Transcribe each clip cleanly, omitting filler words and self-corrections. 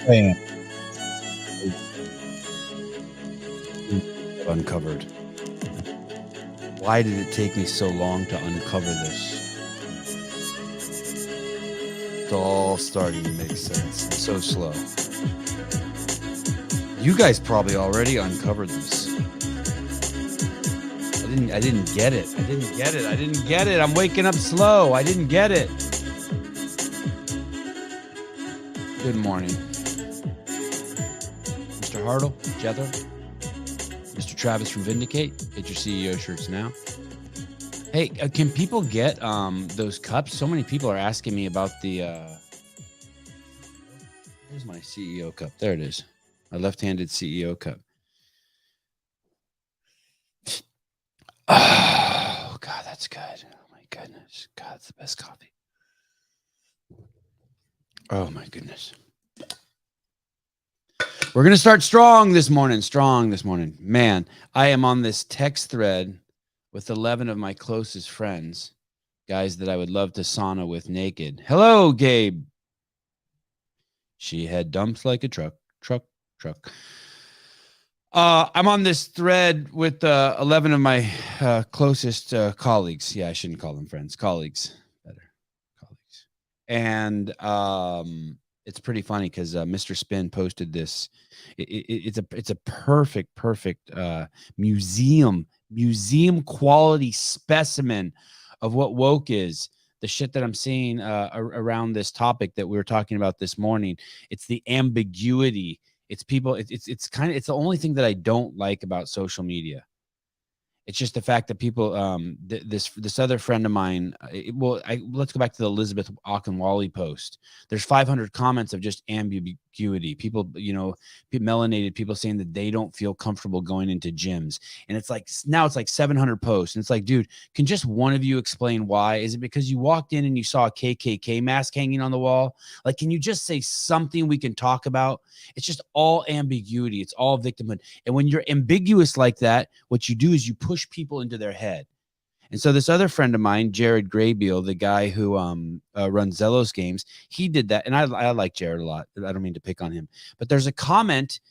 fan. Uncovered. Why did it take me so long to uncover this? It's all starting to make sense. It's so slow. You guys probably already uncovered this. I didn't get it. I didn't get it. I'm waking up slow. I didn't get it. Good morning. Mr. Hartle, Jethro, Mr. Travis from Vindicate. Get your CEO shirts now. Hey, can people get those cups? So many people are asking me about the... Where's my CEO cup? There it is. My left-handed CEO cup. Oh, God, that's good. Oh, my goodness. God, it's the best coffee. Oh, my goodness. We're going to start strong this morning. Man, I am on this text thread with 11 of my closest friends, guys that I would love to sauna with naked. Hello, Gabe. She had dumps like a truck. I'm on this thread with 11 of my closest colleagues. Yeah, I shouldn't call them friends. Colleagues. Better. Colleagues. And it's pretty funny because Mr. Spin posted this. It's a perfect museum quality specimen of what woke is. The shit that I'm seeing around this topic that we were talking about this morning. It's the ambiguity. It's people. It's the only thing that I don't like about social media. It's just the fact that people, this other friend of mine, let's go back to the Elizabeth Akinwale post. There's 500 comments of just ambiguity. People, melanated people saying that they don't feel comfortable going into gyms. And it's like, now it's like 700 posts. And it's like, dude, can just one of you explain why? Is it because you walked in and you saw a KKK mask hanging on the wall? Like, can you just say something we can talk about? It's just all ambiguity. It's all victimhood. And when you're ambiguous like that, what you do is you push people into their head. And so this other friend of mine, Jared Graybeal, the guy who runs Zellos games, he did that. And I like Jared a lot. I don't mean to pick on him. But there's a comment.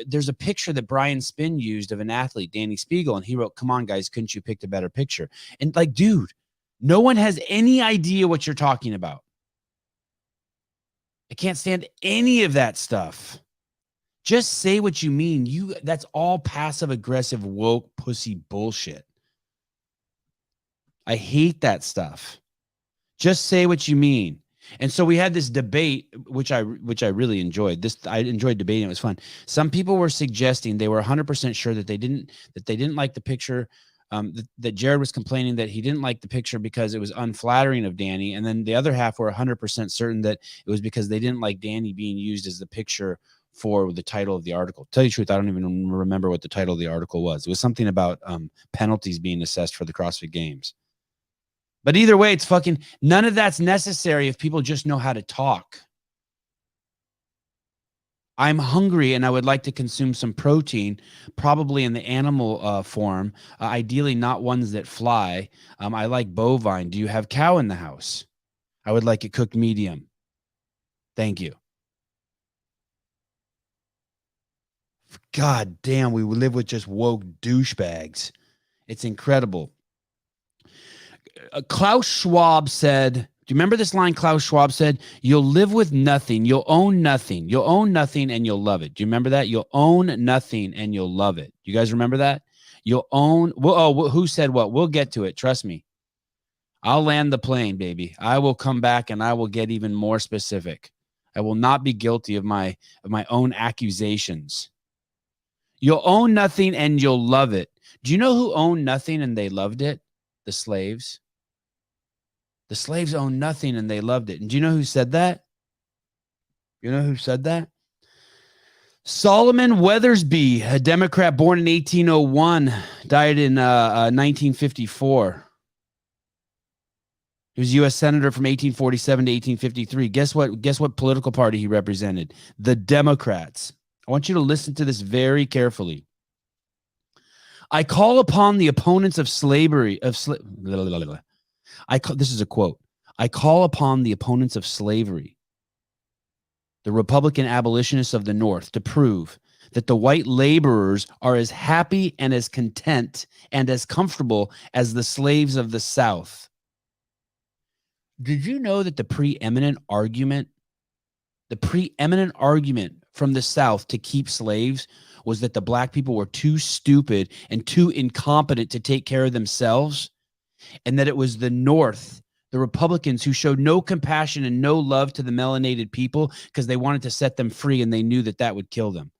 There's a picture that Brian Spin used of an athlete, Danny Spiegel. And he wrote, "Come on, guys, couldn't you pick a better picture?" And like, dude, no one has any idea what you're talking about. I can't stand any of that stuff. Just say what you mean. That's all passive aggressive woke pussy bullshit. I hate that stuff. Just say what you mean. And so we had this debate, which I really enjoyed. I enjoyed debating. It was fun. Some people were suggesting they were 100% sure that they didn't like the picture. That Jared was complaining that he didn't like the picture because it was unflattering of Danny. And then the other half were 100% certain that it was because they didn't like Danny being used as the picture for the title of the article. Tell you the truth, I don't even remember what the title of the article was. It was something about penalties being assessed for the CrossFit Games. But either way, it's fucking none of that's necessary if people just know how to talk. I'm hungry and I would like to consume some protein, probably in the animal form, ideally not ones that fly. I like bovine. Do you have cow in the house? I would like it cooked medium. Thank you. God damn, we live with just woke douchebags. It's incredible. Klaus Schwab said, do you remember this line Klaus Schwab said? You'll live with nothing. You'll own nothing. You'll own nothing and you'll love it. Do you remember that? You'll own nothing and you'll love it. You guys remember that? You'll own, who said what? We'll get to it. Trust me. I'll land the plane, baby. I will come back and I will get even more specific. I will not be guilty of my own accusations. You'll own nothing and you'll love it. Do you know who owned nothing and they loved it? The slaves. The slaves owned nothing and they loved it. And do you know who said that? You know who said that? Solomon Weathersby, a Democrat born in 1801, died in 1954. He was U.S. Senator from 1847 to 1853. Guess what political party he represented? The Democrats. I want you to listen to this very carefully. I call upon the opponents of slavery, this is a quote. I call upon the opponents of slavery the Republican abolitionists of the North, to prove that the white laborers are as happy and as content and as comfortable as the slaves of the South. Did you know that the preeminent argument from the South to keep slaves was that the black people were too stupid and too incompetent to take care of themselves? And that it was the North, the Republicans, who showed no compassion and no love to the melanated people because they wanted to set them free and they knew that that would kill them.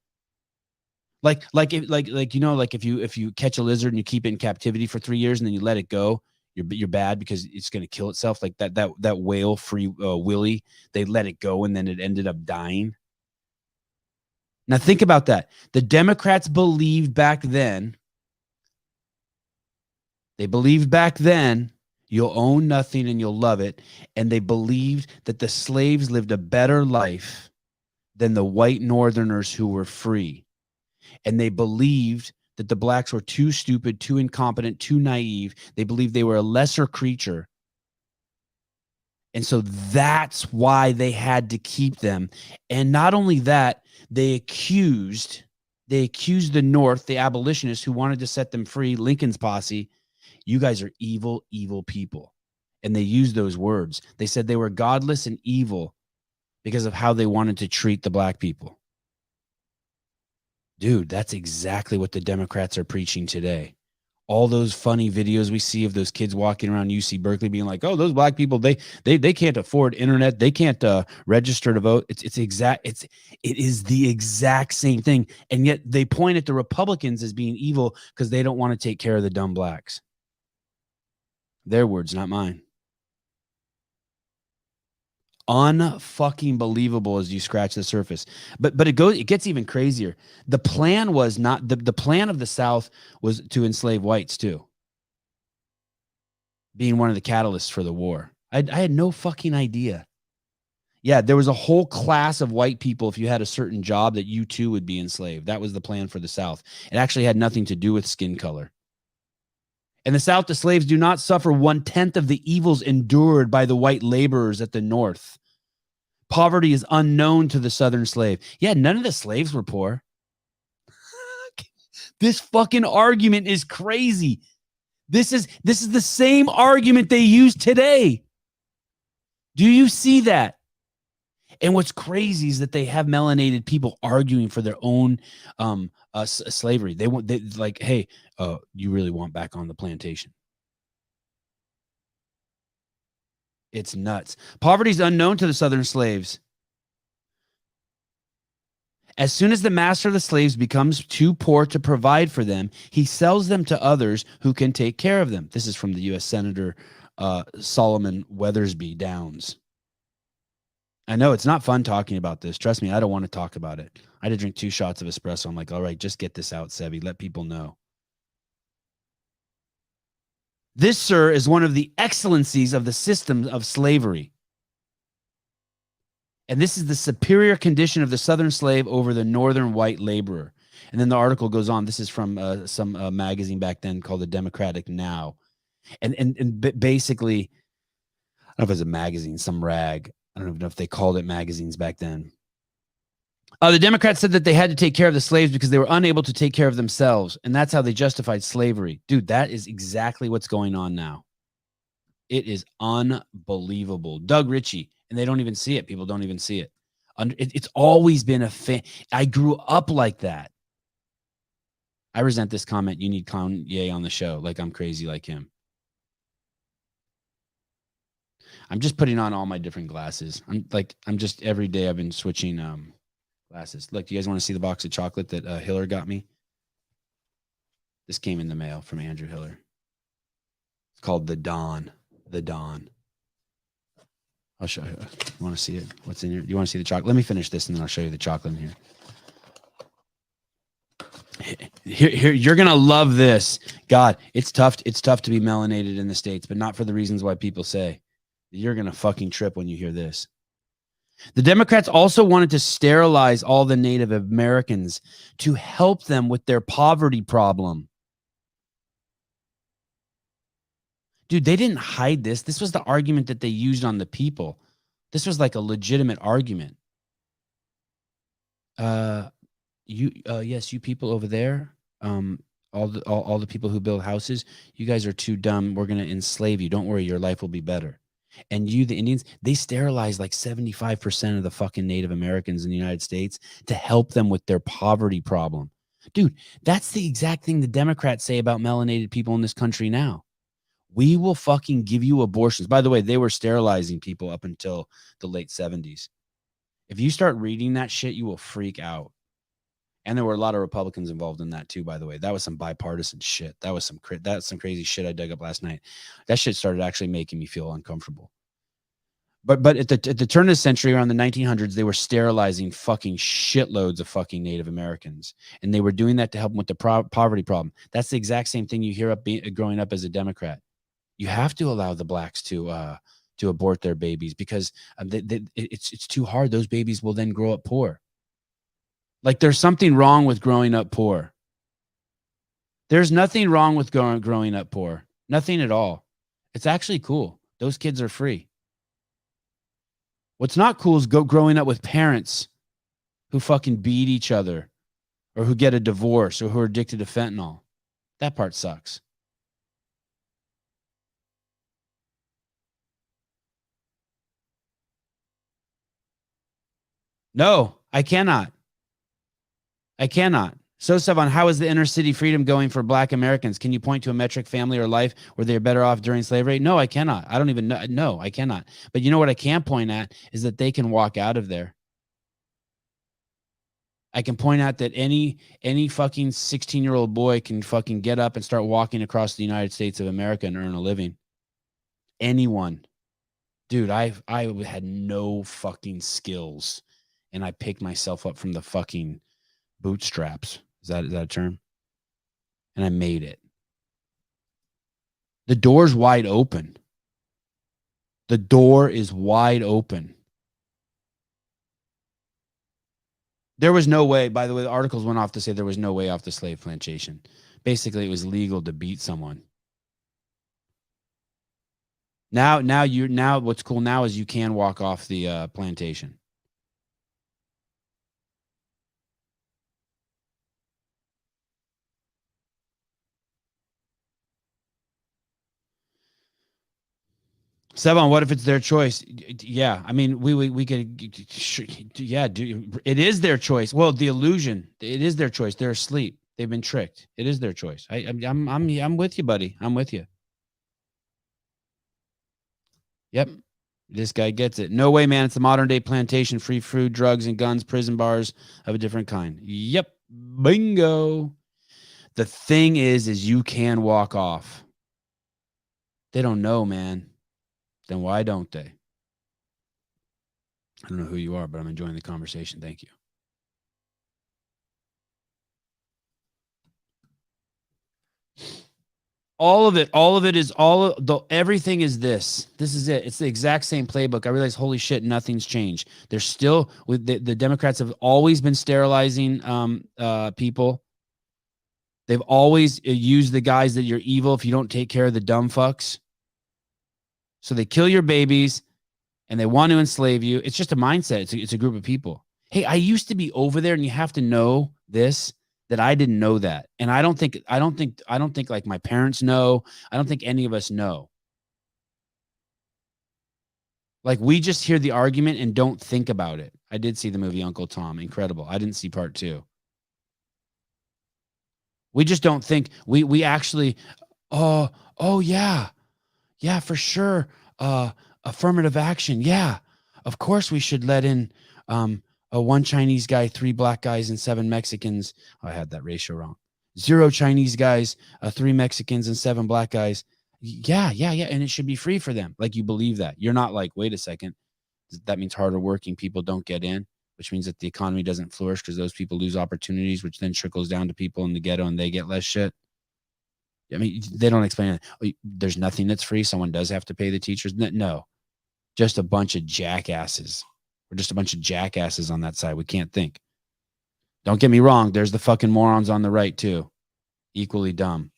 Like if you catch a lizard and you keep it in captivity for 3 years and then you let it go, you're bad because it's going to kill itself. Like that whale, Free Willy, they let it go and then it ended up dying. Now think about that. The Democrats believed back then. They believed back then you'll own nothing and you'll love it. And they believed that the slaves lived a better life than the white Northerners who were free. And they believed that the blacks were too stupid, too incompetent, too naive. They believed they were a lesser creature. And so that's why they had to keep them. And not only that, they accused the North, the abolitionists who wanted to set them free, Lincoln's posse. You guys are evil, evil people. And they used those words. They said they were godless and evil because of how they wanted to treat the black people. Dude, that's exactly what the Democrats are preaching today. All those funny videos we see of those kids walking around UC Berkeley being like, oh, those black people, they can't afford internet. They can't register to vote. It is the exact same thing. And yet they point at the Republicans as being evil because they don't want to take care of the dumb blacks. Their words, not mine. Unfucking believable as you scratch the surface. But it gets even crazier. The plan was not the plan of the South was to enslave whites too. Being one of the catalysts for the war. I had no fucking idea. Yeah, there was a whole class of white people, if you had a certain job, that you too would be enslaved. That was the plan for the South. It actually had nothing to do with skin color. In the South, the slaves do not suffer 1/10 of the evils endured by the white laborers at the North. Poverty is unknown to the Southern slave. Yeah, none of the slaves were poor. This fucking argument is crazy. This is the same argument they use today. Do you see that? And what's crazy is that they have melanated people arguing for their own slavery. They like, hey, you really want back on the plantation? It's nuts. Poverty is unknown to the Southern slaves. As soon as the master of the slaves becomes too poor to provide for them, he sells them to others who can take care of them. This is from the U.S. Senator Solomon Weathersby Downs. I know it's not fun talking about this. Trust me, I don't want to talk about it. I had to drink 2 shots of espresso. I'm like, all right, just get this out, Sevi. Let people know. This, sir, is one of the excellencies of the system of slavery. And this is the superior condition of the Southern slave over the Northern white laborer. And then the article goes on. This is from some magazine back then called the Democratic Now. And basically, I don't know if it was a magazine, some rag. I don't even know if they called it magazines back then. The Democrats said that they had to take care of the slaves because they were unable to take care of themselves. And that's how they justified slavery. Dude, that is exactly what's going on now. It is unbelievable. Doug Ritchie, and they don't even see it. People don't even see it. It's always been a fan. I grew up like that. I resent this comment. You need Kanye on the show. Like I'm crazy like him. I'm just putting on all my different glasses. I'm just every day I've been switching glasses. Look, do you guys want to see the box of chocolate that Hiller got me? This came in the mail from Andrew Hiller. It's called The Dawn. The Dawn. I'll show you. You want to see it? What's in here? Do you want to see the chocolate? Let me finish this and then I'll show you the chocolate in here. Here, you're gonna love this. God, it's tough to be melanated in the States, but not for the reasons why people say. You're gonna fucking trip when you hear this. The Democrats also wanted to sterilize all the Native Americans to help them with their poverty problem. Dude, they didn't hide this. This was the argument that they used on the people. This was like a legitimate argument. Yes, you people over there, all the people who build houses, you guys are too dumb. We're gonna enslave you. Don't worry, your life will be better. And you, the Indians, they sterilize like 75% of the fucking Native Americans in the United States to help them with their poverty problem. Dude, that's the exact thing the Democrats say about melanated people in this country now. We will fucking give you abortions. By the way, they were sterilizing people up until the late 70s. If you start reading that shit, you will freak out. And there were a lot of Republicans involved in that too, by the way. That was some bipartisan shit. That's some crazy shit I dug up last night. That shit started actually making me feel uncomfortable. But at the turn of the century, around the 1900s, they were sterilizing fucking shitloads of fucking Native Americans, and they were doing that to help them with the poverty problem. That's the exact same thing you hear growing up as a Democrat. You have to allow the blacks to abort their babies because it's too hard. Those babies will then grow up poor. Like there's something wrong with growing up poor. There's nothing wrong with growing up poor. Nothing at all. It's actually cool. Those kids are free. What's not cool is growing up with parents who fucking beat each other or who get a divorce or who are addicted to fentanyl. That part sucks. No, I cannot. I cannot. So, Sevan, how is the inner city freedom going for Black Americans? Can you point to a metric, family, or life where they're better off during slavery? No, I cannot. I don't even know. No, I cannot. But you know what I can point at is that they can walk out of there. I can point out that any fucking 16-year-old boy can fucking get up and start walking across the United States of America and earn a living. Anyone. Dude, I had no fucking skills, and I picked myself up from the fucking bootstraps. Is that a term? And I made it. The door's wide open. The door is wide open. There was no way, by the way, the articles went off to say there was no way off the slave plantation. Basically, it was legal to beat someone. Now what's cool now is you can walk off the plantation. Sevan, what if it's their choice? Yeah, I mean, we could, yeah, it is their choice. Well, the illusion, it is their choice. They're asleep. They've been tricked. It is their choice. I'm with you, buddy. I'm with you. Yep, this guy gets it. No way, man. It's the modern day plantation, free food, drugs, and guns, prison bars of a different kind. Yep, bingo. The thing is you can walk off. They don't know, man. Then why don't they? I don't know who you are, but I'm enjoying the conversation. Thank you. All of it is everything is this. This is it. It's the exact same playbook. I realize, holy shit, nothing's changed. They're still with the Democrats have always been sterilizing people. They've always used the guys that you're evil if you don't take care of the dumb fucks. So they kill your babies and they want to enslave you. It's just a mindset. It's a group of people. Hey, I used to be over there, and you have to know this, that I didn't know that. And I don't think like my parents know. I don't think any of us know. Like we just hear the argument and don't think about it. I did see the movie Uncle Tom. Incredible. I didn't see part 2. We just don't think we actually, oh yeah. Yeah, for sure. Affirmative action. Yeah. Of course we should let in one Chinese guy, 3 black guys, and 7 Mexicans. Oh, I had that ratio wrong. 0 Chinese guys, 3 Mexicans, and 7 black guys. Yeah. And it should be free for them. Like you believe that. You're not like, wait a second. That means harder working people don't get in, which means that the economy doesn't flourish because those people lose opportunities, which then trickles down to people in the ghetto and they get less shit. I mean, they don't explain it. Oh, there's nothing that's free. Someone does have to pay the teachers. No, just a bunch of jackasses. We're just a bunch of jackasses on that side. We can't think. Don't get me wrong. There's the fucking morons on the right too. Equally dumb.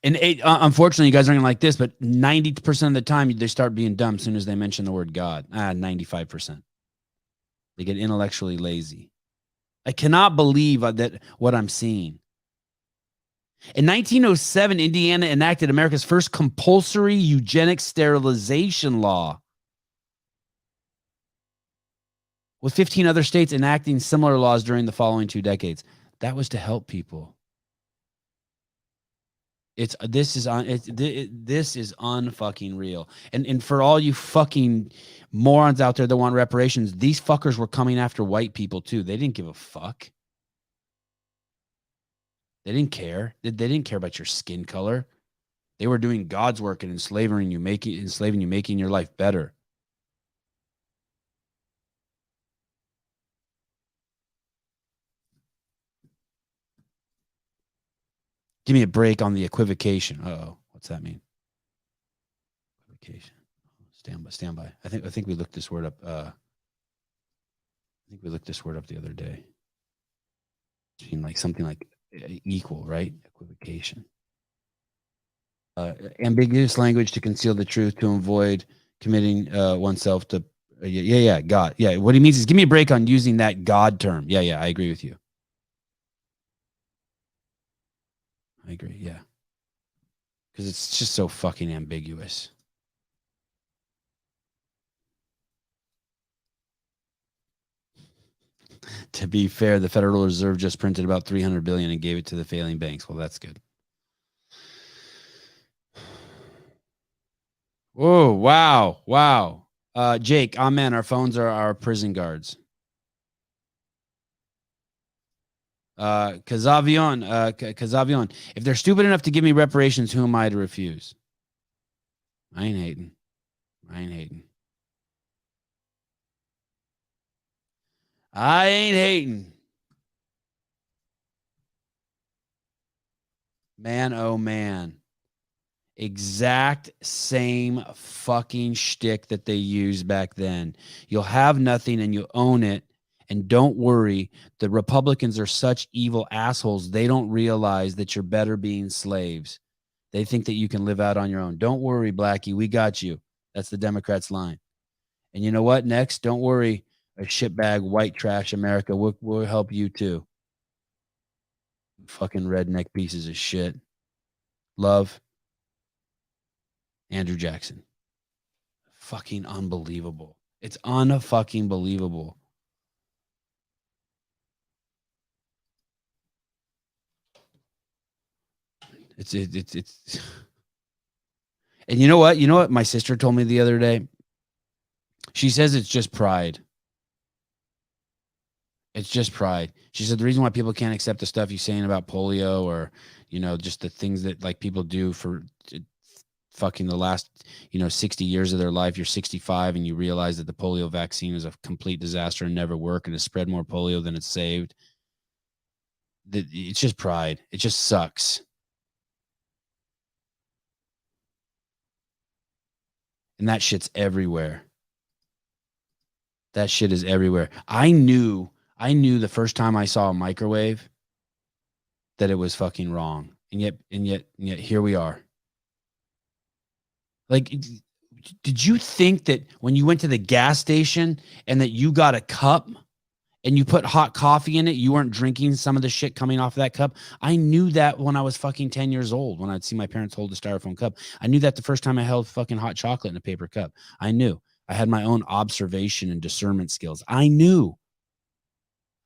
And unfortunately, you guys aren't like this, but 90% of the time, they start being dumb as soon as they mention the word God. 95%. They get intellectually lazy. I cannot believe that what I'm seeing. In 1907, Indiana enacted America's first compulsory eugenics sterilization law, with 15 other states enacting similar laws during the following 2 decades. That was to help people. This is unfucking real. And for all you fucking morons out there that want reparations, these fuckers were coming after white people too. They didn't give a fuck. They didn't care. They didn't care about your skin color. They were doing God's work and enslaving you, making your life better. Give me a break on the equivocation. Uh-oh. What's that mean? Equivocation. Stand by. I think we looked this word up. I think we looked this word up the other day. It's like something like equal, right? Equivocation. Ambiguous language to conceal the truth, to avoid committing oneself to. God. Yeah. What he means is give me a break on using that God term. Yeah. I agree with you. I agree. Yeah. Because it's just so fucking ambiguous. To be fair, the Federal Reserve just printed about $300 billion and gave it to the failing banks. Well, that's good. Whoa! Wow! Jake, amen. Our phones are our prison guards. Kazavion. If they're stupid enough to give me reparations, who am I to refuse? I ain't hating. I ain't hating. Man, oh man. Exact same fucking shtick that they used back then. You'll have nothing and you own it. And don't worry, the Republicans are such evil assholes. They don't realize that you're better being slaves. They think that you can live out on your own. Don't worry, Blackie. We got you. That's the Democrats' line. And you know what? Next, don't worry, a shitbag, white trash America. We'll help you too. Fucking redneck pieces of shit. Love, Andrew Jackson. Fucking unbelievable. It's unfucking believable. It's and you know what my sister told me the other day? She says it's just pride. It's just pride. She said the reason why people can't accept the stuff you're saying about polio, or just the things that like people do for fucking the last 60 years of their life. You're 65 and you realize that the polio vaccine is a complete disaster and never worked and has spread more polio than it's saved. It's just pride. It just sucks. And that shit's everywhere. That shit is everywhere. I knew the first time I saw a microwave that it was fucking wrong. And yet here we are. Like, did you think that when you went to the gas station and that you got a cup and you put hot coffee in it, you weren't drinking some of the shit coming off of that cup? I knew that when I was fucking 10 years old, when I'd see my parents hold a styrofoam cup. I knew that the first time I held fucking hot chocolate in a paper cup. I knew. I had my own observation and discernment skills. I knew.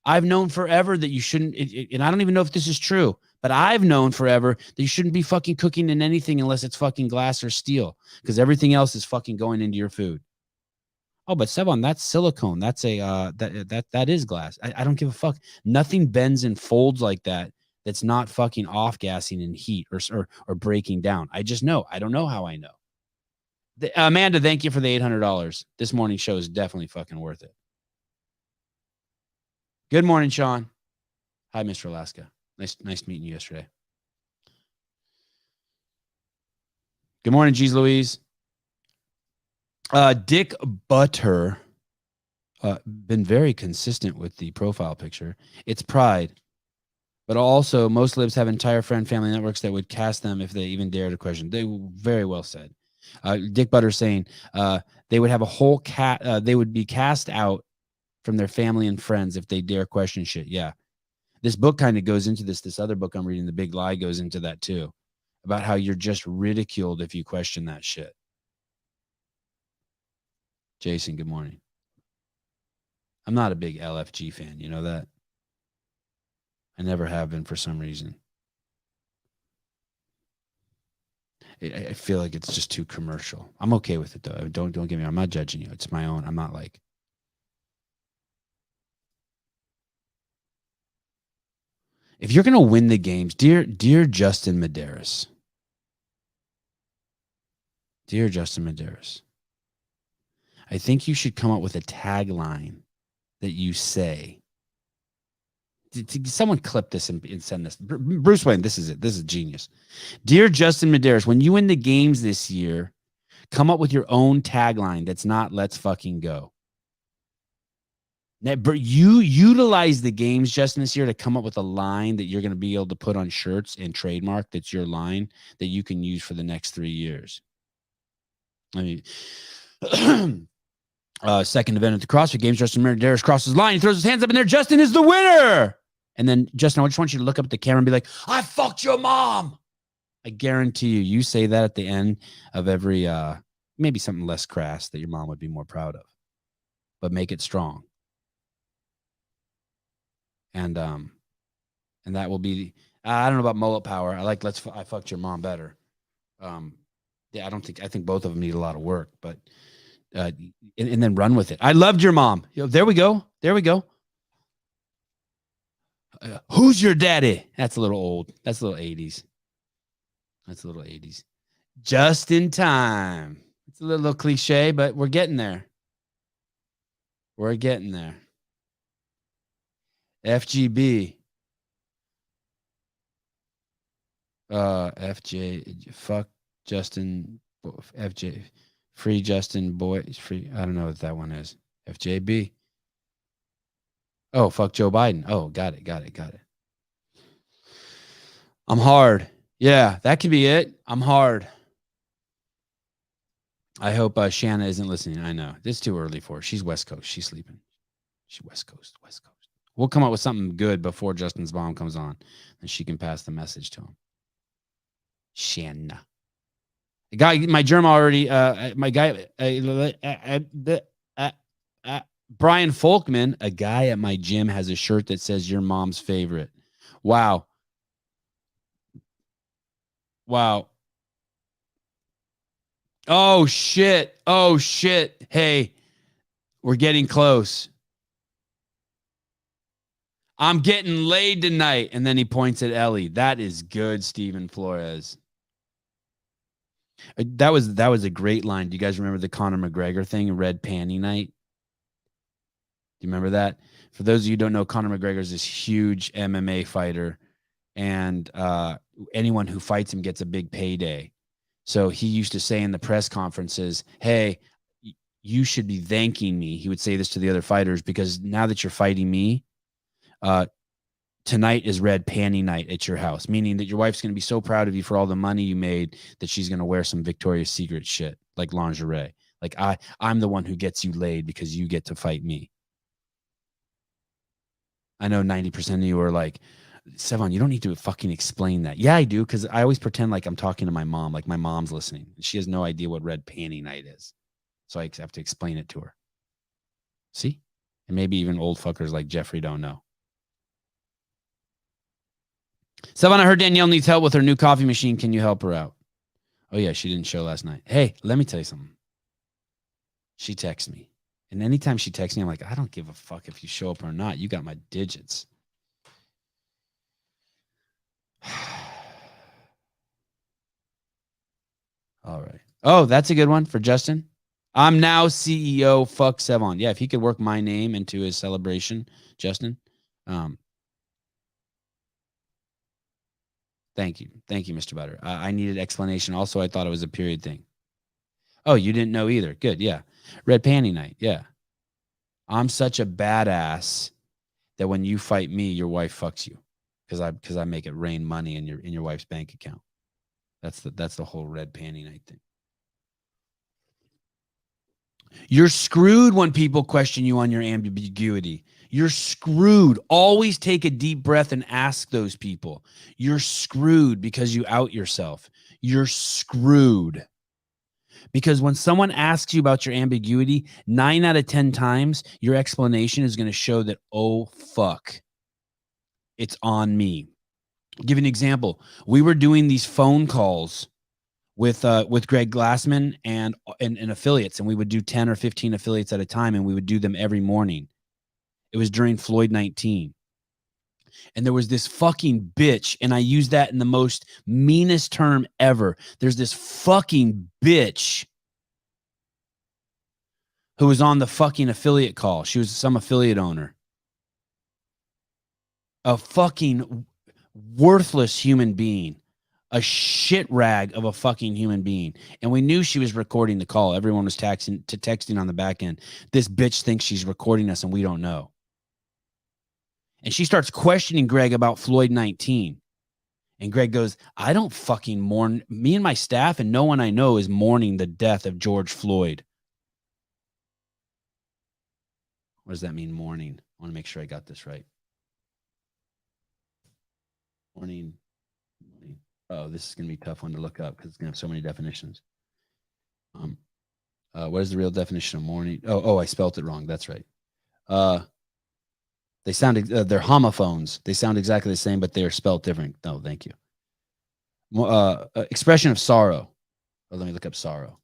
I've known forever that you shouldn't, and I don't even know if this is true, but I've known forever that you shouldn't be fucking cooking in anything unless it's fucking glass or steel, because everything else is fucking going into your food. Oh, but Sevan, that's silicone. That's that is glass. I don't give a fuck. Nothing bends and folds like that. That's not fucking off gassing in heat or breaking down. I just know. I don't know how I know. Amanda, thank you for the $800. This morning show is definitely fucking worth it. Good morning, Sean. Hi, Mr. Alaska. Nice meeting you yesterday. Good morning, Geez Louise. Dick Butter, been very consistent with the profile picture. It's pride, but also most libs have entire friend family networks that would cast them if they even dare to question. They very well said. Dick Butter saying they would have a whole they would be cast out from their family and friends if they dare question shit. Yeah. This book kind of goes into this. This other book I'm reading, The Big Lie, goes into that too, about how you're just ridiculed if you question that shit. Jason, good morning. I'm not a big LFG fan. You know that? I never have been for some reason. I feel like it's just too commercial. I'm okay with it though. Don't get me. I'm not judging you. It's my own. I'm not like. If you're gonna win the games, dear Justin Medeiros, dear Justin Medeiros, I think you should come up with a tagline that you say. Someone clip this and send this. Bruce Wayne, this is it. This is genius. Dear Justin Medeiros, when you win the games this year, come up with your own tagline that's not "Let's fucking go." Now, you utilize the games, Justin, this year to come up with a line that you're going to be able to put on shirts and trademark. That's your line that you can use for the next 3 years. I mean, second event at the CrossFit Games, Justin Medeiros crosses the line. He throws his hands up in there. Justin is the winner. And then, Justin, I just want you to look up at the camera and be like, I fucked your mom. I guarantee you say that at the end of every, maybe something less crass that your mom would be more proud of, but make it strong. And that will be, I don't know about mullet power. I fucked your mom better. Yeah, I think both of them need a lot of work, but, and then run with it. I loved your mom. There we go. There we go. Who's your daddy? That's a little old. That's a little 80s. That's a little 80s. Just in time. It's a little cliche, but we're getting there. We're getting there. FGB. FJ. Fuck Justin. FJ. Free Justin. Boy. Free. I don't know what that one is. FJB. Oh, fuck Joe Biden. Oh, got it. I'm hard. Yeah, that could be it. I'm hard. I hope Shanna isn't listening. I know. It's too early for her. She's West Coast. She's sleeping. She's West Coast. We'll come up with something good before Justin's mom comes on, and she can pass the message to him. Shanna. The guy, my germ already, my guy, Brian Folkman, a guy at my gym, has a shirt that says your mom's favorite. Wow. Oh, shit. Hey, we're getting close. I'm getting laid tonight. And then he points at Ellie. That is good, Stephen Flores. That was a great line. Do you guys remember the Conor McGregor thing, Red Panty Night? Do you remember that? For those of you who don't know, Conor McGregor is this huge MMA fighter, and anyone who fights him gets a big payday. So he used to say in the press conferences, hey, you should be thanking me. He would say this to the other fighters, because now that you're fighting me, tonight is Red Panty Night at your house, meaning that your wife's going to be so proud of you for all the money you made that she's going to wear some Victoria's Secret shit like lingerie. Like I'm the one who gets you laid because you get to fight me. I know 90% of you are like, Sevan, you don't need to fucking explain that. Yeah, I do, because I always pretend like I'm talking to my mom, like my mom's listening. She has no idea what Red Panty Night is. So I have to explain it to her. See? And maybe even old fuckers like Jeffrey don't know. Sevan, I heard Danielle needs help with her new coffee machine. Can you help her out? Oh, yeah, she didn't show last night. Hey, let me tell you something. She texts me. And anytime she texts me, I'm like, I don't give a fuck if you show up or not. You got my digits. All right. Oh, that's a good one for Justin. I'm now CEO. Fuck Sevan. Yeah, if he could work my name into his celebration, Justin. Thank you, Mr. Butter. I needed explanation. Also, I thought it was a period thing. Oh, you didn't know either. Good. Yeah. Red Panty Night. Yeah. I'm such a badass that when you fight me, your wife fucks you because I make it rain money in your wife's bank account. That's the whole Red Panty Night thing. You're screwed when people question you on your ambiguity. You're screwed. Always take a deep breath and ask those people. You're screwed because you out yourself. You're screwed. Because when someone asks you about your ambiguity, 9 out of 10 times, your explanation is going to show that, oh, fuck, it's on me. I'll give you an example. We were doing these phone calls with Greg Glassman and affiliates, and we would do 10 or 15 affiliates at a time, and we would do them every morning. It was during Floyd 19. And there was this fucking bitch, and I use that in the most meanest term ever. There's this fucking bitch who was on the fucking affiliate call. She was some affiliate owner. A fucking worthless human being. A shit rag of a fucking human being. And we knew she was recording the call. Everyone was texting on the back end. This bitch thinks she's recording us and we don't know. And she starts questioning Greg about Floyd 19. And Greg goes, I don't fucking mourn. Me and my staff and no one I know is mourning the death of George Floyd. What does that mean, mourning? I want to make sure I got this right. Mourning. Oh, this is going to be a tough one to look up because it's going to have so many definitions. What is the real definition of mourning? Oh, I spelt it wrong. That's right. They sound, they're homophones. They sound exactly the same, but they are spelled different. No, thank you. Expression of sorrow. Oh, let me look up sorrow.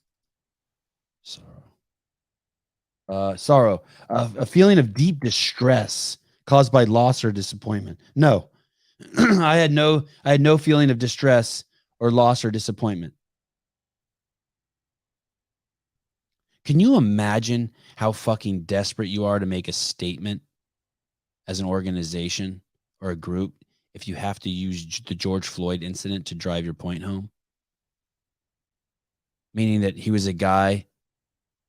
Sorrow. A feeling of deep distress caused by loss or disappointment. No, I had no feeling of distress or loss or disappointment. Can you imagine how fucking desperate you are to make a statement as an organization or a group if you have to use the George Floyd incident to drive your point home? Meaning that he was a guy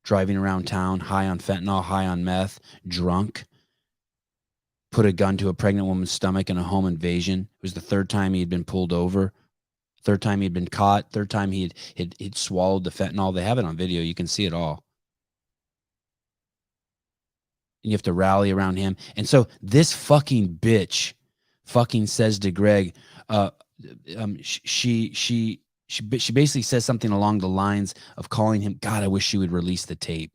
driving around town, high on fentanyl, high on meth, drunk, put a gun to a pregnant woman's stomach in a home invasion. It was the third time he had been pulled over, third time he'd been caught, third time he'd swallowed the fentanyl. They have it on video. You can see it all. And you have to rally around him. And so this fucking bitch fucking says to Greg, she basically says something along the lines of calling him, God, I wish you would release the tape.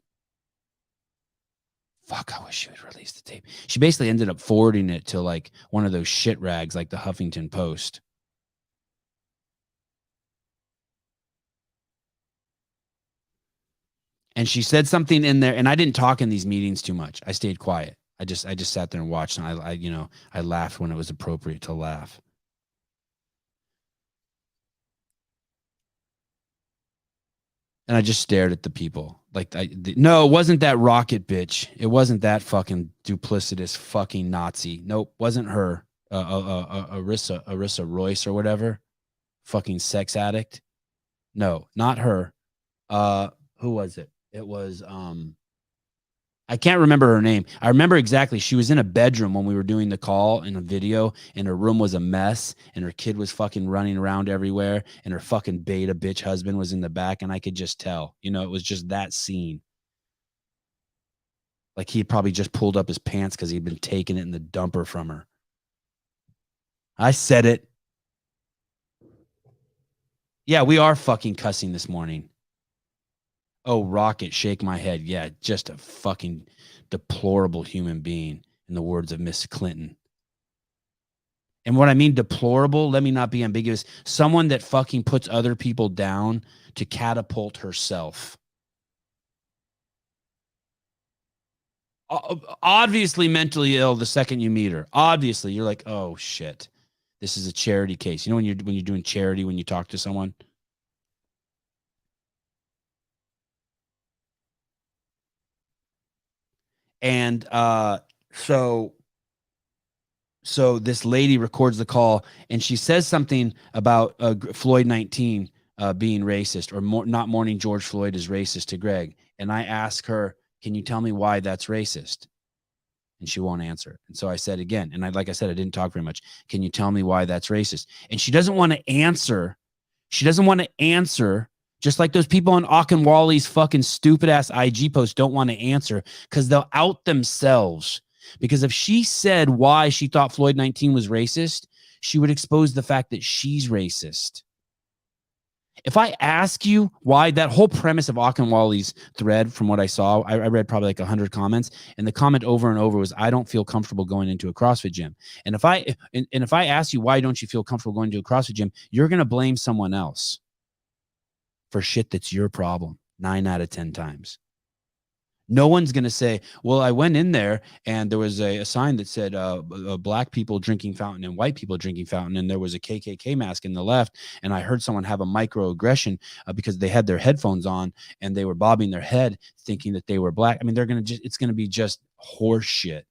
Fuck, I wish you would release the tape. She basically ended up forwarding it to like one of those shit rags like the Huffington Post. And she said something in there, and I didn't talk in these meetings too much. I stayed quiet. I just sat there and watched, and I laughed when it was appropriate to laugh. And I just stared at the people. No, it wasn't that rocket bitch. It wasn't that fucking duplicitous fucking Nazi. Nope, wasn't her. Arissa Royce or whatever. Fucking sex addict. No, not her. Who was it? It was I can't remember her name. I remember exactly. She was in a bedroom when we were doing the call in a video, and her room was a mess, and her kid was fucking running around everywhere, and her fucking beta bitch husband was in the back, and I could just tell. You know, it was just that scene. Like he probably just pulled up his pants because he'd been taking it in the dumper from her. I said it. Yeah, we are fucking cussing this morning. Oh, Rocket, shake my head. Yeah, just a fucking deplorable human being, in the words of Miss Clinton. And what I mean deplorable, let me not be ambiguous. Someone that fucking puts other people down to catapult herself. Obviously mentally ill the second you meet her. Obviously, you're like, oh, shit. This is a charity case. You know when you're doing charity, when you talk to someone? And so this lady records the call, and she says something about Floyd 19 being racist, or not mourning George Floyd is racist to Greg. And I ask her, can you tell me why that's racist? And she won't answer. And so I said again, and like I said, I didn't talk very much. Can you tell me why that's racist? And she doesn't want to answer. She doesn't want to answer Just like those people on Akinwale's fucking stupid ass IG post don't want to answer because they'll out themselves. Because if she said why she thought Floyd 19 was racist, she would expose the fact that she's racist. If I ask you why, that whole premise of Akinwale's thread, from what I saw, I read probably like 100 comments, and the comment over and over was, I don't feel comfortable going into a CrossFit gym. And if I ask you, why don't you feel comfortable going to a CrossFit gym, you're going to blame someone else for shit that's your problem 9 out of 10 times. No one's going to say, well, I went in there and there was a sign that said black people drinking fountain and white people drinking fountain. And there was a KKK mask in the left. And I heard someone have a microaggression because they had their headphones on and they were bobbing their head thinking that they were black. I mean, it's going to be just horse shit.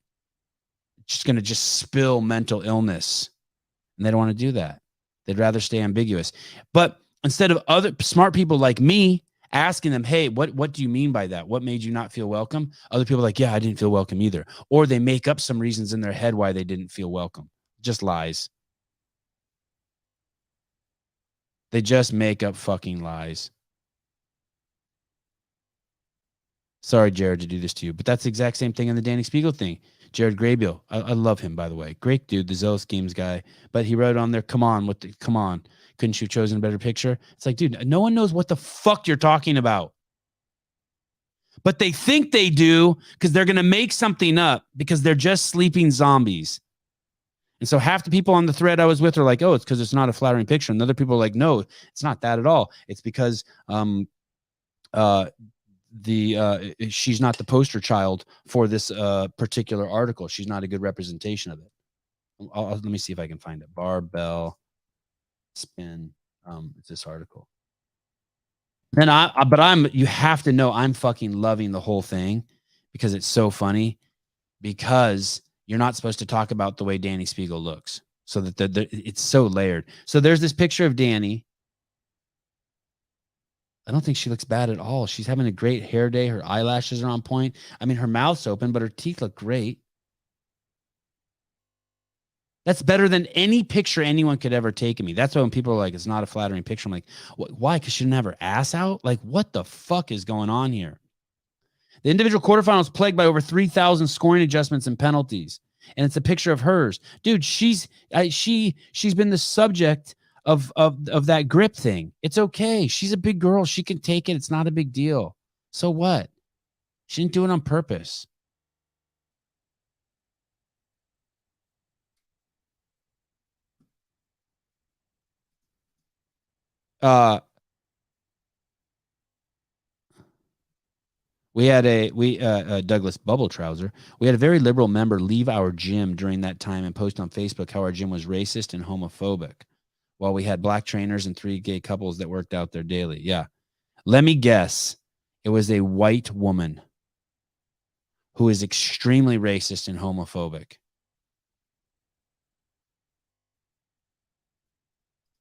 It's just going to just spill mental illness. And they don't want to do that. They'd rather stay ambiguous. But instead of other smart people like me asking them, hey, what do you mean by that? What made you not feel welcome? Other people are like, yeah, I didn't feel welcome either. Or they make up some reasons in their head why they didn't feel welcome. Just lies. They just make up fucking lies. Sorry, Jared, to do this to you, but that's the exact same thing in the Danny Spiegel thing. Jared Graybill, I love him, by the way. Great dude, the Zealous Games guy. But he wrote on there, come on. Couldn't you have chosen a better picture? It's like, dude, no one knows what the fuck you're talking about. But they think they do because they're going to make something up because they're just sleeping zombies. And so half the people on the thread I was with are like, oh, it's because it's not a flattering picture. And other people are like, no, it's not that at all. It's because she's not the poster child for this particular article. She's not a good representation of it. Let me see if I can find it. Barbell spin. It's this article. Then you have to know I'm fucking loving the whole thing because it's so funny, because you're not supposed to talk about the way Danny Spiegel looks, so that it's so layered. So there's this picture of Danny. I don't think she looks bad at all. She's having a great hair day. Her eyelashes are on point. I mean, her mouth's open, but her teeth look great. That's better than any picture anyone could ever take of me. That's why when people are like, it's not a flattering picture, I'm like, why? Because she didn't have her ass out? Like, what the fuck is going on here? The individual quarterfinals plagued by over 3,000 scoring adjustments and penalties. And it's a picture of hers. Dude, she's been the subject of that grip thing. It's okay. She's a big girl. She can take it. It's not a big deal. So what? She didn't do it on purpose. We had Douglas Bubble Trouser. We had a very liberal member leave our gym during that time and post on Facebook how our gym was racist and homophobic, while we had black trainers and 3 gay couples that worked out there daily. Yeah. Let me guess. It was a white woman who is extremely racist and homophobic.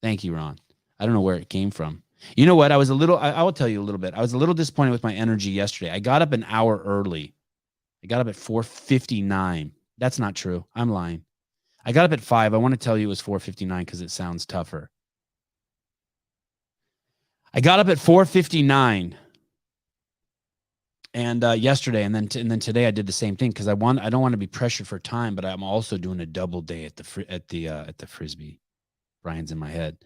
Thank you, Ron. I don't know where it came from. You know what? I will tell you a little bit. I was a little disappointed with my energy yesterday. I got up an hour early. I got up at 4:59. That's not true. I'm lying. I got up at 5. I want to tell you it was 4:59 because it sounds tougher. I got up at 4:59 and yesterday, and then today I did the same thing because I don't want to be pressured for time, but I'm also doing a double day at the frisbee. Brian's in my head.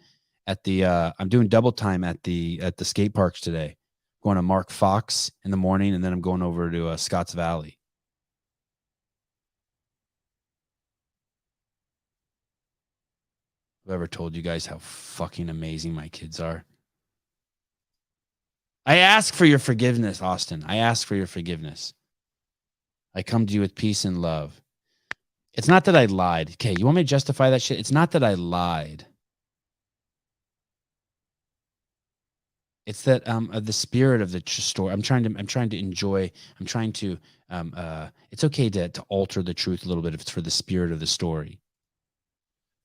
I'm doing double time at the skate parks today. Going to Mark Fox in the morning, and then I'm going over to Scotts Valley. I've ever told you guys how fucking amazing my kids are. I ask for your forgiveness, Austin. I ask for your forgiveness. I come to you with peace and love. It's not that I lied. Okay, you want me to justify that shit? It's not that I lied. It's that the spirit of the story. I'm trying to enjoy. I'm trying to. It's okay to alter the truth a little bit if it's for the spirit of the story.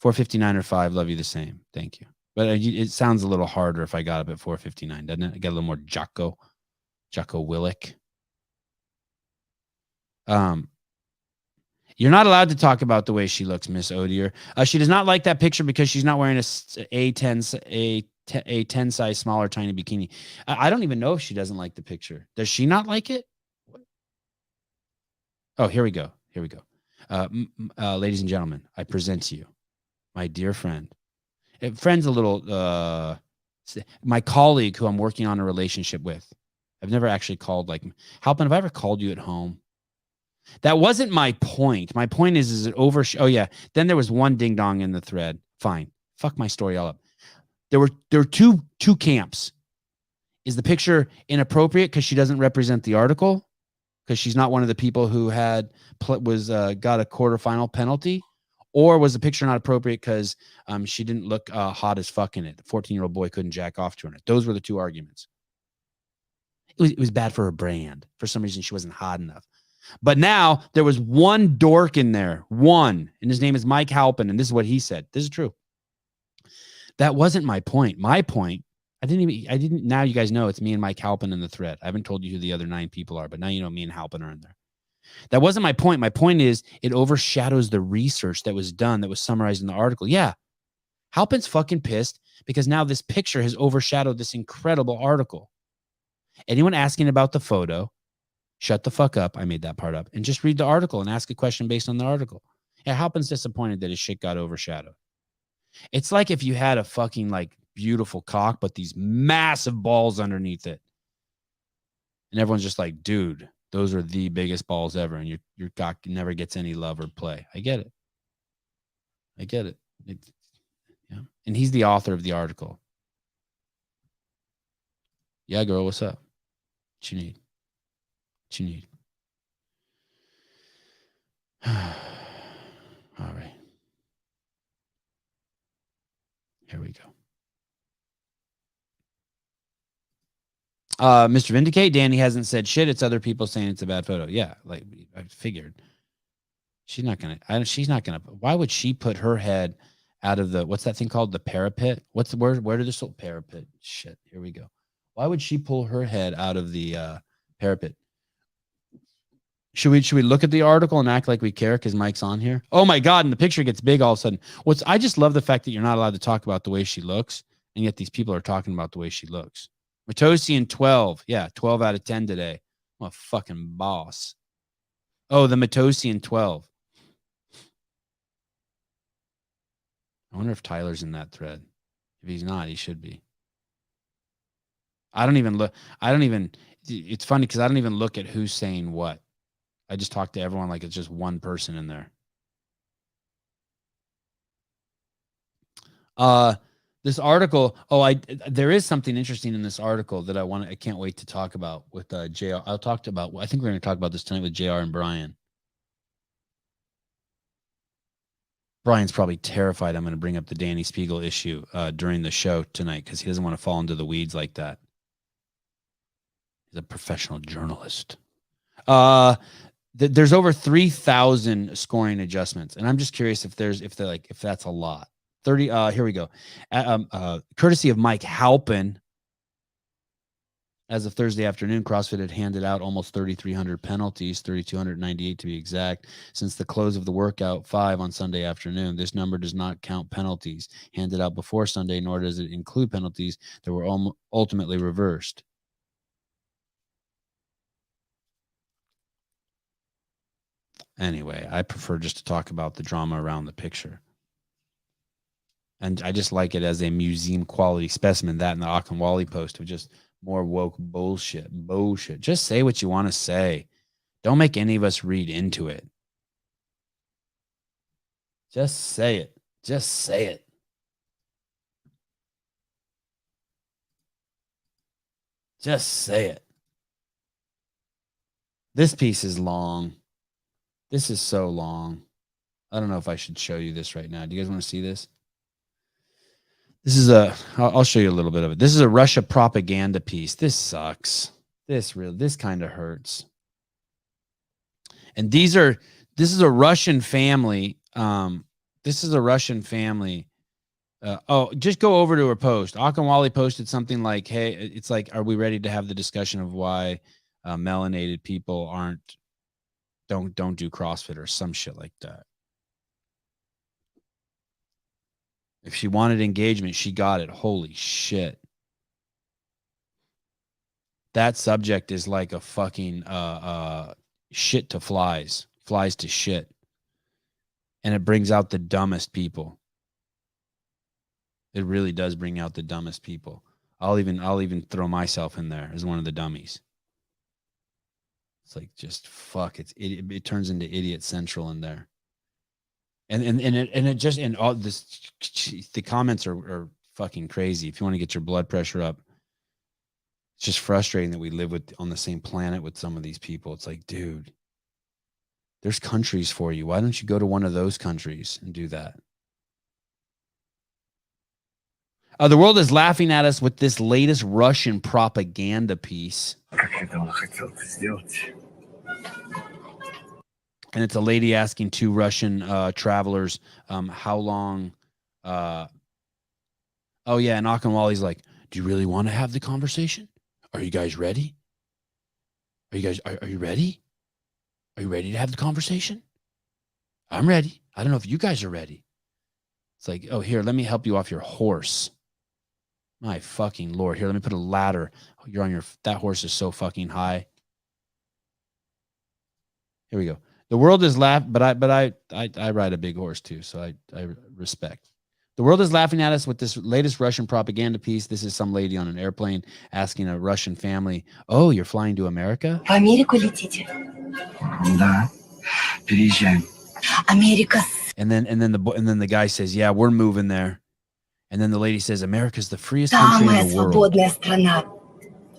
4:59 or 5. Love you the same. Thank you. But it sounds a little harder if I got up at 4:59, doesn't it? I got a little more Jocko Willick. You're not allowed to talk about the way she looks, Miss Odier. She does not like that picture because she's not wearing a a 10 size smaller tiny bikini. I don't even know if she doesn't like the picture. Does she not like it? Oh, here we go. Here we go. Ladies and gentlemen, I present to you my dear friend. Friend's a little my colleague who I'm working on a relationship with. I've never actually called like Halpin, have I ever called you at home? That wasn't my point. My point is it over? Oh yeah. Then there was one ding dong in the thread. Fine. Fuck my story all up. There were two camps. Is the picture inappropriate because she doesn't represent the article? Because she's not one of the people who got a quarterfinal penalty? Or was the picture not appropriate because she didn't look hot as fuck in it? The 14-year-old boy couldn't jack off to her in it. Those were the two arguments. It was bad for her brand. For some reason, she wasn't hot enough. But now there was one dork in there, and his name is Mike Halpin, and this is what he said. This is true. That wasn't my point. My point, I didn't. Now you guys know it's me and Mike Halpin in the thread. I haven't told you who the other 9 people are, but now you know me and Halpin are in there. That wasn't my point. My point is it overshadows the research that was done, that was summarized in the article. Yeah. Halpin's fucking pissed because now this picture has overshadowed this incredible article. Anyone asking about the photo, shut the fuck up. I made that part up. And just read the article and ask a question based on the article. Yeah, Halpin's disappointed that his shit got overshadowed. It's like if you had a fucking like beautiful cock, but these massive balls underneath it. And everyone's just like, dude, those are the biggest balls ever. And your cock never gets any love or play. I get it. Yeah. And he's the author of the article. Yeah, girl, what's up? What you need? All right. Here we go. Mr. Vindicate, Danny hasn't said shit. It's other people saying it's a bad photo. Yeah, like I figured. She's not gonna. Why would she put her head out of the what's that thing called? The parapet? Where did this old parapet? Shit. Here we go. Why would she pull her head out of the parapet? Should we look at the article and act like we care because Mike's on here? Oh my God! And the picture gets big all of a sudden. I just love the fact that you're not allowed to talk about the way she looks, and yet these people are talking about the way she looks. Matosian 12. Yeah, 12 out of 10 today. I'm a fucking boss. Oh, the Matosian 12. I wonder if Tyler's in that thread. If he's not, he should be. It's funny because I don't even look at who's saying what. I just talk to everyone like it's just one person in there. This article, there is something interesting in this article that I can't wait to talk about with JR. I think we're going to talk about this tonight with JR and Brian. Brian's probably terrified I'm going to bring up the Danny Spiegel issue during the show tonight because he doesn't want to fall into the weeds like that. He's a professional journalist. There's over 3,000 scoring adjustments, and I'm just curious if that's a lot. 30. Here we go. Courtesy of Mike Halpin. As of Thursday afternoon, CrossFit had handed out almost 3,300 penalties, 3,298 to be exact, since the close of the workout 5 on Sunday afternoon. This number does not count penalties handed out before Sunday, nor does it include penalties that were ultimately reversed. Anyway, I prefer just to talk about the drama around the picture. And I just like it as a museum quality specimen, that and the Akinwale post of just more woke bullshit. Just say what you want to say. Don't make any of us read into it. Just say it. Just say it. Just say it. This piece is long. This is so long. I don't know if I should show you this right now. Do you guys want to see this? This is I'll show you a little bit of it. This is a Russia propaganda piece. This sucks. This kind of hurts. And this is a Russian family. This is a Russian family. Just go over to her post. Akinwale posted something like, hey, it's like, are we ready to have the discussion of why melanated people don't do CrossFit or some shit like that? If she wanted engagement, she got it. Holy shit. That subject is like a fucking shit to flies to shit. And it brings out the dumbest people. It really does bring out the dumbest people. I'll even throw myself in there as one of the dummies. It's like, just fuck. It turns into idiot central in there. And all this, the comments are fucking crazy. If you want to get your blood pressure up, it's just frustrating that we live on the same planet with some of these people. It's like, dude, there's countries for you. Why don't you go to one of those countries and do that? The world is laughing at us with this latest Russian propaganda piece. And it's a lady asking two Russian travelers how long. Oh, yeah. And Akinwali's like, do you really want to have the conversation? Are you guys ready? Are you ready? Are you ready to have the conversation? I'm ready. I don't know if you guys are ready. It's like, oh, here, let me help you off your horse. My fucking Lord. Here, let me put a ladder. You're on that horse is so fucking high. Here we go. The world is laughing, but I ride a big horse too, so I respect. The world is laughing at us with this latest Russian propaganda piece. This is some lady on an airplane asking a Russian family, "Oh, you're flying to America?" В Америку летите? Да, переезжаем. Америка. And then the guy says, "Yeah, we're moving there." And then the lady says, "America's the freest country in the world. Свободная страна.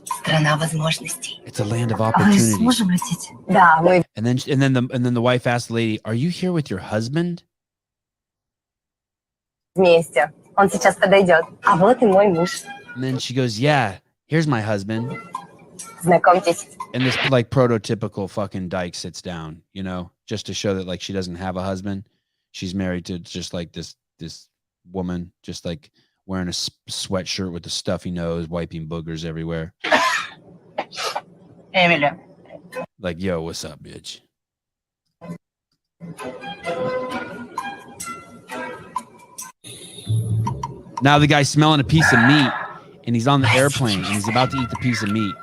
Страна возможностей. It's a land of opportunity." Сможем лететь? Да, мы. And then the wife asked the lady, "Are you here with your husband?" Вместе. Он сейчас подойдет. А вот и мой муж. And then she goes, "Yeah, here's my husband." Знакомьтесь. And this like prototypical fucking dyke sits down, just to show that like she doesn't have a husband. She's married to just like this woman, just like wearing a sweatshirt with a stuffy nose, wiping boogers everywhere. Emily. Like, yo, what's up, bitch? Now the guy's smelling a piece of meat, and he's on the airplane, and he's about to eat the piece of meat.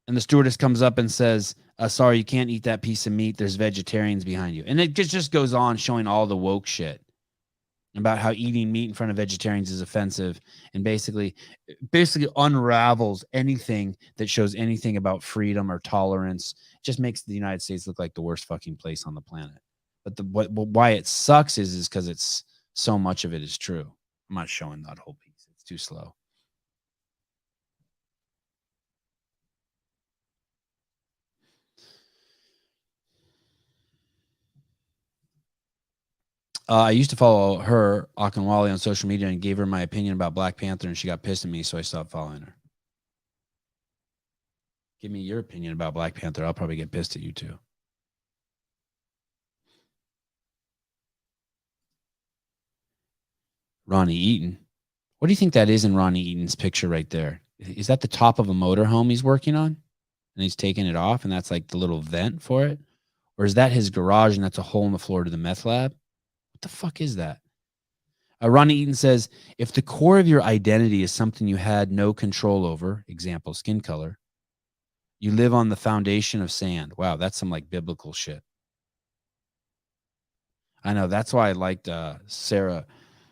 And the stewardess comes up and says, "Sorry, you can't eat that piece of meat. There's vegetarians behind you." And it just goes on showing all the woke shit about how eating meat in front of vegetarians is offensive, and basically unravels anything that shows anything about freedom or tolerance. It just makes the United States look like the worst fucking place on the planet. But why it sucks is because it's so much of it is true. I'm not showing that whole piece. It's too slow. I used to follow her, Akinwali, on social media and gave her my opinion about Black Panther, and she got pissed at me, so I stopped following her. Give me your opinion about Black Panther. I'll probably get pissed at you too. Ronnie Eaton. What do you think that is in Ronnie Eaton's picture right there? Is that the top of a motorhome he's working on? And he's taking it off, and that's like the little vent for it? Or is that his garage, and that's a hole in the floor to the meth lab? What the fuck is that? Ronnie Eaton says, if the core of your identity is something you had no control over, example, skin color, you live on the foundation of sand. Wow, that's some like biblical shit. I know. That's why I liked Sarah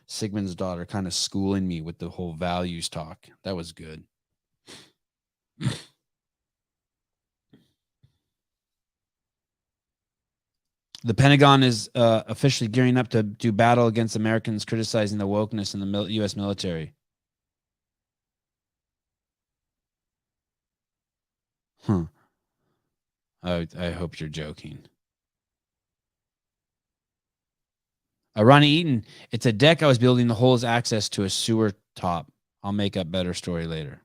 Sigmund's daughter kind of schooling me with the whole values talk. That was good. The Pentagon is officially gearing up to do battle against Americans criticizing the wokeness in the U.S. military. I hope you're joking. Ronnie Eaton, it's a deck I was building. The hole is access to a sewer top. I'll make up better story later.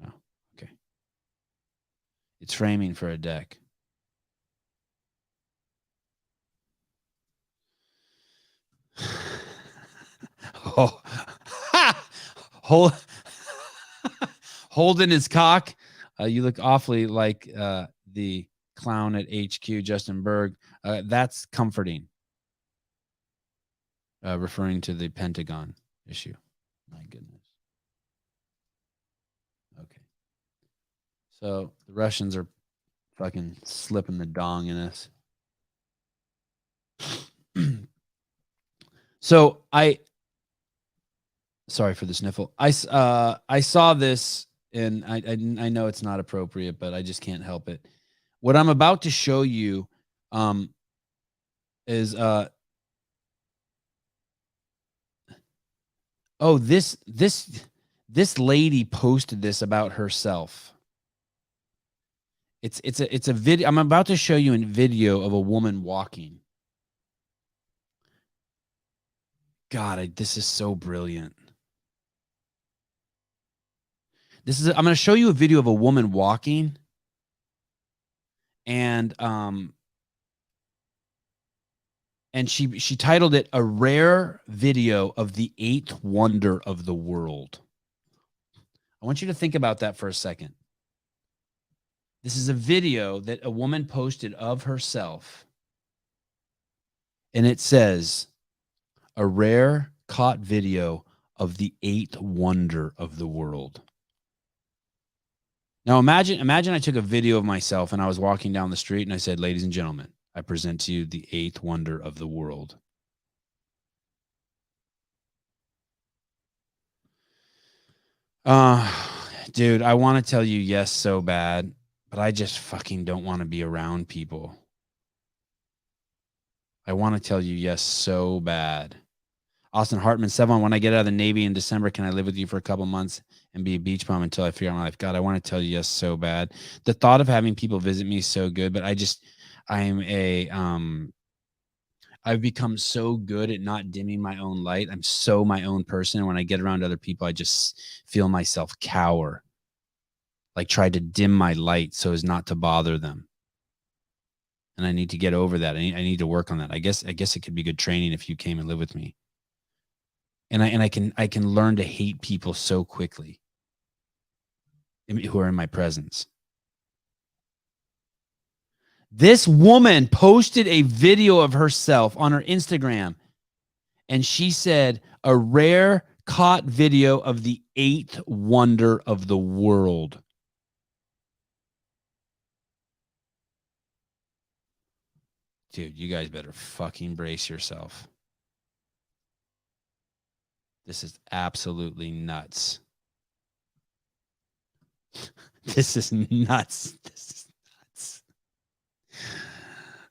Oh, okay. It's framing for a deck. Oh, holding his cock. You look awfully like the clown at HQ, Justin Berg. That's comforting. referring to the Pentagon issue. My goodness. Okay. So the Russians are fucking slipping the dong in us. So sorry for the sniffle. I saw this, and I know it's not appropriate, but I just can't help it. What I'm about to show you is this lady posted this about herself. It's a video. I'm about to show you a video of a woman walking. God, this is so brilliant. I'm going to show you a video of a woman walking, and she titled it "A Rare Video of the Eighth Wonder of the World." I want you to think about that for a second. This is a video that a woman posted of herself, and it says, "A rare caught video of the eighth wonder of the world." Now imagine I took a video of myself and I was walking down the street and I said, "Ladies and gentlemen, I present to you the eighth wonder of the world." Dude, I want to tell you yes so bad, but I just fucking don't want to be around people. I want to tell you yes so bad. Austin Hartman, Sevan, when I get out of the Navy in December, can I live with you for a couple months and be a beach bum until I figure out my life? God, I want to tell you yes so bad. The thought of having people visit me is so good, but I've become so good at not dimming my own light. I'm so my own person. And when I get around other people, I just feel myself cower, like try to dim my light so as not to bother them. And I need to get over that. I need to work on that. I guess it could be good training if you came and lived with me. And I can learn to hate people so quickly who are in my presence. This woman posted a video of herself on her Instagram, and she said, "A rare caught video of the eighth wonder of the world." Dude, you guys better fucking brace yourself. This is absolutely nuts. This is nuts. This is nuts.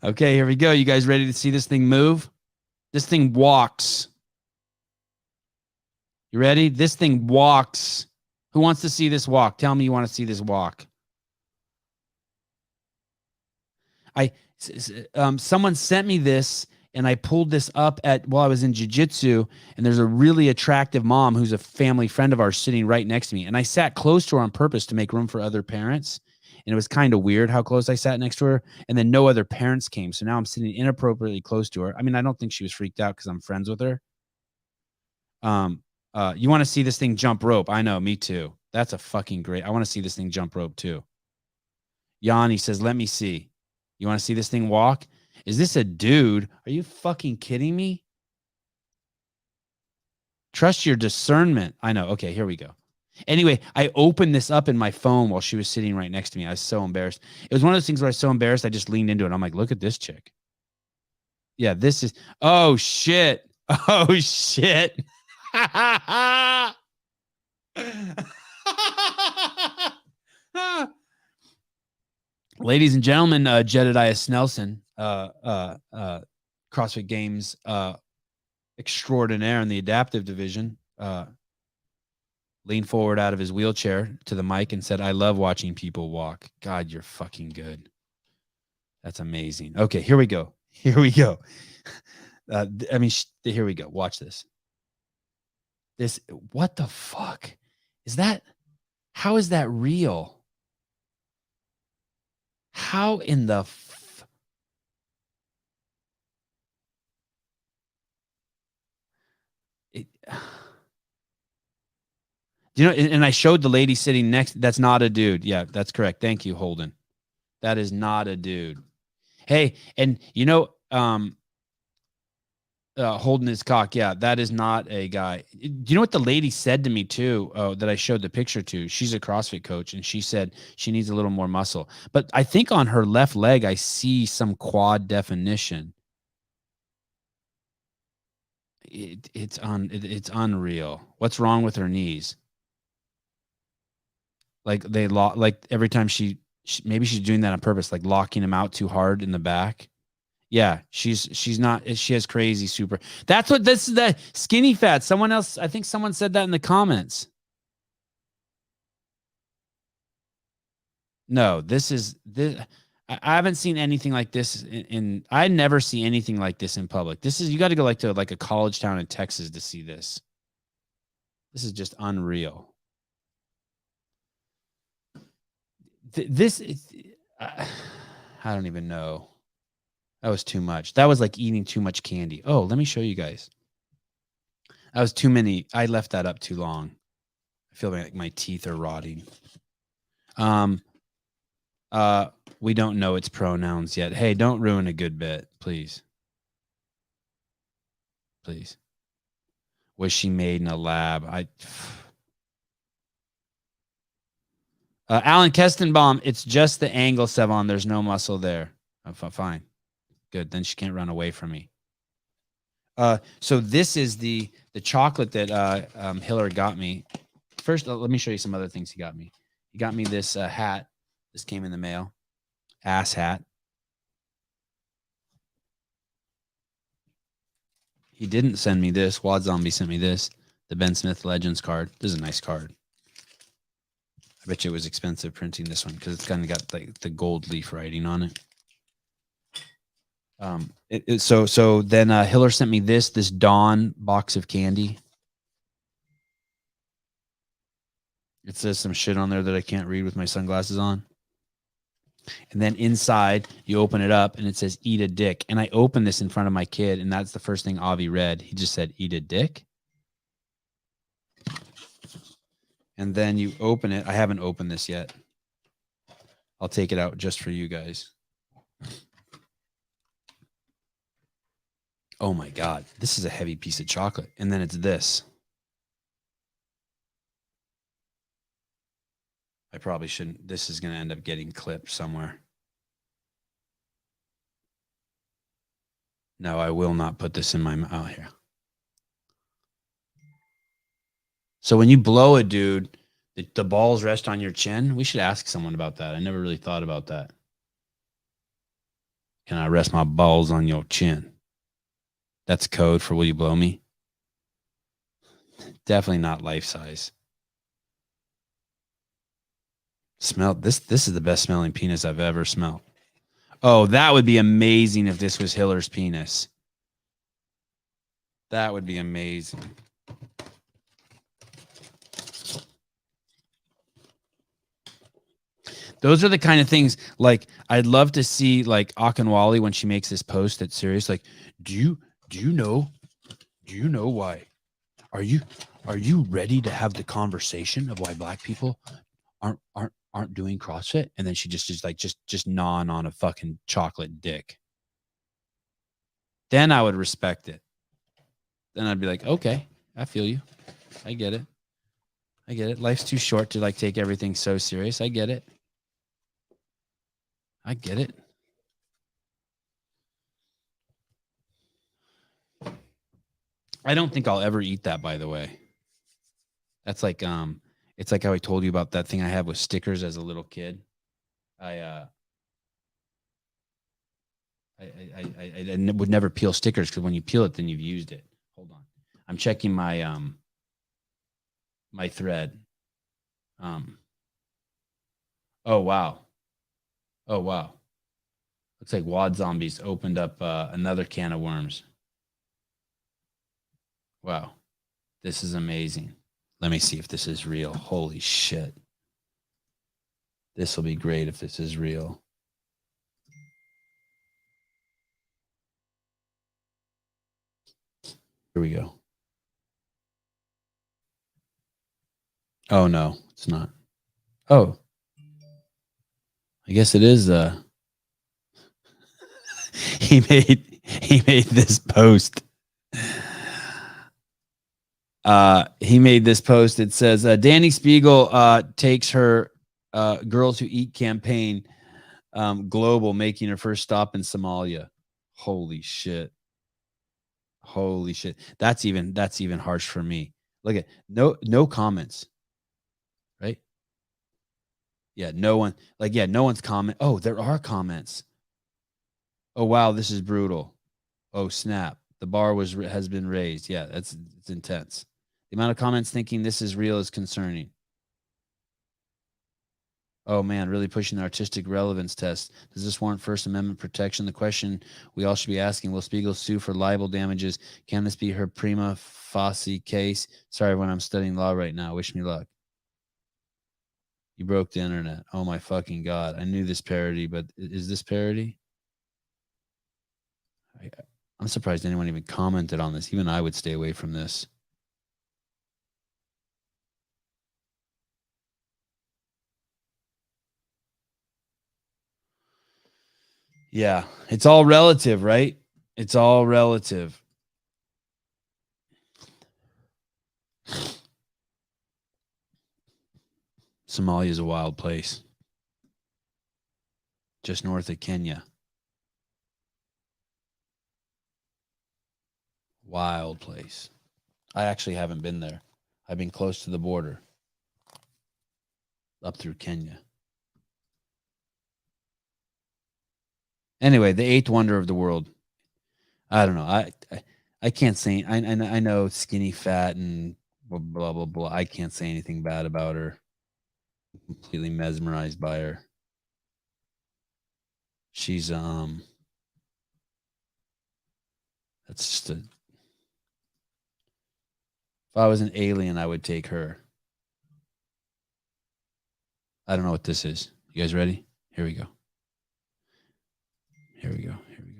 Okay, here we go. You guys ready to see this thing move? This thing walks. You ready? This thing walks. Who wants to see this walk? Tell me you want to see this walk. Someone sent me this, and I pulled this up while I was in jiu-jitsu, and there's a really attractive mom who's a family friend of ours sitting right next to me. And I sat close to her on purpose to make room for other parents. And it was kind of weird how close I sat next to her. And then no other parents came. So now I'm sitting inappropriately close to her. I mean, I don't think she was freaked out because I'm friends with her. You want to see this thing jump rope? I know, me too. That's a fucking great. I want to see this thing jump rope too. Yanni says, "Let me see." You want to see this thing walk? Is this a dude? Are you fucking kidding me? Trust your discernment. I know. Okay, here we go. Anyway, I opened this up in my phone while she was sitting right next to me. I was so embarrassed. It was one of those things where I was so embarrassed, I just leaned into it. I'm like, look at this chick. Yeah, this is, oh shit. Oh shit. Ladies and gentlemen, Jedediah Snelson, CrossFit Games extraordinaire in the adaptive division, leaned forward out of his wheelchair to the mic and said, "I love watching people walk." God, you're fucking good. That's amazing. Okay, here we go. Here we go. Here we go. Watch this. What the fuck is that? How is that real? How in the you know, and I showed the lady sitting next. That's not a dude. Yeah, that's correct. Thank you, Holden. That is not a dude. Hey, and you know, Holding his cock. Yeah, that is not a guy. Do you know what the lady said to me too? Oh, that I showed the picture to. She's a CrossFit coach, and she said she needs a little more muscle. But I think on her left leg, I see some quad definition. It's unreal. What's wrong with her knees? Like like every time maybe she's doing that on purpose, like locking him out too hard in the back. Yeah, she's not. She has crazy super. That's what this is. The skinny fat. Someone else. I think someone said that in the comments. No, this is this. I haven't seen anything like this in. I never see anything like this in public. This is, you got to go to like a college town in Texas to see this. This is just unreal. This is, I don't even know. That was too much. That was like eating too much candy. Oh, let me show you guys. That was too many. I left that up too long. I feel like my teeth are rotting. We don't know its pronouns yet. Hey, don't ruin a good bit, please. Please. Was she made in a lab? Alan Kestenbaum, it's just the angle, Sevan. There's no muscle there. Fine. Good. Then she can't run away from me. So this is the chocolate that Hiller got me. First, let me show you some other things he got me. He got me this hat. This came in the mail. Ass hat. He didn't send me this. Wad Zombie sent me this. The Ben Smith Legends card. This is a nice card. I bet you it was expensive printing this one because it's kind of got like the gold leaf writing on it. So then Hiller sent me this Dawn box of candy. It says some shit on there that I can't read with my sunglasses on. And then inside, you open it up and it says, eat a dick. And I opened this in front of my kid, and that's the first thing Avi read. He just said, eat a dick. And then you open it. I haven't opened this yet. I'll take it out just for you guys. Oh my God. This is a heavy piece of chocolate. And then it's this. I probably shouldn't. This is going to end up getting clipped somewhere. No, I will not put this in my mouth. Oh, here. So when you blow a dude, the balls rest on your chin. We should ask someone about that. I never really thought about that. Can I rest my balls on your chin? That's code for will you blow me? Definitely not life size. Smell this. This is the best smelling penis I've ever smelled. Oh, that would be amazing if this was Hiller's penis. That would be amazing. Those are the kind of things, like, I'd love to see, like, Akinwale when she makes this post that's serious. Like, do you know why? Are you ready to have the conversation of why black people aren't doing CrossFit? And then she just gnawing on a fucking chocolate dick. Then I would respect it. Then I'd be like, okay, I feel you. I get it. I get it. Life's too short to like take everything so serious. I get it. I get it. I don't think I'll ever eat that, by the way. That's like, it's like how I told you about that thing I had with stickers as a little kid. I would never peel stickers because when you peel it, then you've used it. Hold on. I'm checking my, my thread. Oh, wow. Oh, wow. Looks like Wad Zombies opened up another can of worms. Wow. This is amazing. Let me see if this is real. Holy shit. This will be great if this is real. Here we go. Oh, no, it's not. Oh. I guess it is. He made this post. He made this post. It says, Danny Spiegel takes her Girls Who Eat campaign global, making her first stop in Somalia. Holy shit. Holy shit. That's even harsh for me. Look at no comments. Right? Yeah, no one. Like, yeah, no one's comment. Oh, there are comments. Oh, wow, this is brutal. Oh, snap. The bar has been raised. Yeah, it's intense. The amount of comments thinking this is real is concerning. Oh, man, really pushing the artistic relevance test. Does this warrant First Amendment protection? The question we all should be asking, will Spiegel sue for libel damages? Can this be her prima facie case? Sorry, everyone, I'm studying law right now. Wish me luck. You broke the internet. Oh, my fucking God. I knew this parody, but is this parody? I'm surprised anyone even commented on this. Even I would stay away from this. Yeah, it's all relative, right? It's all relative. Somalia is a wild place. Just north of Kenya. Wild place. I actually haven't been there. I've been close to the border. Up through Kenya. Anyway, the eighth wonder of the world. I don't know. I can't say. I know skinny fat and blah, blah, blah, blah. I can't say anything bad about her. I'm completely mesmerized by her. She's that's just a. If I was an alien, I would take her. I don't know what this is. You guys ready? Here we go. Here we go. Here we go.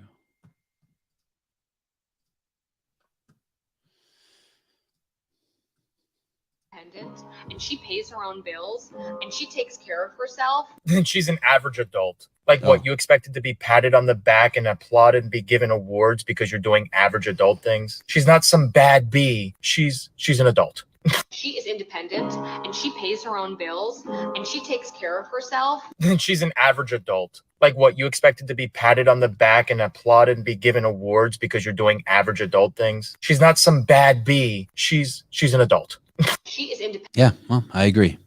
And she pays her own bills and she takes care of herself. Then she's an average adult. Like, what, you expected to be patted on the back and applauded and be given awards because you're doing average adult things? She's not some bad bee. She's an adult. She is independent and she pays her own bills and she takes care of herself. Then she's an average adult. Like, what, you expected to be patted on the back and applauded and be given awards because you're doing average adult things? She's not some bad bee. She's an adult. She is independent. Yeah, well, I agree.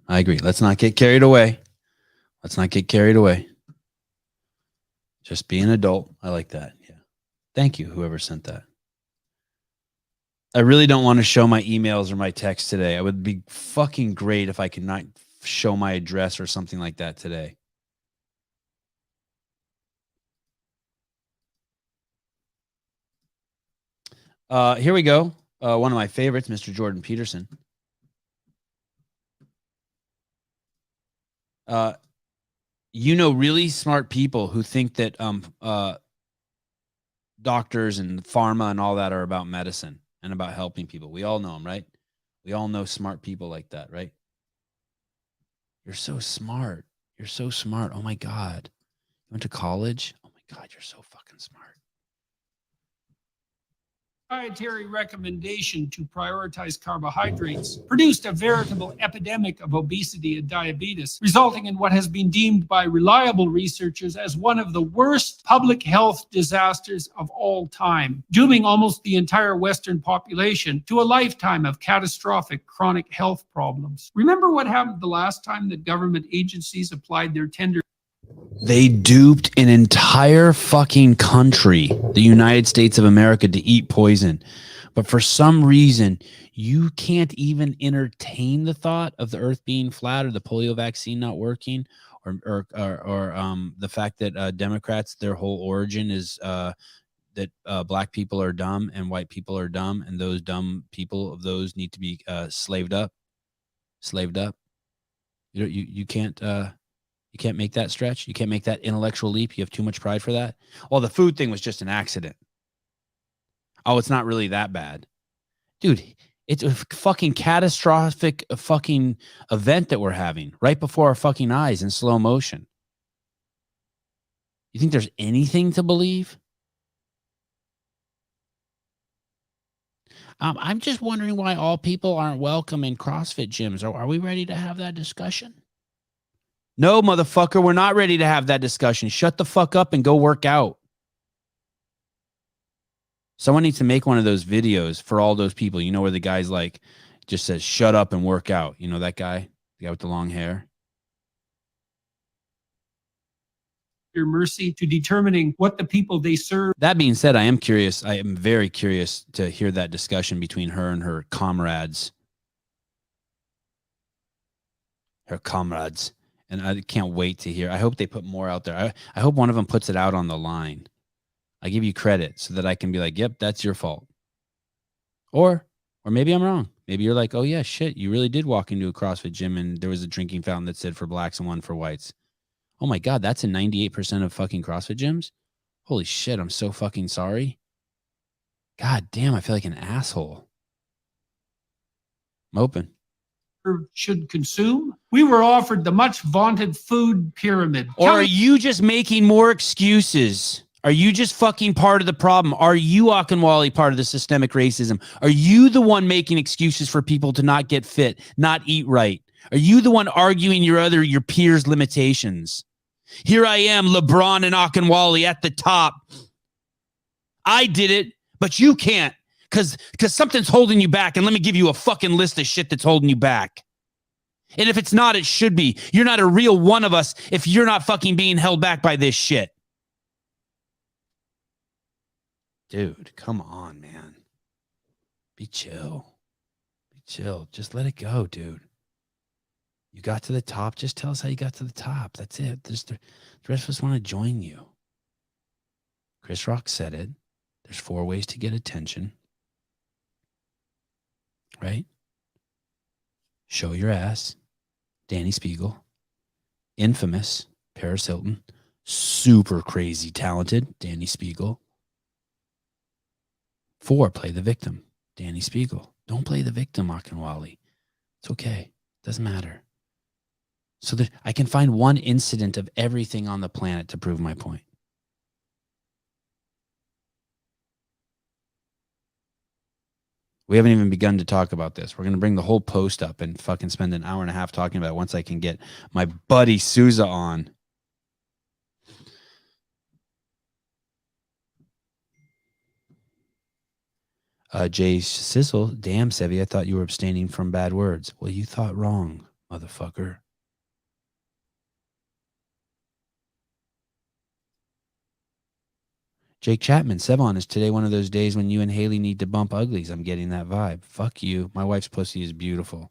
Let's not get carried away. Just be an adult. I like that. Yeah. Thank you, whoever sent that. I really don't want to show my emails or my texts today. It would be fucking great if I could not show my address or something like that today. Here we go. One of my favorites, Mr. Jordan Peterson. Really smart people who think that doctors and pharma and all that are about medicine and about helping people. We all know them, right? We all know smart people like that, right? You're so smart. Oh my God. You went to college? Oh my God, you're so fucking smart. Dietary recommendation to prioritize carbohydrates produced a veritable epidemic of obesity and diabetes, resulting in what has been deemed by reliable researchers as one of the worst public health disasters of all time, dooming almost the entire Western population to a lifetime of catastrophic chronic health problems. Remember what happened the last time that government agencies applied their tender. They duped an entire fucking country, the United States of America, to eat poison. But for some reason, you can't even entertain the thought of the earth being flat or the polio vaccine not working or the fact that Democrats, their whole origin is that black people are dumb and white people are dumb. And those dumb people of those need to be slaved up. You can't... You can't make that stretch. You can't make that intellectual leap. You have too much pride for that. Well, the food thing was just an accident. Oh, it's not really that bad. Dude, it's a fucking catastrophic fucking event that we're having right before our fucking eyes in slow motion. You think there's anything to believe? I'm just wondering why all people aren't welcome in CrossFit gyms. Are we ready to have that discussion? No, motherfucker, we're not ready to have that discussion. Shut the fuck up and go work out. Someone needs to make one of those videos for all those people. You know, where the guy's like, just says, shut up and work out. You know that guy? The guy with the long hair? Your mercy to determining what the people they serve. That being said, I am curious. I am very curious to hear that discussion between her and her comrades. Her comrades. And I can't wait to hear. I hope they put more out there. I hope one of them puts it out on the line. I give you credit so that I can be like, yep, that's your fault. Or maybe I'm wrong. Maybe you're like, oh yeah, shit, you really did walk into a CrossFit gym and there was a drinking fountain that said for blacks and one for whites. Oh my God, that's in 98% of fucking CrossFit gyms? Holy shit, I'm so fucking sorry. God damn, I feel like an asshole. I'm open. Should consume. We were offered the much vaunted food pyramid. Or are you just making more excuses? Are you just fucking part of the problem? Are you, Akinwale, part of the systemic racism? Are you the one making excuses for people to not get fit, not eat right? Are you the one arguing your peers' limitations? Here I am, LeBron and Akinwale at the top. I did it, but you can't because something's holding you back. And let me give you a fucking list of shit that's holding you back. And if it's not, it should be. You're not a real one of us if you're not fucking being held back by this shit. Dude, come on, man. Be chill. Be chill. Just let it go, dude. You got to the top. Just tell us how you got to the top. That's it. The rest of us want to join you. Chris Rock said it. There's 4 ways to get attention. Right? Show your ass. Danny Spiegel. Infamous. Paris Hilton. Super crazy talented. Danny Spiegel. 4, play the victim. Danny Spiegel. Don't play the victim, Akinwale. It's okay. Doesn't matter. So that I can find one incident of everything on the planet to prove my point. We haven't even begun to talk about this. We're going to bring the whole post up and fucking spend an hour and a half talking about it once I can get my buddy Souza on. Jay Sizzle, damn, Sevi, I thought you were abstaining from bad words. Well, you thought wrong, motherfucker. Jake Chapman, Sevan, is today one of those days when you and Haley need to bump uglies? I'm getting that vibe. Fuck you. My wife's pussy is beautiful.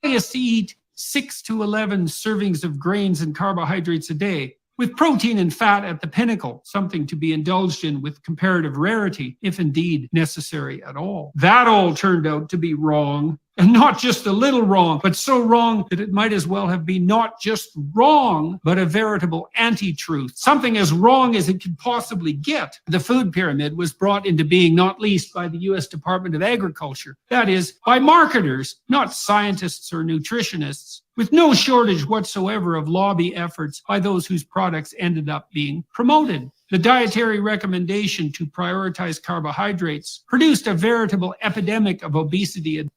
I used to eat 6 to 11 servings of grains and carbohydrates a day, with protein and fat at the pinnacle, something to be indulged in with comparative rarity, if indeed necessary at all. That all turned out to be wrong, and not just a little wrong, but so wrong that it might as well have been not just wrong, but a veritable anti-truth, something as wrong as it could possibly get. The food pyramid was brought into being not least by the U.S. Department of Agriculture, that is, by marketers, not scientists or nutritionists, with no shortage whatsoever of lobby efforts by those whose products ended up being promoted. The dietary recommendation to prioritize carbohydrates produced a veritable epidemic of obesity.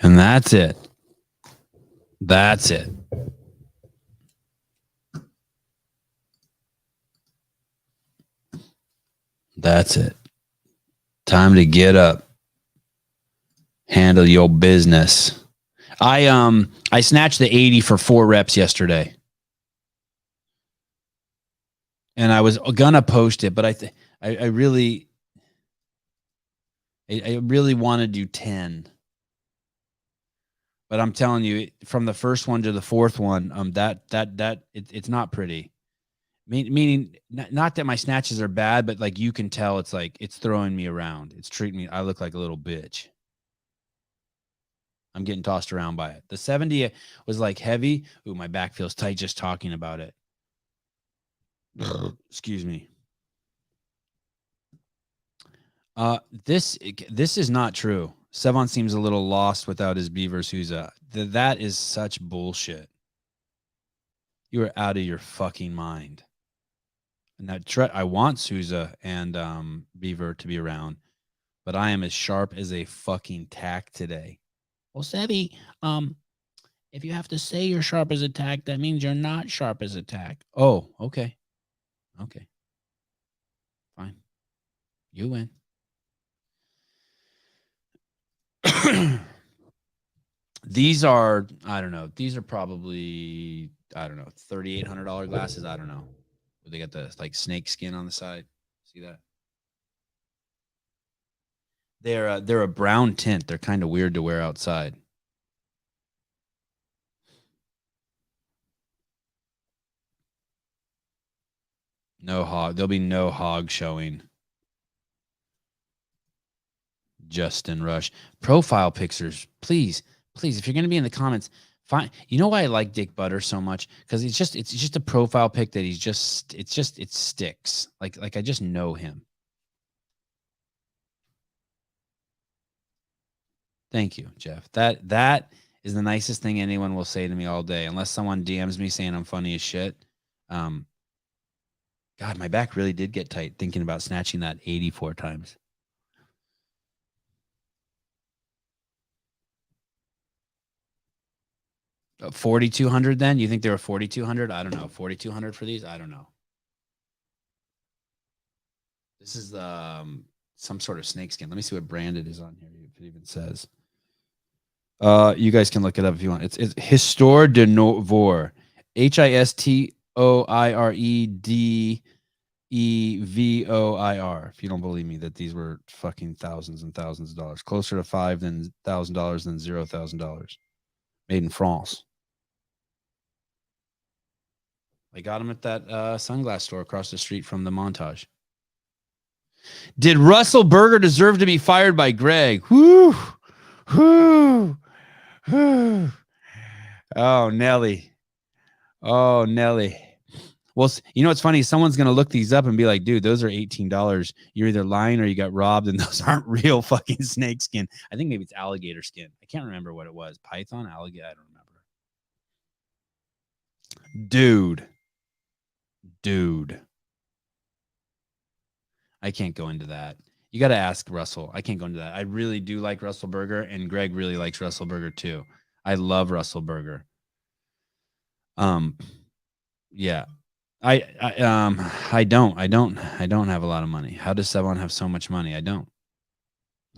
And that's it. That's it. That's it. Time to get up. Handle your business. I snatched the 80 for 4 reps yesterday. And I was gonna post it, but I really want to do 10. But I'm telling you, from the first one to the 4th one, it's not pretty. Meaning, not that my snatches are bad, but like you can tell, it's like it's throwing me around. It's treating me. I look like a little bitch. I'm getting tossed around by it. The 70 was like heavy. Ooh, my back feels tight just talking about it. Excuse me. This is not true. Sevan seems a little lost without his Beaver Souza. That is such bullshit. You are out of your fucking mind. And I want Souza and Beaver to be around, but I am as sharp as a fucking tack today. Well, Sebi, if you have to say you're sharp as a tack, that means you're not sharp as a tack. Oh, okay. Okay. Fine. You win. These are, I don't know. These are probably, I don't know, $3,800 glasses. I don't know. They got the like snake skin on the side. See that? They're a brown tint. They're kind of weird to wear outside. No hog. There'll be no hog showing. Justin Rush. Profile pictures, please. Please, if you're going to be in the comments, fine. You know why I like Dick Butter so much? Because it's just a profile pic that it sticks. Like I just know him. Thank you, Jeff. That is the nicest thing anyone will say to me all day, unless someone DMs me saying I'm funny as shit. God, my back really did get tight thinking about snatching that 84 times. $4,200 then? You think they were $4,200? I don't know. $4,200 for these? I don't know. This is some sort of snakeskin. Let me see what brand it is on here, if it even says. You guys can look it up if you want. It's Histoire de Nouveau. HISTOIREDEVOIR. If you don't believe me that these were fucking thousands and thousands of dollars. Closer to $5,000 than $0,000. Made in France. I got them at that sunglass store across the street from the Montage. Did Russell Berger deserve to be fired by Greg? Whoo! Whoo! Whoo! Oh, Nelly. Oh, Nelly. Well, you know what's funny? Someone's going to look these up and be like, dude, those are $18. You're either lying or you got robbed, and those aren't real fucking snake skin. I think maybe it's alligator skin. I can't remember what it was. Python, alligator, I don't remember. Dude. I can't go into that. You got to ask Russell. I can't go into that. I really do like Russell Berger, and Greg really likes Russell Berger too. I love Russell Berger. Yeah. I don't have a lot of money. How does Sevan have so much money? I don't.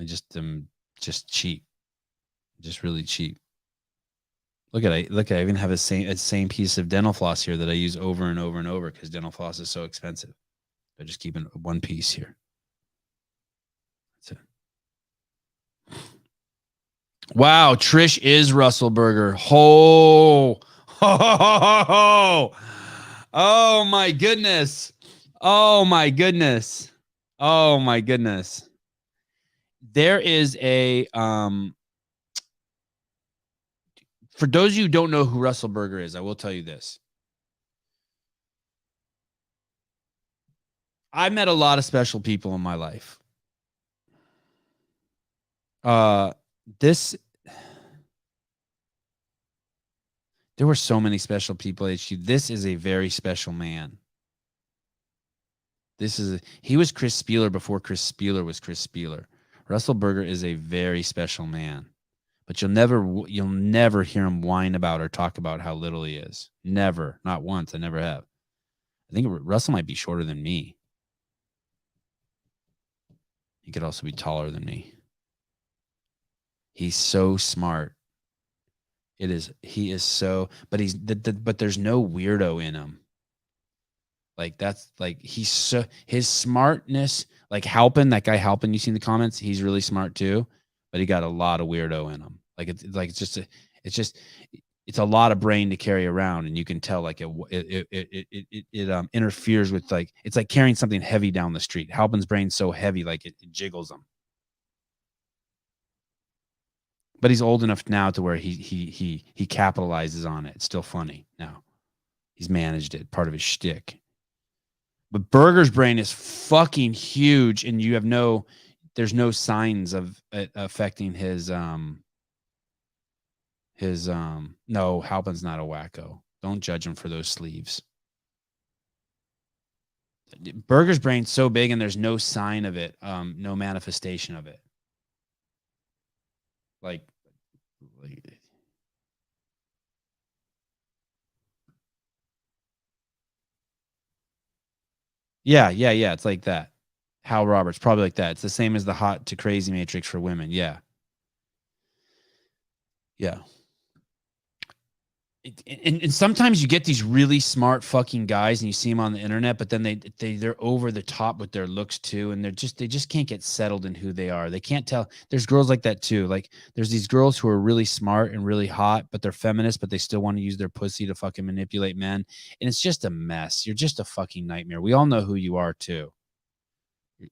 I just am just cheap. Just really cheap. Look at I even have a same piece of dental floss here that I use over and over and over because dental floss is so expensive. I just keep one piece here. That's it. Wow, Trish is Russell Berger. Oh my goodness. Oh my goodness. Oh my goodness. There is a for those of you who don't know who Russell Berger is, I will tell you this. I met a lot of special people in my life. There were so many special people at HQ. This is a very special man. He was Chris Spieler before Chris Spieler was Chris Spieler. Russell Berger is a very special man, but you'll never hear him whine about or talk about how little he is. Never, not once. I never have. I think Russell might be shorter than me. He could also be taller than me. He's so smart. He is so, but but there's no weirdo in him. Like that's like, he's so, his smartness, like Halpin, that guy Halpin, you see in the comments, he's really smart too, but he got a lot of weirdo in him. Like it's a lot of brain to carry around, and you can tell like it interferes with, like, it's like carrying something heavy down the street. Halpin's brain's so heavy, like it jiggles him. But he's old enough now to where he capitalizes on it. It's still funny now. He's managed it, part of his shtick. But Berger's brain is fucking huge, and there's no signs of it affecting his no, Halpin's not a wacko. Don't judge him for those sleeves. Burger's brain's so big and there's no sign of it, no manifestation of it. Like yeah. It's like that. Hal Roberts, probably like that. It's the same as the hot to crazy matrix for women. Yeah. And sometimes you get these really smart fucking guys and you see them on the internet, but then they're over the top with their looks too, and they just can't get settled in who they are. They can't tell. There's girls like that too. Like there's these girls who are really smart and really hot, but they're feminists, but they still want to use their pussy to fucking manipulate men, and it's just a mess. You're just a fucking nightmare. We all know who you are too.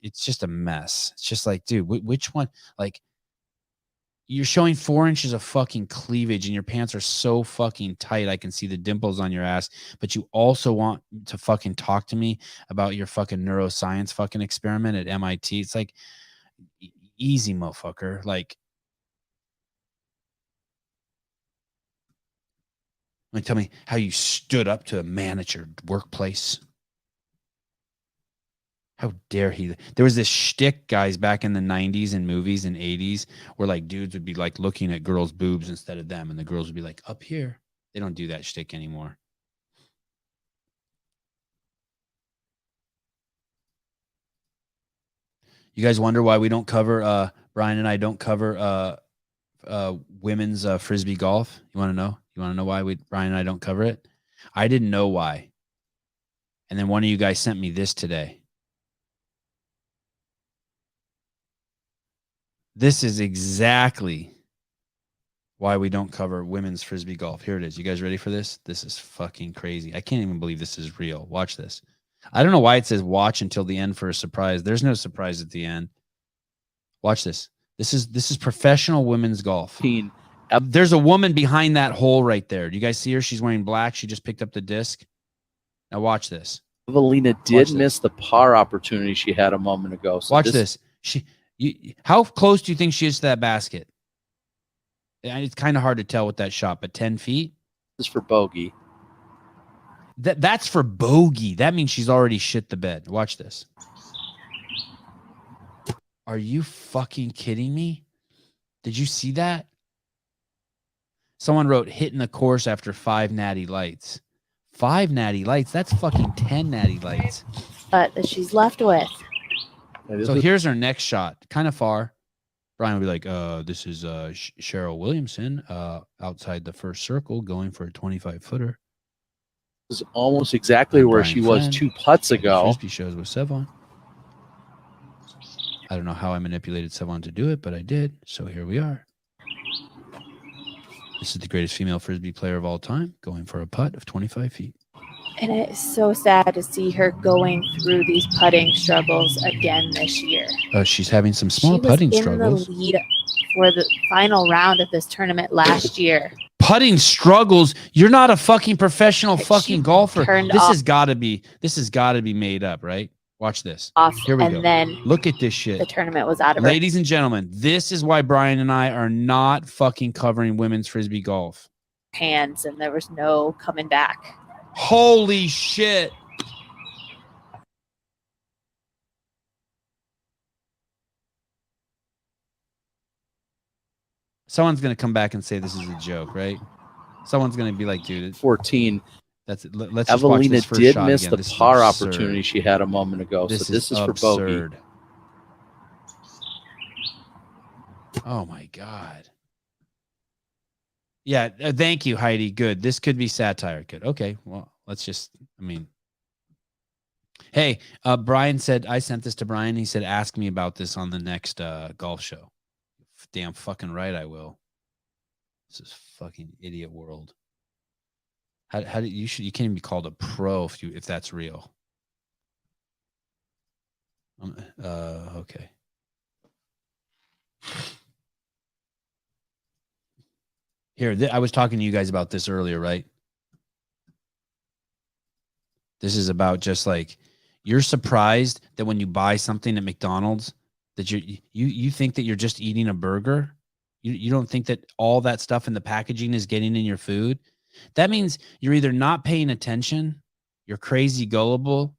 It's just a mess. It's just like, dude, which one? Like, you're showing 4 inches of fucking cleavage and your pants are so fucking tight. I can see the dimples on your ass, but you also want to fucking talk to me about your fucking neuroscience fucking experiment at MIT. It's like, easy, motherfucker. Like, tell me how you stood up to a man at your workplace. How dare he? There was this shtick, guys, back in the 90s in movies and 80s where like dudes would be like looking at girls' boobs instead of them, and the girls would be like, up here. They don't do that shtick anymore. You guys wonder why we don't cover, Brian and I don't cover women's frisbee golf? You want to know? You want to know why Brian and I don't cover it? I didn't know why. And then one of you guys sent me this today. This is exactly why we don't cover women's frisbee golf. Here it is. You guys ready for this? This is fucking crazy. I can't even believe this is real. Watch this. I don't know why it says watch until the end for a surprise. There's no surprise at the end. Watch this. This is professional women's golf. There's a woman behind that hole right there. Do you guys see her? She's wearing black. She just picked up the disc. Now watch this. Evelina did miss the par opportunity she had a moment ago. So watch this. How close do you think she is to that basket? It's kind of hard to tell with that shot, but 10 feet? This is for bogey. That's for bogey. That means she's already shit the bed. Watch this. Are you fucking kidding me? Did you see that? Someone wrote hitting the course after 5 natty lights. 5 natty lights? That's fucking 10 natty lights. But that she's left with. So here's her next shot. Kind of far. Brian will be like, this is Cheryl Williamson outside the first circle going for a 25-footer. This is almost exactly where she was 2 putts ago. Frisbee shows with Sevan. I don't know how I manipulated Sevan to do it, but I did. So here we are. This is the greatest female Frisbee player of all time, going for a putt of 25 feet. And it's so sad to see her going through these putting struggles again this year. She's having some small putting struggles. She was in the lead for the final round of this tournament last year. Putting struggles? You're not a fucking professional fucking golfer. This has got to be made up, right? Watch this. Here we go. Then look at this shit. The tournament was out of Ladies and gentlemen, this is why Brian and I are not fucking covering women's Frisbee golf. Hands, and there was no coming back. Holy shit. Someone's going to come back and say this is a joke, right? Someone's going to be like, dude, 14. Let's just Evelina watch this did shot miss again. the par opportunity she had a moment ago. This so this is for absurd. bogey. Oh my God. Yeah, thank you, Heidi. Good. This could be satire. Good. Okay. Well, let's just, hey, Brian said, I sent this to Brian. He said, ask me about this on the next golf show. Damn fucking right I will. This is fucking idiot world. How do you can't even be called a pro if that's real. Okay. Here, I was talking to you guys about this earlier, right? This is about just like, you're surprised that when you buy something at McDonald's that you think that you're just eating a burger. You don't think that all that stuff in the packaging is getting in your food. That means you're either not paying attention, you're crazy gullible,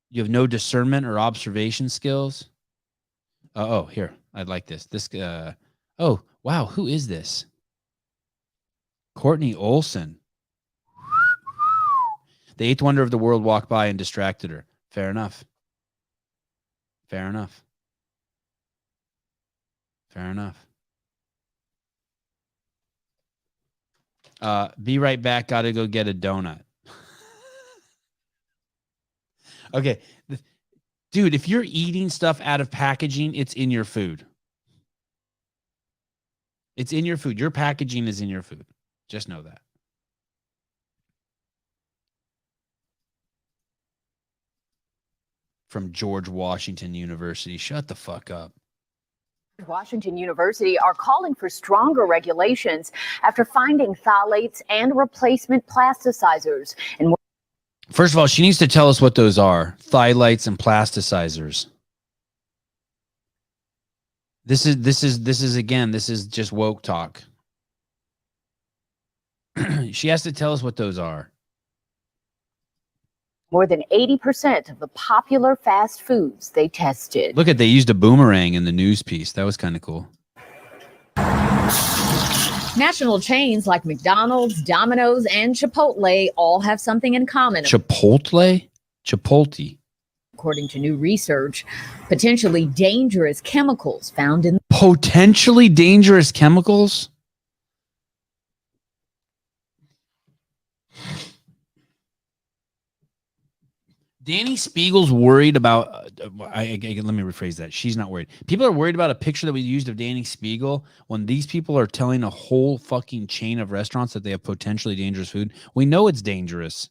You have no discernment or observation skills. Oh, here. I like this. Oh, wow. Who is this? Courtney Olson. The eighth wonder of the world walked by and distracted her. Fair enough. Fair enough. Fair enough. Be right back. Got to go get a donut. Okay. Dude, if you're eating stuff out of packaging, it's in your food. It's in your food. Your packaging is in your food. Just know that. From George Washington University. Shut the fuck up. Washington University are calling for stronger regulations after finding phthalates and replacement plasticizers. And first of all, she needs to tell us what those are. Phthalates and plasticizers. This is just woke talk. She has to tell us what those are. more than 80% of the popular fast foods they tested. Look at, they used a boomerang in the news piece. That was kind of cool. National chains like McDonald's, Domino's, and Chipotle all have something in common. Chipotle? Chipotle. According to new research, potentially dangerous chemicals found in... Potentially dangerous chemicals? Danny Spiegel's worried about, let me rephrase that. She's not worried. People are worried about a picture that we used of Danny Spiegel when these people are telling a whole fucking chain of restaurants that they have potentially dangerous food. We know it's dangerous.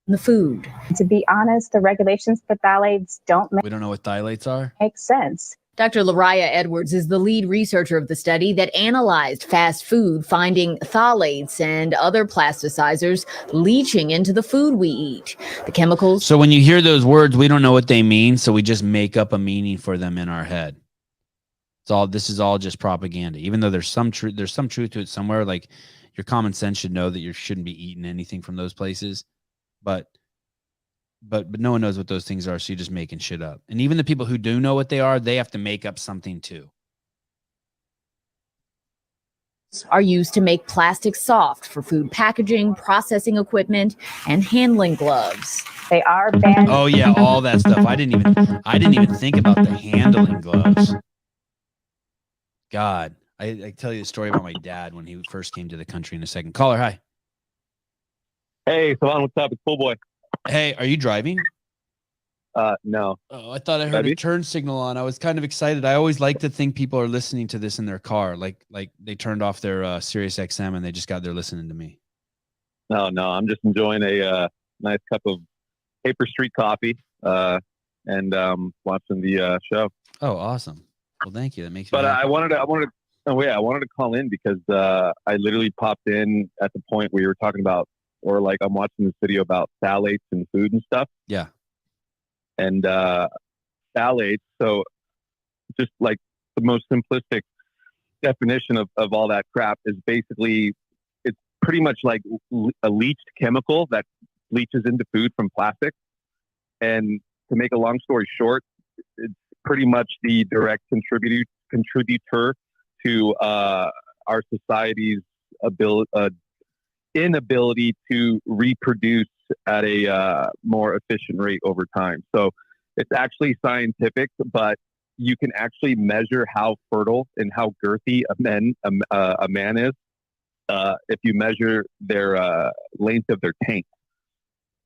The food. To be honest, the regulations for phthalates we don't know what phthalates are. Make sense. Dr. Lariah Edwards is the lead researcher of the study that analyzed fast food, finding phthalates and other plasticizers leaching into the food we eat. The chemicals. So when you hear those words, we don't know what they mean, so we just make up a meaning for them in our head. This is all just propaganda. Even though there's some truth to it somewhere. Like, your common sense should know that you shouldn't be eating anything from those places. But no one knows what those things are, so you're just making shit up. And even the people who do know what they are, they have to make up something too. Are used to make plastic soft for food packaging, processing equipment, and handling gloves. They are banned. Oh yeah, all that stuff. I didn't even think about the handling gloves. God, I tell you a story about my dad when he first came to the country in a second. Caller, hi. Hey, Sevan, what's up? It's Full Boy. Hey, are you driving? No. Oh, I thought I heard a turn signal on. I was kind of excited. I always like to think people are listening to this in their car, like they turned off their Sirius XM and they just got there listening to me. No, I'm just enjoying a nice cup of Paper Street coffee and watching the show. Oh, awesome! Well, thank you. That makes me But happy. I wanted to call in because I literally popped in at the point where you were talking about, or like I'm watching this video about phthalates in food and stuff. Yeah. And phthalates, so just like the most simplistic definition of all that crap is basically, it's pretty much like a leached chemical that leaches into food from plastic. And to make a long story short, it's pretty much the direct contributor to our society's inability to reproduce at a more efficient rate over time. So it's actually scientific, but you can actually measure how fertile and how girthy a man is if you measure their length of their taint.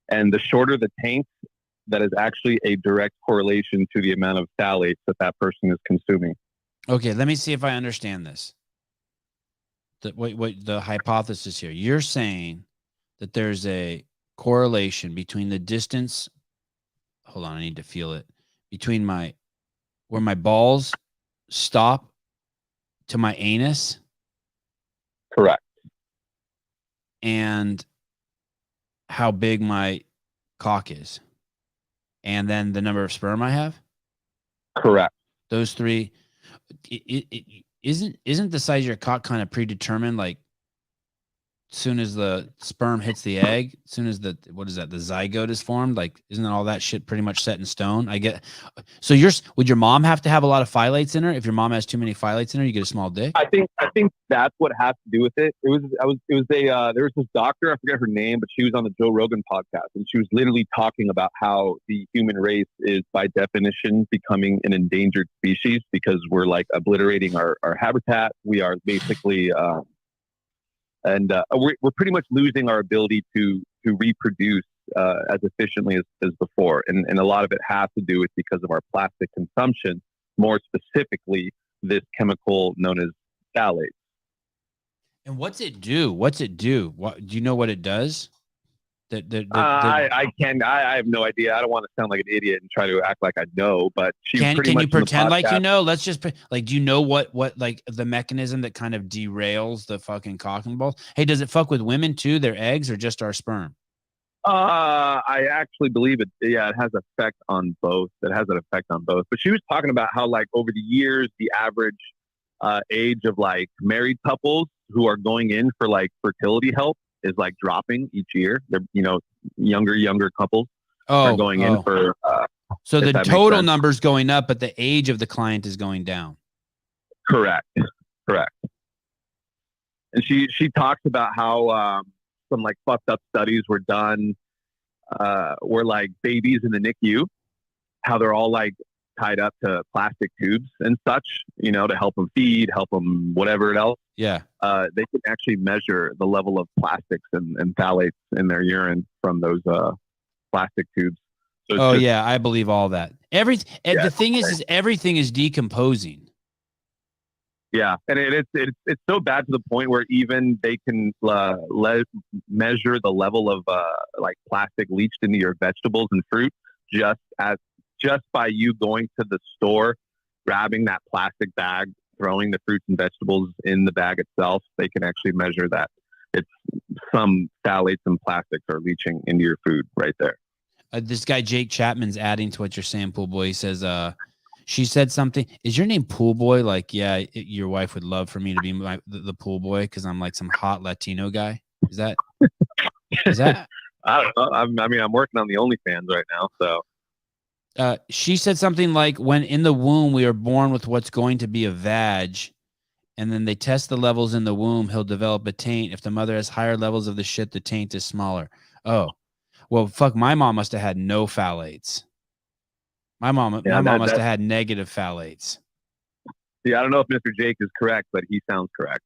And the shorter the taint, that is actually a direct correlation to the amount of phthalates that person is consuming. Okay, let me see if I understand this. What the hypothesis here? You're saying that there's a correlation between the distance. Hold on, I need to feel it. Between where my balls stop to my anus. Correct. And how big my cock is. And then the number of sperm I have? Correct. Those three. Isn't the size of your cock kind of predetermined? Like, soon as the sperm hits the egg, as soon as the zygote is formed, like isn't all that shit pretty much set in stone? So would your mom have to have a lot of phthalates in her? If your mom has too many phthalates in her, you get a small dick? I think that's what has to do with it. There was this doctor, I forget her name, but she was on the Joe Rogan podcast, and she was literally talking about how the human race is by definition becoming an endangered species because we're like obliterating our habitat. We are basically we're pretty much losing our ability to reproduce as efficiently as before. And a lot of it has to do with because of our plastic consumption, more specifically, this chemical known as phthalates. And what's it do? Do you know what it does? I have no idea. I don't want to sound like an idiot and try to act like I know, but can you pretend like you know? Let's just like, do you know what like the mechanism that kind of derails the fucking cock and balls? Hey, does it fuck with women too, their eggs, or just our sperm? I actually believe it. Yeah, it has effect on both. It has an effect on both. But she was talking about how like over the years, the average age of like married couples who are going in for like fertility help is like dropping each year. They're, younger couples are going in for. So the total number's going up, but the age of the client is going down. Correct. And she talks about how some like fucked up studies were done where like babies in the NICU, how they're all like tied up to plastic tubes and such, to help them feed, help them whatever else. Yeah. They can actually measure the level of plastics and phthalates in their urine from those plastic tubes. So I believe all that. The thing is everything is decomposing. Yeah, and it's so bad to the point where even they can measure the level of like plastic leached into your vegetables and fruit just by you going to the store, grabbing that plastic bag, throwing the fruits and vegetables in the bag itself. They can actually measure that. It's some phthalates and plastics are leaching into your food right there. This guy Jake Chapman's adding to what you're saying, Pool Boy. He says, she said something. Is your name Pool Boy? Like, yeah, your wife would love for me to be the Pool Boy because I'm like some hot Latino guy. Is that? I don't know. I'm working on the OnlyFans right now, so. She said something like, when in the womb, we are born with what's going to be a vag, and then they test the levels in the womb, he'll develop a taint. If the mother has higher levels of the shit, the taint is smaller. Oh, well, fuck, my mom must have had no phthalates. My mom must have had negative phthalates. Yeah, I don't know if Mr. Jake is correct, but he sounds correct.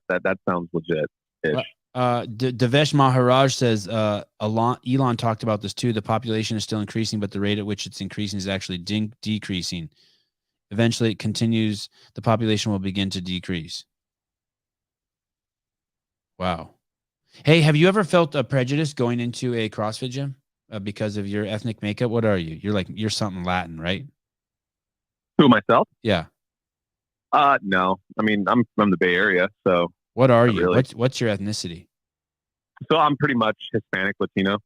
That sounds legit-ish. Devesh Maharaj says, Elon talked about this too. The population is still increasing, but the rate at which it's increasing is actually decreasing. Eventually it continues. The population will begin to decrease. Wow. Hey, have you ever felt a prejudice going into a CrossFit gym because of your ethnic makeup? What are you? You're something Latin, right? Who, myself? Yeah. No. I mean, I'm from the Bay Area, so. What are you? Really. What's your ethnicity? So I'm pretty much Hispanic Latino.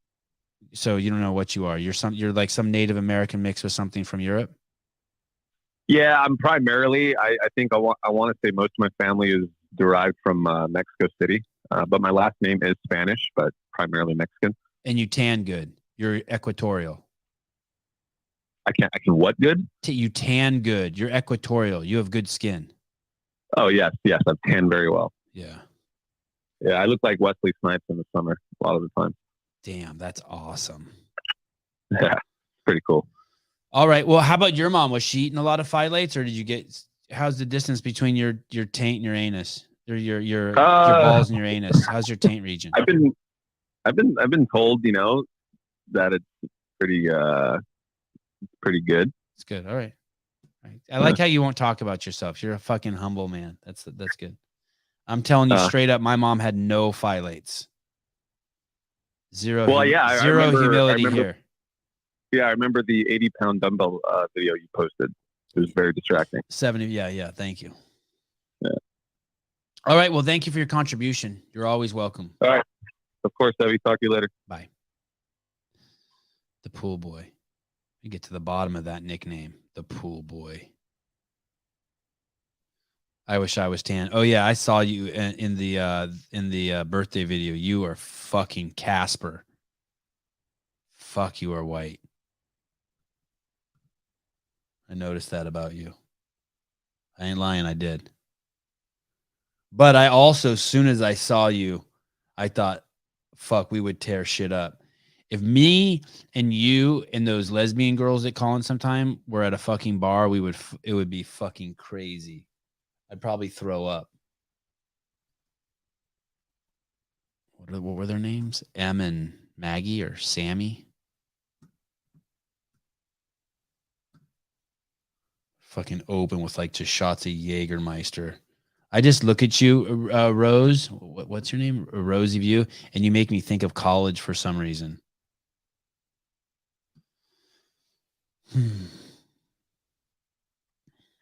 So you don't know what you are. You're like some Native American mixed with something from Europe. Yeah, I'm primarily. I think I want to say most of my family is derived from Mexico City, but my last name is Spanish, but primarily Mexican. And you tan good. You're equatorial. I can what good? You tan good. You're equatorial. You have good skin. Oh yes, I tan very well. Yeah. Yeah, I look like Wesley Snipes in the summer a lot of the time. Damn, that's awesome. Yeah, pretty cool. All right. Well, how about your mom? Was she eating a lot of phthalates, or did you get? How's the distance between your taint and your anus, or your balls and your anus? How's your taint region? I've been told, that it's pretty good. It's good. All right. I like how you won't talk about yourself. You're a fucking humble man. That's good. I'm telling you straight up, my mom had no phthalates. Zero. Well, yeah, zero humility here. Yeah, I remember the 80-pound dumbbell video you posted. It was very distracting. 70. Yeah. Thank you. Yeah. All right. Well, thank you for your contribution. You're always welcome. All right. Of course, Evie. Talk to you later. Bye. The Pool Boy. We get to the bottom of that nickname, the Pool Boy. I wish I was tan. Oh yeah, I saw you in the birthday video. You are fucking Casper. Fuck, you are white. I noticed that about you. I ain't lying, I did. But I also, as soon as I saw you, I thought, fuck, we would tear shit up. If me and you and those lesbian girls that call in sometime were at a fucking bar, it would be fucking crazy. I'd probably throw up. What were their names? Em and Maggie or Sammy? Fucking open with like just shots of Jägermeister. I just look at you, Rose. What's your name? Rosie View, and you make me think of college for some reason.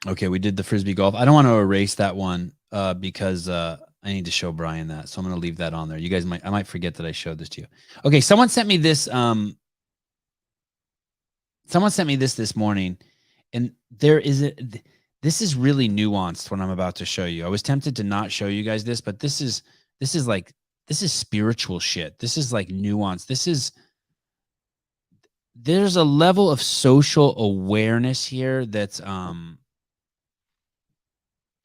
Okay, we did the frisbee golf. I don't want to erase that one because I need to show Brian that, so I'm going to leave that on there. You guys I might forget that I showed this to you. Okay, someone sent me this. Someone sent me this morning, and this is really nuanced what I'm about to show you. I was tempted to not show you guys this, but this is spiritual shit. This is like nuance. There's a level of social awareness here that's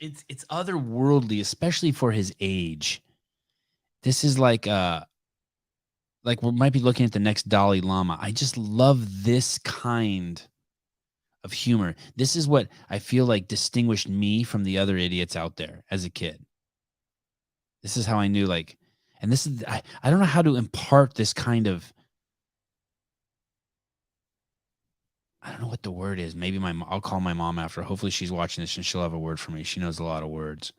it's otherworldly, especially for his age. This is like we might be looking at the next Dalai Lama. I just love this kind of humor. This is what I feel like distinguished me from the other idiots out there as a kid. This is how I knew, like, and this is, I don't know how to impart this kind of, I don't know what the word is. Maybe I'll call my mom after. Hopefully she's watching this and she'll have a word for me. She knows a lot of words.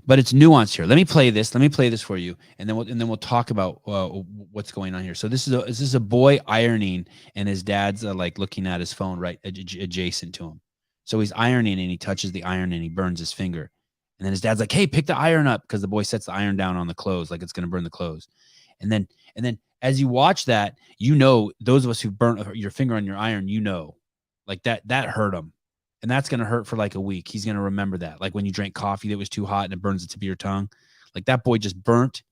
But it's nuance here. Let me play this for you, and then we'll talk about what's going on here. So this is a boy ironing, and his dad's like looking at his phone right adjacent to him. So he's ironing, and he touches the iron, and he burns his finger. And then his dad's like, "Hey, pick the iron up," because the boy sets the iron down on the clothes, like it's going to burn the clothes. And then as you watch that, you know, those of us who burnt your finger on your iron, you know, like that hurt him. And that's going to hurt for like a week. He's going to remember that. Like when you drank coffee that was too hot and it burns the tip of your tongue. Like that boy just burnt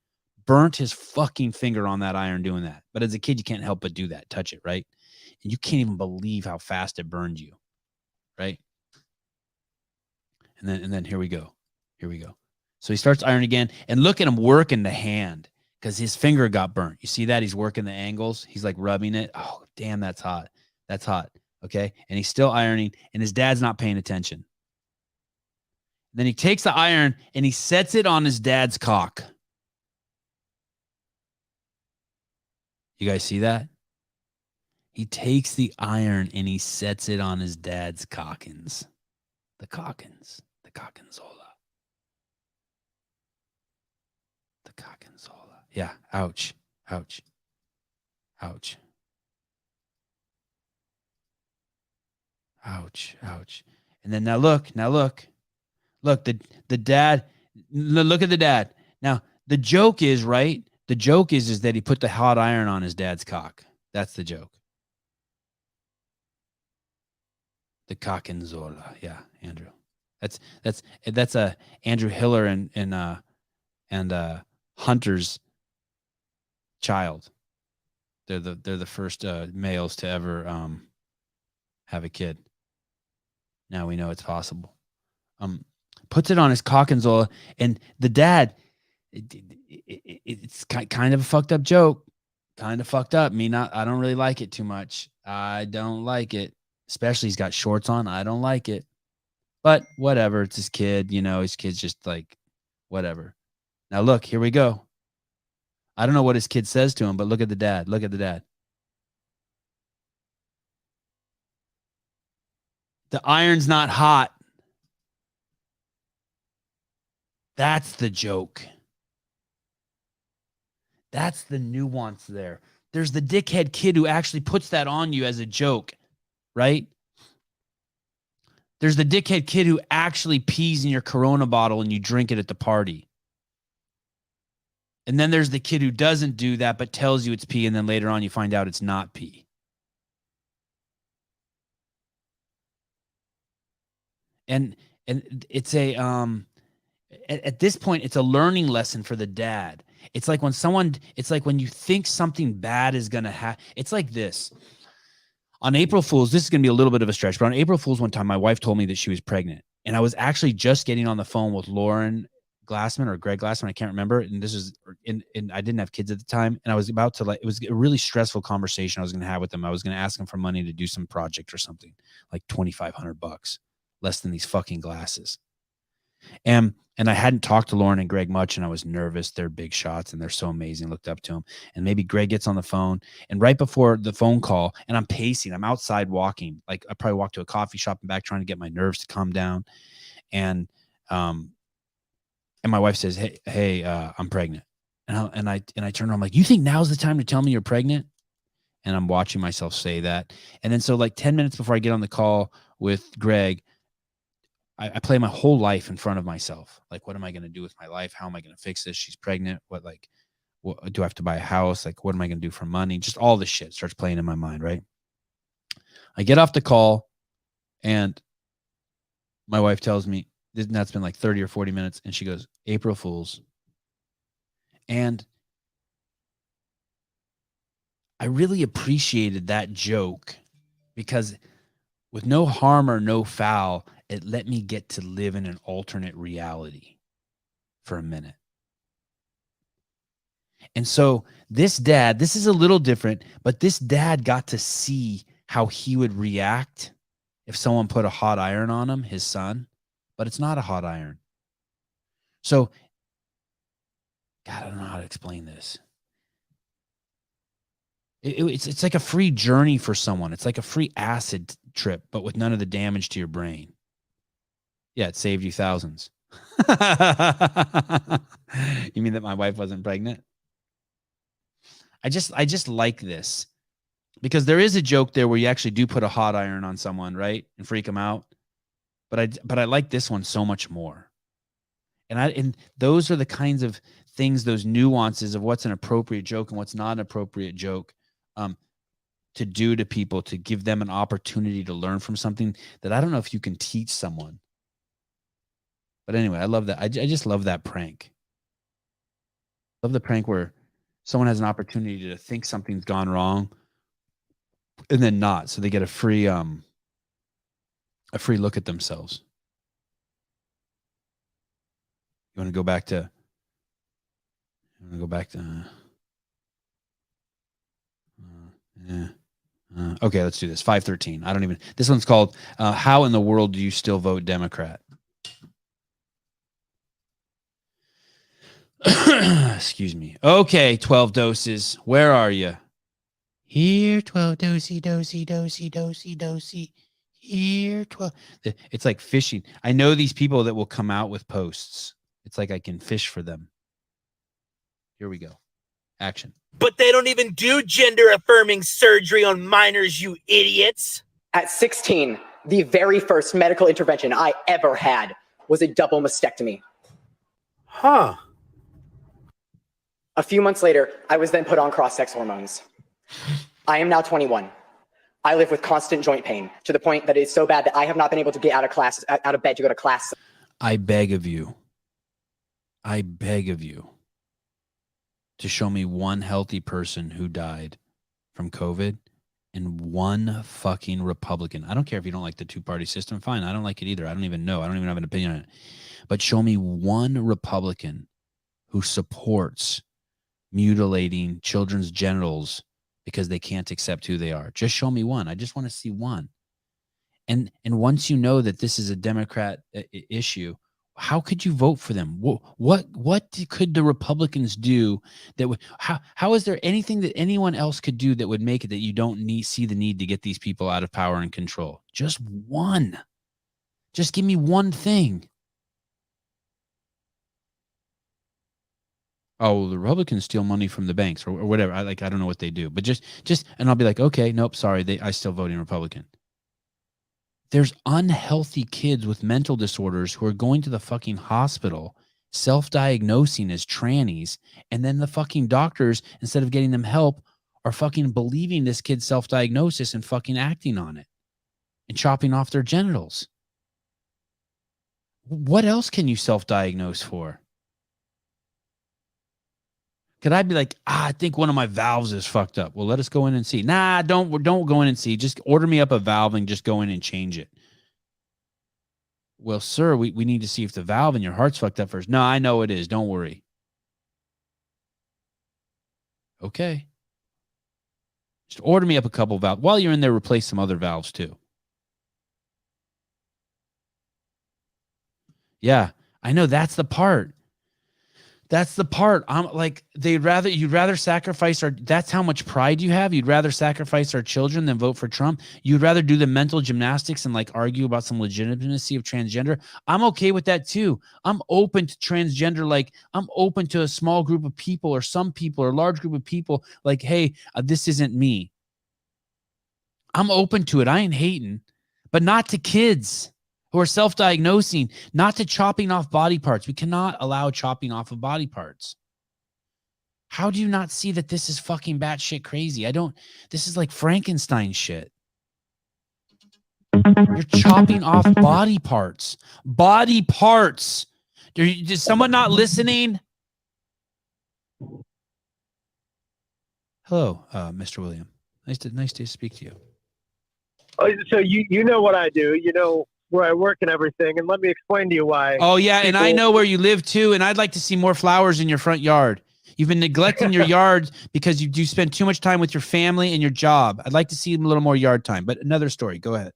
his fucking finger on that iron doing that. But as a kid, you can't help but do that. Touch it, right? And you can't even believe how fast it burned you, right? And then here we go. So he starts ironing again. And look at him working the hand because his finger got burnt. You see that? He's working the angles. He's like rubbing it. Oh, damn, that's hot. That's hot. Okay. And he's still ironing, and his dad's not paying attention. Then he takes the iron and he sets it on his dad's cock. You guys see that? He takes the iron and he sets it on his dad's cockins. The cockinzola. The cockinzola. Yeah. Ouch. Ouch. Ouch. Ouch, ouch. And then now look, the dad, look at the dad. Now, the joke is, right? The joke is that he put the hot iron on his dad's cock. That's the joke. The cockinzola. Yeah, Andrew. That's Andrew Hiller and Hunter's child. They're the first males to ever have a kid. Now we know it's possible. Puts it on his cockinzola, and the dad, it's kind of a fucked up joke. Kind of fucked up. I don't really like it too much. I don't like it. Especially he's got shorts on. I don't like it. But whatever. It's his kid. You know, his kid's just like, whatever. Now look, here we go. I don't know what his kid says to him, but look at the dad. Look at the dad. The iron's not hot. That's the joke. That's the nuance there. There's the dickhead kid who actually puts that on you as a joke, right? There's the dickhead kid who actually pees in your Corona bottle and you drink it at the party. And then there's the kid who doesn't do that but tells you it's pee, and then later on you find out it's not pee. And And it's a at this point, it's a learning lesson for the dad. It's like when you think something bad is gonna happen. It's like this. On April Fool's, this is gonna be a little bit of a stretch, but on April Fool's one time, my wife told me that she was pregnant, and I was actually just getting on the phone with Lauren Glassman or Greg Glassman, I can't remember. And this is in I didn't have kids at the time, and I was about to, it was a really stressful conversation I was gonna have with them. I was gonna ask them for money to do some project or something, like $2,500, less than these fucking glasses. And I hadn't talked to Lauren and Greg much, and I was nervous. They're big shots and they're so amazing. Looked up to them. And maybe Greg gets on the phone, and right before the phone call, and I'm pacing, I'm outside walking. Like I probably walked to a coffee shop and back trying to get my nerves to calm down. And my wife says, hey, I'm pregnant. And I turn around, I'm like, you think now's the time to tell me you're pregnant? And I'm watching myself say that. And then so like 10 minutes before I get on the call with Greg, I play my whole life in front of myself. Like, what am I going to do with my life? How am I going to fix this? She's pregnant. What do I have to buy a house? Like, what am I going to do for money? Just all this shit starts playing in my mind, right? I get off the call, and my wife tells me, that's been like 30 or 40 minutes, and she goes, April Fool's. And I really appreciated that joke because with no harm or no foul, it let me get to live in an alternate reality for a minute. And so this dad, this is a little different, but this dad got to see how he would react if someone put a hot iron on him, his son, but it's not a hot iron. So, God, I don't know how to explain this. It's like a free journey for someone. It's like a free acid trip, but with none of the damage to your brain. Yeah, it saved you thousands. You mean that my wife wasn't pregnant? I just like this because there is a joke there where you actually do put a hot iron on someone, right, and freak them out. But I like this one so much more. And those are the kinds of things, those nuances of what's an appropriate joke and what's not an appropriate joke, to do to people, to give them an opportunity to learn from something that I don't know if you can teach someone. But anyway, I love that. I just love that prank. Love the prank where someone has an opportunity to think something's gone wrong and then not. So they get a free look at themselves. You want to go back to okay, let's do this. 513. This one's called How in the World Do You Still Vote Democrat? Excuse me. Okay, 12 doses. Where are you? Here, 12 dosey. Here, 12. It's like fishing. I know these people that will come out with posts. It's like I can fish for them. Here we go. Action. But they don't even do gender-affirming surgery on minors, you idiots. At 16, the very first medical intervention I ever had was a double mastectomy. Huh. A few months later, I was then put on cross-sex hormones. I am now 21. I live with constant joint pain to the point that it's so bad that I have not been able to get out of bed to go to class. I beg of you to show me one healthy person who died from COVID and one fucking Republican. I don't care if you don't like the two-party system. Fine, I don't like it either. I don't even know. I don't even have an opinion on it. But show me one Republican who supports mutilating children's genitals because they can't accept who they are. Just show me one. I just want to see one. And once you know that this is a Democrat issue, how could you vote for them? What could the Republicans do that would? How is there anything that anyone else could do that would make it that you don't see the need to get these people out of power and control? Just one. Just give me one thing. Oh, the Republicans steal money from the banks or whatever. I don't know what they do, but just, and I'll be like, okay, nope, sorry, I still voting Republican. There's unhealthy kids with mental disorders who are going to the fucking hospital, self-diagnosing as trannies, and then the fucking doctors, instead of getting them help, are fucking believing this kid's self-diagnosis and fucking acting on it and chopping off their genitals. What else can you self-diagnose for? Could I be like, I think one of my valves is fucked up. Well, let us go in and see. Nah, don't go in and see. Just order me up a valve and just go in and change it. Well, sir, we need to see if the valve in your heart's fucked up first. No, I know it is. Don't worry. Okay. Just order me up a couple valves. While you're in there, replace some other valves too. Yeah, I know that's the part. That's the part. I'm like, you'd rather sacrifice that's how much pride you have. You'd rather sacrifice our children than vote for Trump. You'd rather do the mental gymnastics and like argue about some legitimacy of transgender. I'm okay with that too. I'm open to transgender. Like I'm open to a small group of people or some people or a large group of people like, hey, this isn't me. I'm open to it. I ain't hating, but not to kids who are self-diagnosing, not to chopping off body parts. We cannot allow chopping off of body parts. How do you not see that this is fucking batshit crazy? This is like Frankenstein shit. You're chopping off body parts. Body parts. Is someone not listening? Hello, Mr. William. Nice to speak to you. Oh, so you know what I do. You know where I work and everything, and let me explain to you why. Oh yeah, and I know where you live too, and I'd like to see more flowers in your front yard. You've been neglecting your yard because you do spend too much time with your family and your job. I'd like to see a little more yard time, but another story. Go ahead.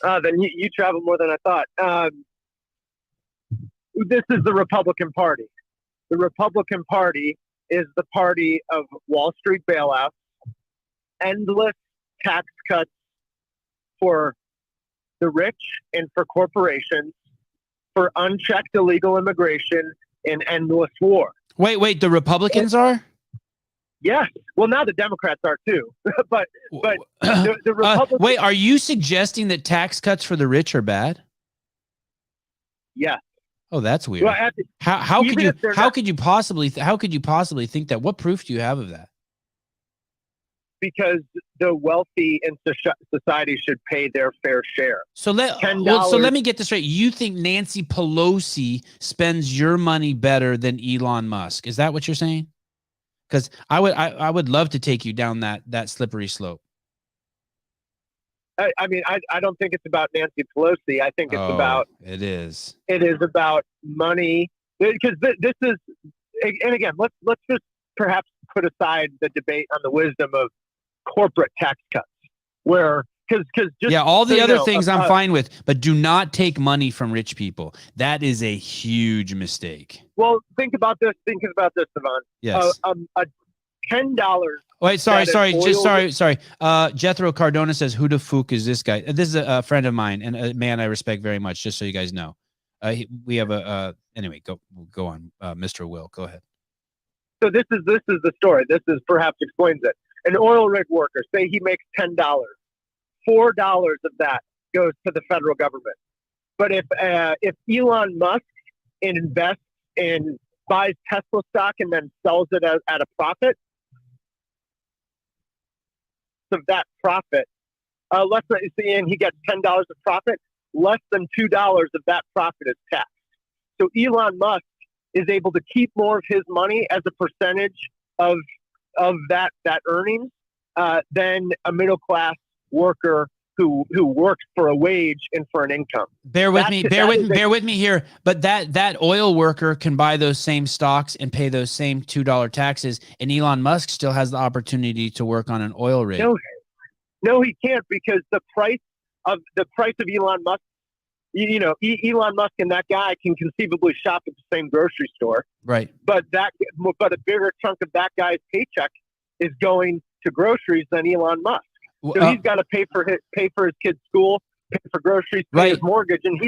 Then you travel more than I thought. This is the Republican Party. The Republican Party is the party of Wall Street bailouts, endless tax cuts for the rich and for corporations, for unchecked illegal immigration, and endless war. Wait, the Republicans are? Yes. Well, now the Democrats are too. but the Republicans. Wait, are you suggesting that tax cuts for the rich are bad? Yes. Oh, that's weird. Well, how could you possibly think that? What proof do you have of that? Because the wealthy in society should pay their fair share. So let me get this straight. You think Nancy Pelosi spends your money better than Elon Musk? Is that what you're saying? Because I would love to take you down that slippery slope. I mean, I don't think it's about Nancy Pelosi. I think it's It is about money, because this is, and again, let's just perhaps put aside the debate on the wisdom of corporate tax cuts, where because all the other things I'm fine with, but do not take money from rich people. That is a huge mistake. Well, think about this, Sevan. Yes. A $10. Wait, sorry. Jethro Cardona says, "Who the fuck is this guy?" This is a friend of mine and a man I respect very much. Just so you guys know, we have anyway. Go on, Mr. Will. Go ahead. So this is the story. This is perhaps explains it. An oil rig worker, say he makes $10, $4 of that goes to the federal government. But if Elon Musk invests in buys Tesla stock and then sells it at a profit, of that profit, and he gets $10 of profit, less than $2 of that profit is taxed. So Elon Musk is able to keep more of his money as a percentage of that earnings than a middle class worker who works for a wage and for an income. Bear with me here. But that oil worker can buy those same stocks and pay those same $2 taxes, and Elon Musk still has the opportunity to work on an oil rig. No, he can't, because the price of Elon Musk, Elon Musk and that guy can conceivably shop at the same grocery store. Right. But a bigger chunk of that guy's paycheck is going to groceries than Elon Musk. So he's got to pay for his kid's school, pay for groceries, pay his mortgage, and he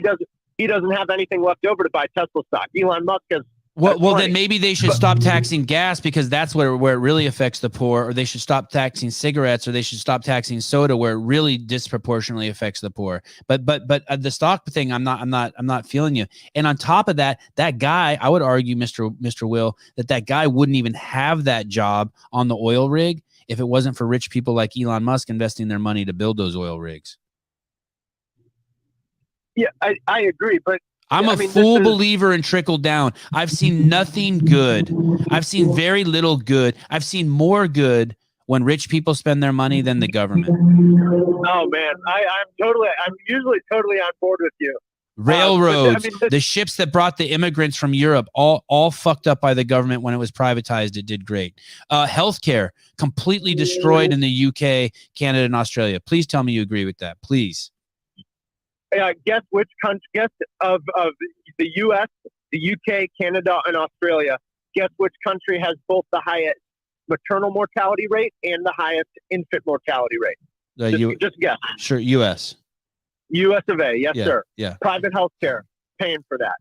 doesn't have anything left over to buy Tesla stock. Elon Musk has. Well, then maybe they should stop taxing gas, because that's where it really affects the poor, or they should stop taxing cigarettes, or they should stop taxing soda, where it really disproportionately affects the poor. But the stock thing, I'm not feeling you. And on top of that guy, I would argue, Mr. Will, that guy wouldn't even have that job on the oil rig if it wasn't for rich people like Elon Musk investing their money to build those oil rigs. Yeah, I agree, but I'm a full believer in trickle down. I've seen nothing good. I've seen very little good. I've seen more good when rich people spend their money than the government. Oh man, I'm usually totally on board with you. Railroads, the ships that brought the immigrants from Europe, all fucked up by the government. When it was privatized, it did great. Healthcare completely destroyed in the UK, Canada, and Australia. Please tell me you agree with that, please. Guess which country? Guess of the U.S., the U.K., Canada, and Australia. Guess which country has both the highest maternal mortality rate and the highest infant mortality rate? Just guess. Sure, U.S. U.S. of A. Yes, Yeah, sir. yeah. Private healthcare, paying for that.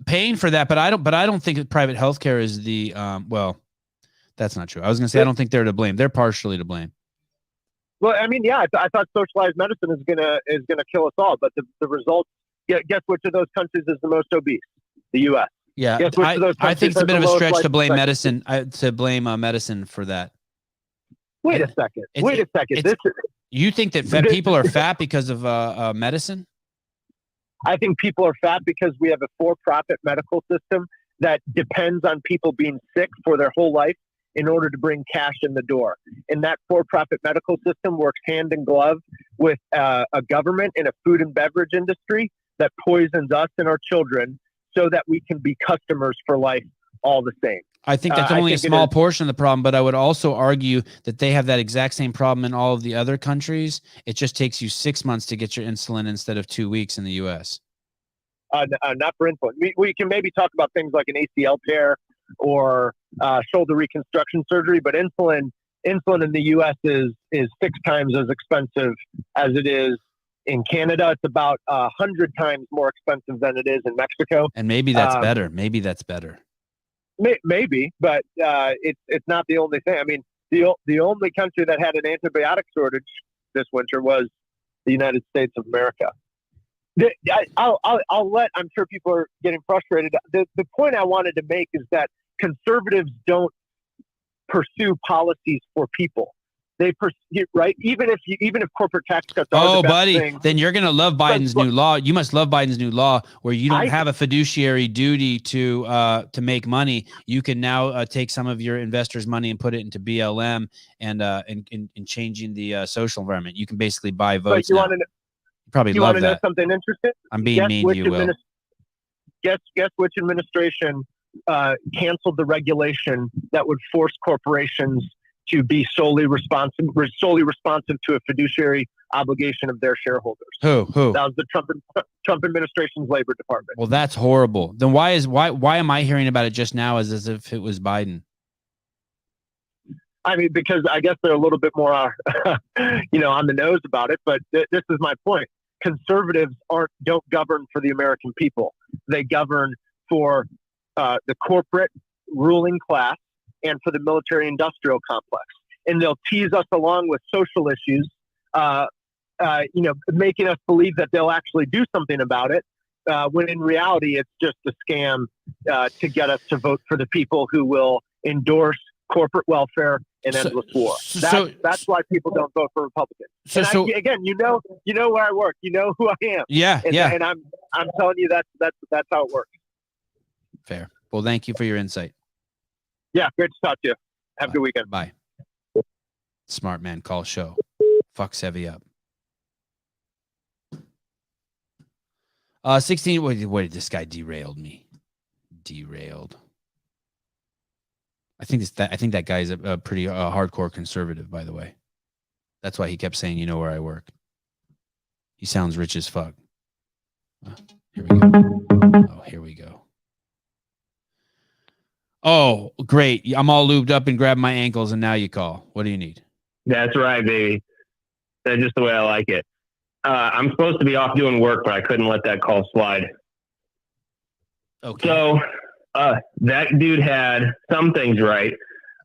Paying for that, but I don't think that private healthcare is the well, that's not true. I was going to say I don't think they're to blame. They're partially to blame. Well, I mean, yeah, I thought socialized medicine is gonna kill us all, but the results. Guess which of those countries is the most obese? The U.S. Yeah, Guess which of those I think it's a countries bit of has a the stretch lowest to blame life medicine. To blame medicine for that. Wait a second. Wait a second. You think that fat people are fat because of medicine? I think people are fat because we have a for-profit medical system that depends on people being sick for their whole life in order to bring cash in the door. And that for-profit medical system works hand in glove with a government and a food and beverage industry that poisons us and our children so that we can be customers for life all the same. I think that's only a small portion of the problem, but I would also argue that they have that exact same problem in all of the other countries. It just takes you 6 months to get your insulin instead of 2 weeks in the U.S. Not for insulin. We can maybe talk about things like an ACL tear or shoulder reconstruction surgery, but insulin in the U.S. is 6 times as expensive as it is in Canada. It's about 100 times more expensive than it is in Mexico. And maybe that's better. Maybe that's better. Maybe, but it's not the only thing. I mean, the only country that had an antibiotic shortage this winter was the United States of America. I'm sure people are getting frustrated. The point I wanted to make is that conservatives don't pursue policies for people. They pursue, right? Even if corporate tax cuts are the best buddy, thing, then you're gonna love Biden's new law. You must love Biden's new law where you don't have a fiduciary duty to make money. You can now take some of your investors' money and put it into BLM and in changing the social environment. You can basically buy votes. You probably you love want to know that. something interesting? I'm being mean to you, Will. Guess which administration canceled the regulation that would force corporations to be solely responsive to a fiduciary obligation of their shareholders. Who? That was the Trump administration's Labor Department. Well, that's horrible. Then why am I hearing about it just now as if it was Biden? I mean, because I guess they're a little bit more, on the nose about it. But this is my point. Conservatives don't govern for the American people. They govern for the corporate ruling class and for the military-industrial complex. And they'll tease us along with social issues, making us believe that they'll actually do something about it, when in reality it's just a scam to get us to vote for the people who will endorse corporate welfare and endless war. That's why people don't vote for Republicans. Again, you know where I work. You know who I am. Yeah, and I'm telling you that's how it works. Fair. Well, thank you for your insight. Yeah, great to talk to you. Have a good weekend. Bye. Smart Man Call Show. Fuck Sevy up. 16. Wait, this guy derailed me. Derailed. I think that guy is a pretty hardcore conservative, by the way. That's why he kept saying, "You know where I work." He sounds rich as fuck. Here we go. Oh, here we go. Oh, great. I'm all lubed up and grab my ankles, and now you call. What do you need? That's right, baby. That's just the way I like it. I'm supposed to be off doing work, but I couldn't let that call slide. Okay. So that dude had some things right.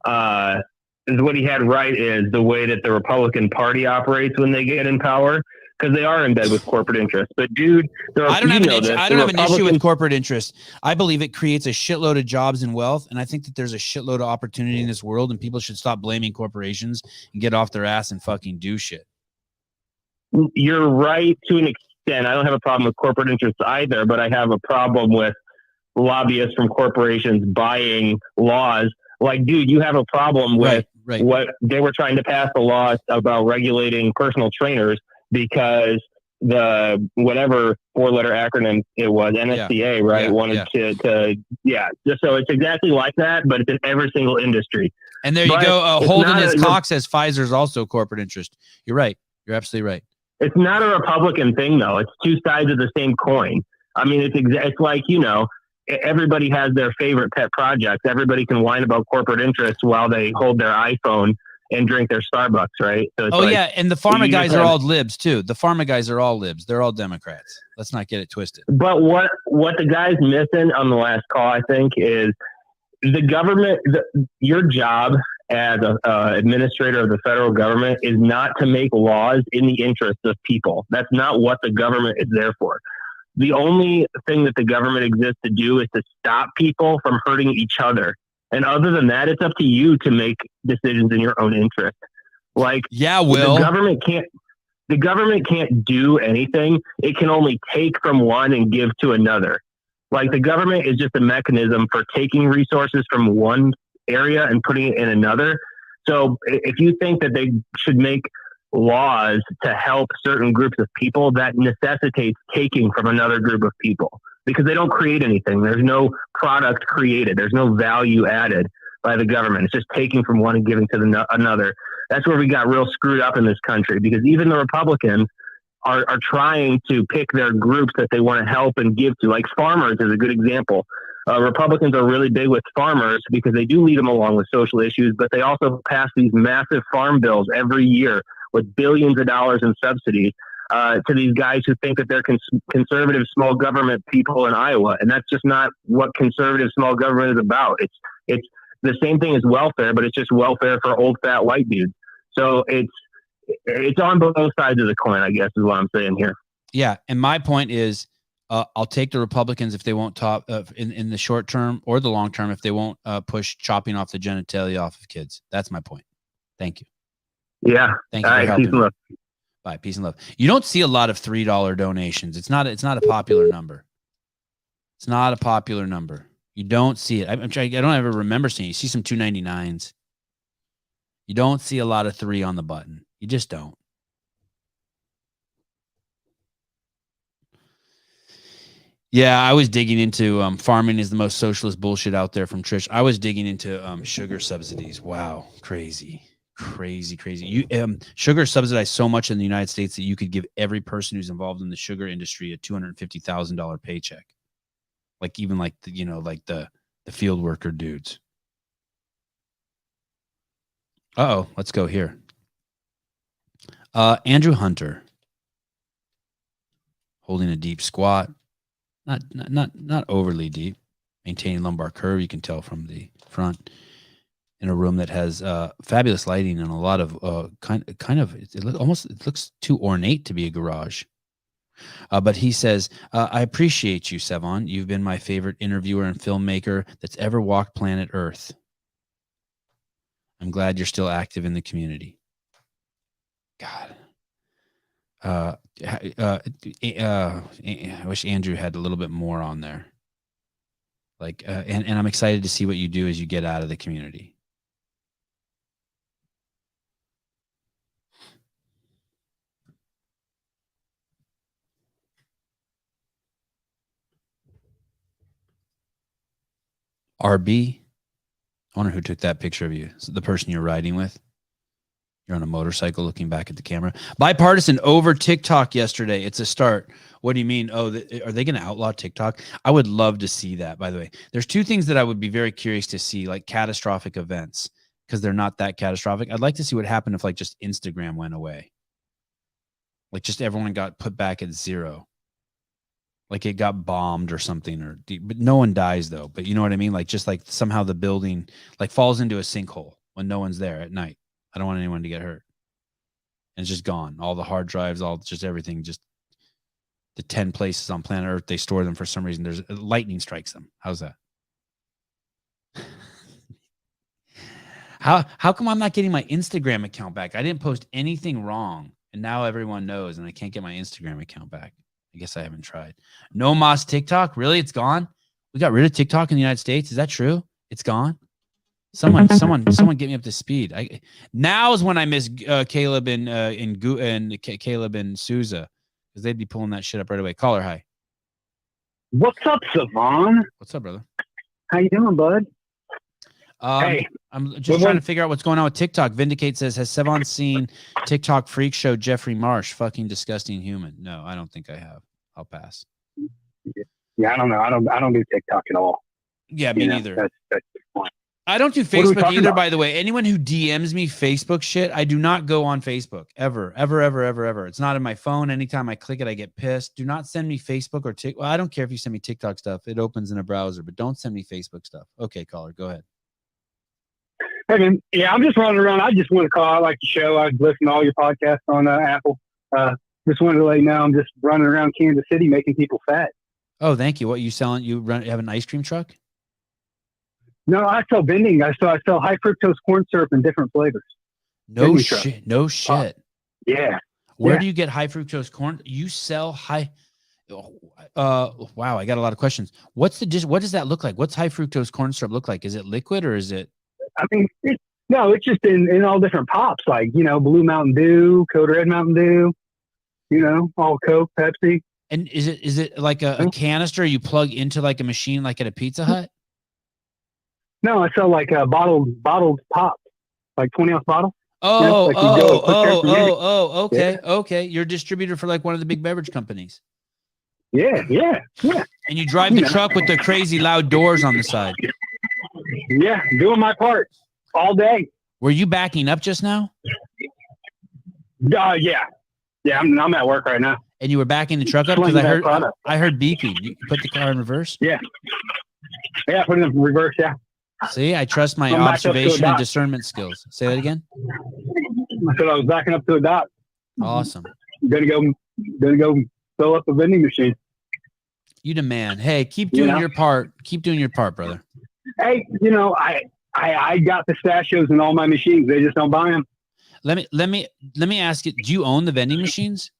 What he had right is the way that the Republican Party operates when they get in power, because they are in bed with corporate interests. But dude, I don't have an issue with corporate interests. I believe it creates a shitload of jobs and wealth, and I think that there's a shitload of opportunity in this world, and people should stop blaming corporations and get off their ass and fucking do shit. You're right to an understand. I don't have a problem with corporate interests either, but I have a problem with lobbyists from corporations buying laws. Like, dude, you have a problem with what they were trying to pass a law about regulating personal trainers because the whatever 4-letter acronym it was, NSCA, right? Wanted to just so it's exactly like that, but it's in every single industry. And there you go. Holden his cock says Pfizer's also a corporate interest. You're right. You're absolutely right. It's not a Republican thing, though. It's two sides of the same coin. I mean, it's like, you know, everybody has their favorite pet projects. Everybody can whine about corporate interests while they hold their iPhone and drink their Starbucks, right? So it's and the pharma guys are all libs too. The pharma guys are all libs. They're all Democrats. Let's not get it twisted. But what the guy's missing on the last call, I think, is the government. Your job as an administrator of the federal government is not to make laws in the interest of people. That's not what the government is there for. The only thing that the government exists to do is to stop people from hurting each other. And other than that, it's up to you to make decisions in your own interest. Like, the government can't do anything. It can only take from one and give to another. Like, the government is just a mechanism for taking resources from one area and putting it in another. So if you think that they should make laws to help certain groups of people, that necessitates taking from another group of people because they don't create anything. There's no product created. There's no value added by the government. It's just taking from one and giving to another. That's where we got real screwed up in this country, because even the Republicans are trying to pick their groups that they want to help and give to. Like farmers is a good example. Republicans are really big with farmers because they do lead them along with social issues, but they also pass these massive farm bills every year with billions of dollars in subsidies to these guys who think that they're conservative small government people in Iowa. And that's just not what conservative small government is about. It's the same thing as welfare, but it's just welfare for old fat white dudes. So it's on both sides of the coin, I guess, is what I'm saying here. Yeah. And my point is, I'll take the Republicans if they won't top in the short term or the long term if they won't push chopping off the genitalia off of kids. That's my point. Thank you. Yeah. Thank you for helping. Peace and love. Bye. Peace and love. You don't see a lot of $3 donations. It's not a popular number. It's not a popular number. You don't see it. I don't ever remember seeing it. You see some $2.99s. You don't see a lot of 3 on the button. You just don't. Yeah, I was digging into farming is the most socialist bullshit out there from Trish. I was digging into sugar subsidies. Wow, crazy. You sugar subsidized so much in the United States that you could give every person who's involved in the sugar industry a $250,000 paycheck. Like even like the field worker dudes. Let's go here. Andrew Hunter holding a deep squat. Not overly deep, maintaining lumbar curve. You can tell from the front, in a room that has fabulous lighting and a lot of it looks too ornate to be a garage. But he says, I appreciate you, Sevan. You've been my favorite interviewer and filmmaker that's ever walked planet Earth. I'm glad you're still active in the community. God. I wish Andrew had a little bit more on there. Like, and I'm excited to see what you do as you get out of the community. RB, I wonder who took that picture of you. Is it the person you're riding with? You're on a motorcycle looking back at the camera. Bipartisan over TikTok yesterday. It's a start. What do you mean? Oh, are they going to outlaw TikTok? I would love to see that, by the way. There's 2 things that I would be very curious to see, like catastrophic events, because they're not that catastrophic. I'd like to see what happened if like just Instagram went away. Like just everyone got put back at 0. Like it got bombed or something, but no one dies though. But you know what I mean? Like just like somehow the building like falls into a sinkhole when no one's there at night. I don't want anyone to get hurt. And it's just gone. All the hard drives, just everything, just the 10 places on planet Earth, they store them for some reason. There's lightning strikes them. How's that? How come I'm not getting my Instagram account back? I didn't post anything wrong. And now everyone knows and I can't get my Instagram account back. I guess I haven't tried. No Mas TikTok. Really? It's gone? We got rid of TikTok in the United States. Is that true? It's gone? Someone get me up to speed. Now is when I miss Caleb and Caleb and Souza, because they'd be pulling that shit up right away. Caller, hi. What's up, Sevan? What's up, brother? How you doing, bud? Hey, I'm just trying to figure out what's going on with TikTok. Vindicate says, has Sevan seen TikTok freak show Jeffrey Marsh? Fucking disgusting human. No, I don't think I have. I'll pass. Yeah, I don't know. I don't do TikTok at all. Yeah, me neither. That's the point. I don't do Facebook either, by the way. Anyone who DMs me Facebook shit, I do not go on Facebook ever. It's not in my phone. Anytime I click it, I get pissed. Do not send me Facebook or TikTok. Well, I don't care if you send me TikTok stuff. It opens in a browser, but don't send me Facebook stuff. Okay, caller, go ahead. Hey, man. Yeah, I'm just running around. I just want to call. I like the show. I listen to all your podcasts on Apple. Just wanted to let you know I'm just running around Kansas City making people fat. Oh, thank you. What you selling? You have an ice cream truck? No, I sell vending. I sell high fructose corn syrup in different flavors. No shit. No shit. Yeah. Where do you get high fructose corn? You sell high. Wow, I got a lot of questions. What does that look like? What's high fructose corn syrup look like? Is it liquid or is it? I mean, it's just in all different pops, like, Blue Mountain Dew, Code Red Mountain Dew, all Coke, Pepsi. And is it like a canister you plug into like a machine, like at a Pizza Hut? No, I sell like a bottled pop, like 20-ounce bottle. Okay. Okay. You're a distributor for like one of the big beverage companies. Yeah. And you drive the truck with the crazy loud doors on the side. Yeah, doing my part all day. Were you backing up just now? Yeah, I'm at work right now. And you were backing the truck up because I heard beeping. You put the car in reverse. Yeah, put it in reverse. Yeah. See, I trust my observation and discernment skills. Say that again. I said I was backing up to a dock. Awesome. Gonna go fill up a vending machine. You the man. Hey, keep doing your part. Keep doing your part, brother. Hey, I got pistachios in all my machines. They just don't buy them. Let me ask you. Do you own the vending machines?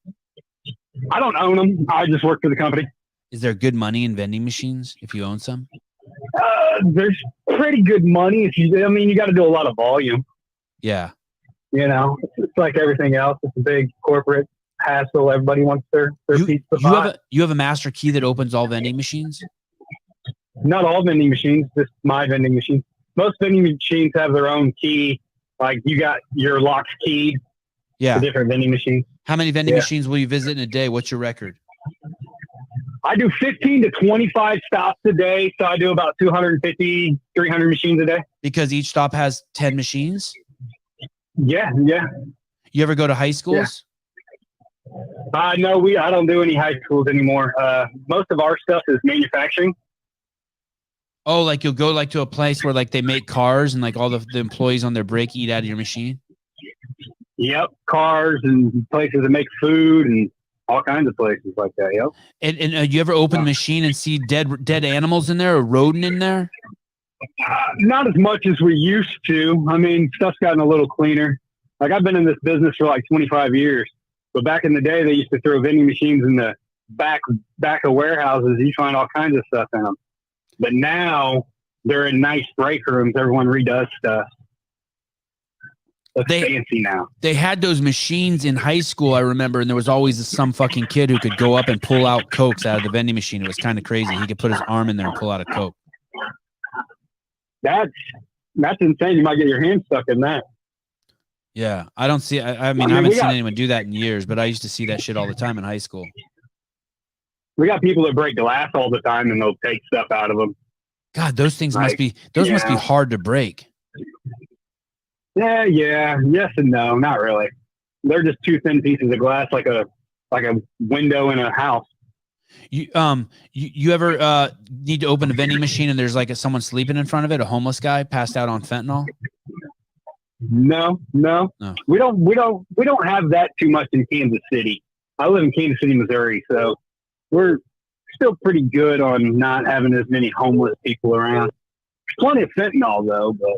I don't own them. I just work for the company. Is there good money in vending machines if you own some? There's pretty good money if you got to do a lot of volume. Yeah. It's like everything else. It's a big corporate hassle. Everybody wants their piece of pie. You have a master key that opens all vending machines? Not all vending machines, just my vending machine. Most vending machines have their own key. Like you got your locks keyed. Yeah. To different vending machines. How many vending machines will you visit in a day? What's your record? I do 15 to 25 stops a day. So I do about 250, 300 machines a day. Because each stop has 10 machines? Yeah. You ever go to high schools? No, I don't do any high schools anymore. Most of our stuff is manufacturing. Oh, like you'll go like to a place where like they make cars and like all the employees on their break eat out of your machine? Yep. Cars and places that make food and all kinds of places like that. Yep. And you ever open the machine and see dead animals in there or rodent in there? Not as much as we used to. I mean, stuff's gotten a little cleaner. Like I've been in this business for like 25 years, but back in the day, they used to throw vending machines in the back of warehouses. You find all kinds of stuff in them. But now they're in nice break rooms. Everyone redoes stuff. It's fancy now. They had those machines in high school, I remember, and there was always some fucking kid who could go up and pull out Cokes out of the vending machine. It was kind of crazy. He could put his arm in there and pull out a Coke. That's insane. You might get your hand stuck in that. Yeah, I don't see. I haven't seen anyone do that in years, but I used to see that shit all the time in high school. We got people that break glass all the time, and they'll take stuff out of them. God, those things must be hard to break. Yeah. Yes and no, not really. They're just two thin pieces of glass, like a window in a house. You ever need to open a vending machine and there's like someone sleeping in front of it, a homeless guy passed out on fentanyl? No. We don't have that too much in Kansas City. I live in Kansas City, Missouri, so we're still pretty good on not having as many homeless people around. Plenty of fentanyl though, but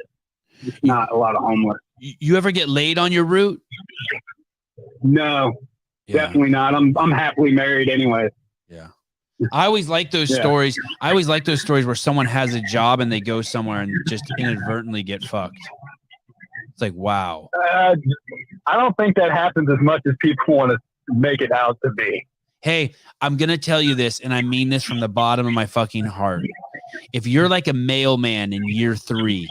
it's not a lot of homeless. You ever get laid on your route? No, definitely not. I'm happily married anyway. I always like those stories. I always like those stories where someone has a job and they go somewhere and just inadvertently get fucked. It's like, wow. I don't think that happens as much as people want to make it out to be. Hey, I'm going to tell you this, and I mean this from the bottom of my fucking heart. If you're like a mailman in year 3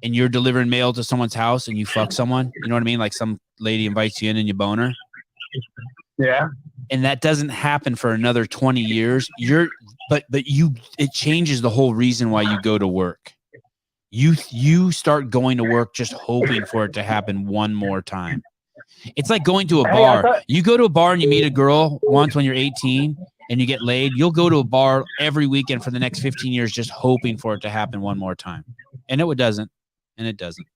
and you're delivering mail to someone's house and you fuck someone, you know what I mean? Like some lady invites you in and you boner. Yeah. And that doesn't happen for another 20 years. It changes the whole reason why you go to work. You start going to work just hoping for it to happen one more time. It's like going to a bar. You go to a bar and you meet a girl once when you're 18 and you get laid. You'll go to a bar every weekend for the next 15 years just hoping for it to happen one more time. And it doesn't. And it doesn't.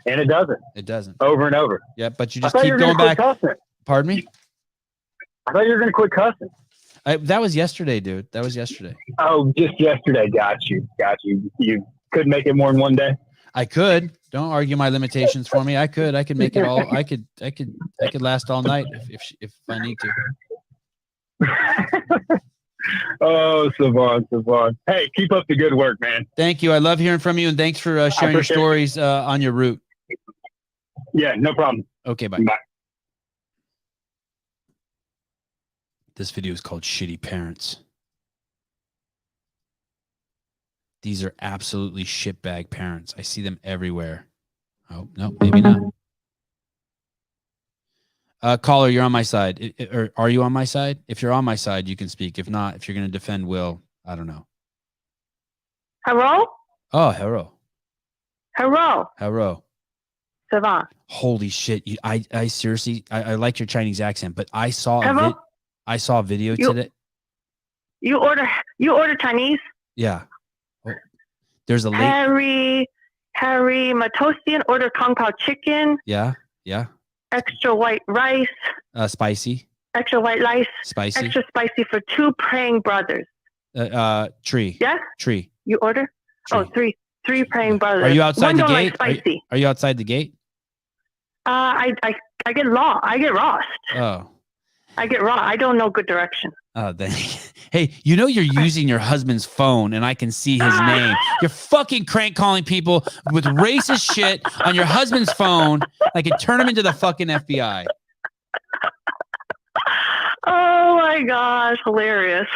And it doesn't. It doesn't. Over and over. Yeah, but you just keep going back. Pardon me? I thought you were going to quit cussing. That was yesterday, dude. That was yesterday. Oh, just yesterday. Got you. You couldn't make it more than one day? I could. Don't argue my limitations for me. I could make it all. I could last all night if I need to. Oh, Sevan. Hey, keep up the good work, man. Thank you. I love hearing from you, and thanks for sharing your stories on your route. Yeah, no problem. Okay, bye. Bye. This video is called Shitty Parents. These are absolutely shitbag parents. I see them everywhere. Oh, no, maybe not. Caller, you're on my side. Or are you on my side? If you're on my side, you can speak. If not, if you're going to defend Will, I don't know. Hello? Oh, hello. Hello. Hello. Sevan. Holy shit. I seriously, I like your Chinese accent, but I saw a video today. You order Chinese? Yeah. There's a late Harry Matosian order Kung Pao chicken. Yeah. Extra white rice. Spicy. Extra white rice. Spicy. Extra spicy for 2 praying brothers. Tree. Yes? Tree. You order? Tree. Oh, three praying brothers. Are you outside One the don't gate? Like spicy. Are you outside the gate? I get lost. I get lost. Oh. I get wrong. I don't know good direction. Oh, hey, you know you're using your husband's phone, and I can see his name. You're fucking crank calling people with racist shit on your husband's phone. I can turn him into the fucking FBI. Oh my gosh, hilarious!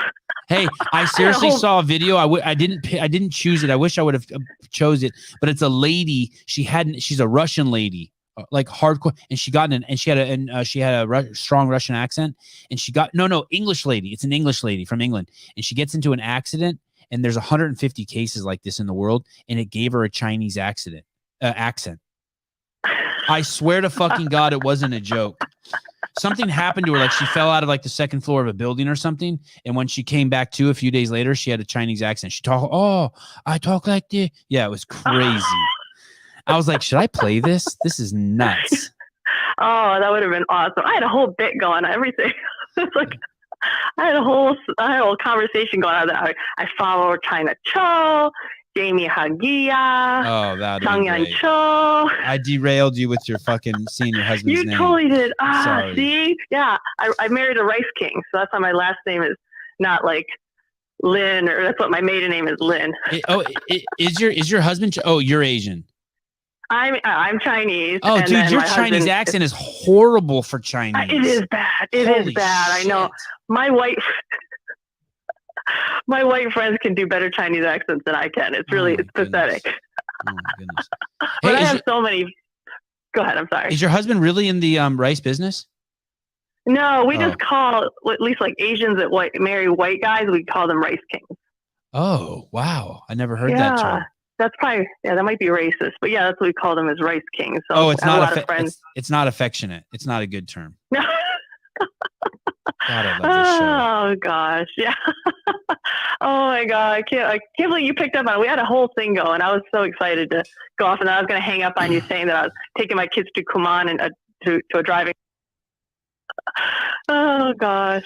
Hey, I seriously saw a video. I didn't choose it. I wish I would have chose it, but it's a lady. She's a Russian lady. Like hardcore, and she had a strong Russian accent, and she got English lady. It's an English lady from England, and she gets into an accident, and there's 150 cases like this in the world, and it gave her a Chinese accent. I swear to fucking God, it wasn't a joke. Something happened to her, like she fell out of like the second floor of a building or something, and when she came back to a few days later, she had a Chinese accent. She talked, I talk like this. Yeah, it was crazy. I was like, should I play this? This is nuts. Oh, that would have been awesome. I had a whole bit going on everything. It's like I had a whole conversation going on that I follow China Cho, Jamie Hagia. Oh, that Sang Yan Cho. I derailed you with your fucking seeing your husband's name. You totally did. Sorry. See? Yeah. I married a Rice King, so that's why my last name is not like Lynn, or that's what my maiden name is, Lynn. Is your husband? You're Asian. I'm Chinese. Oh, dude, your Chinese accent is horrible for Chinese. It is bad. It is bad. Shit. I know. My white friends can do better Chinese accents than I can. It's really pathetic. Oh my goodness. But I have so many. Go ahead. I'm sorry. Is your husband really in the rice business? No, we just call, at least like Asians that marry white guys, we call them Rice Kings. Oh, wow. I never heard that term. That's probably, that might be racist, but yeah, that's what we call them, as Rice Kings. So it's not it's not affectionate. It's not a good term. No. God, I love this show. Oh gosh, yeah. Oh my God, I can't believe you picked up on it. We had a whole thing going. I was so excited to go off, and I was going to hang up on you saying that I was taking my kids to Kuman and to a driving. Oh gosh.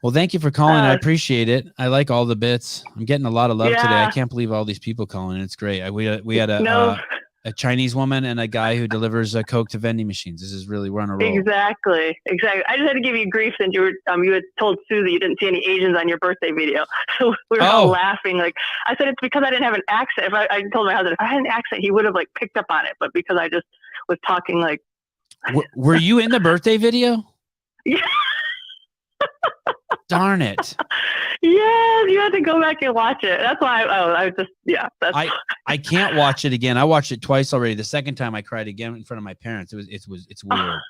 Well, thank you for calling. I appreciate it. I like all the bits. I'm getting a lot of love today. I can't believe all these people calling. It's great. We had a a Chinese woman and a guy who delivers a Coke to vending machines. This is really, we're on a roll. Exactly. I just had to give you grief since you had told Susie you didn't see any Asians on your birthday video. So we were all laughing. Like I said, it's because I didn't have an accent. If I told my husband if I had an accent, he would have like picked up on it. But because I just was talking like. Were you in the birthday video? Yeah. Darn it. Yes, you had to go back and watch it. That's why I was just, yeah. I can't watch it again. I watched it twice already. The second time I cried again in front of my parents. It's weird.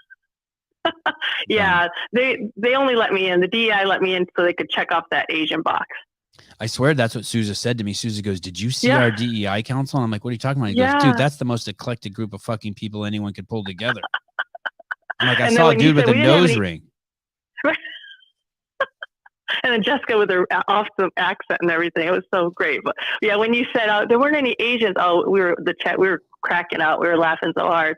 Yeah, they only let me in. The DEI let me in so they could check off that Asian box. I swear that's what Sousa said to me. Sousa goes, "Did you see our DEI council?" And I'm like, "What are you talking about?" He goes, "Dude, that's the most eclectic group of fucking people anyone could pull together." I'm like, I saw a dude with a nose ring. And then Jessica with her awesome accent and everything. It was so great. But yeah, when you said there weren't any Asians, we were cracking out. We were laughing so hard.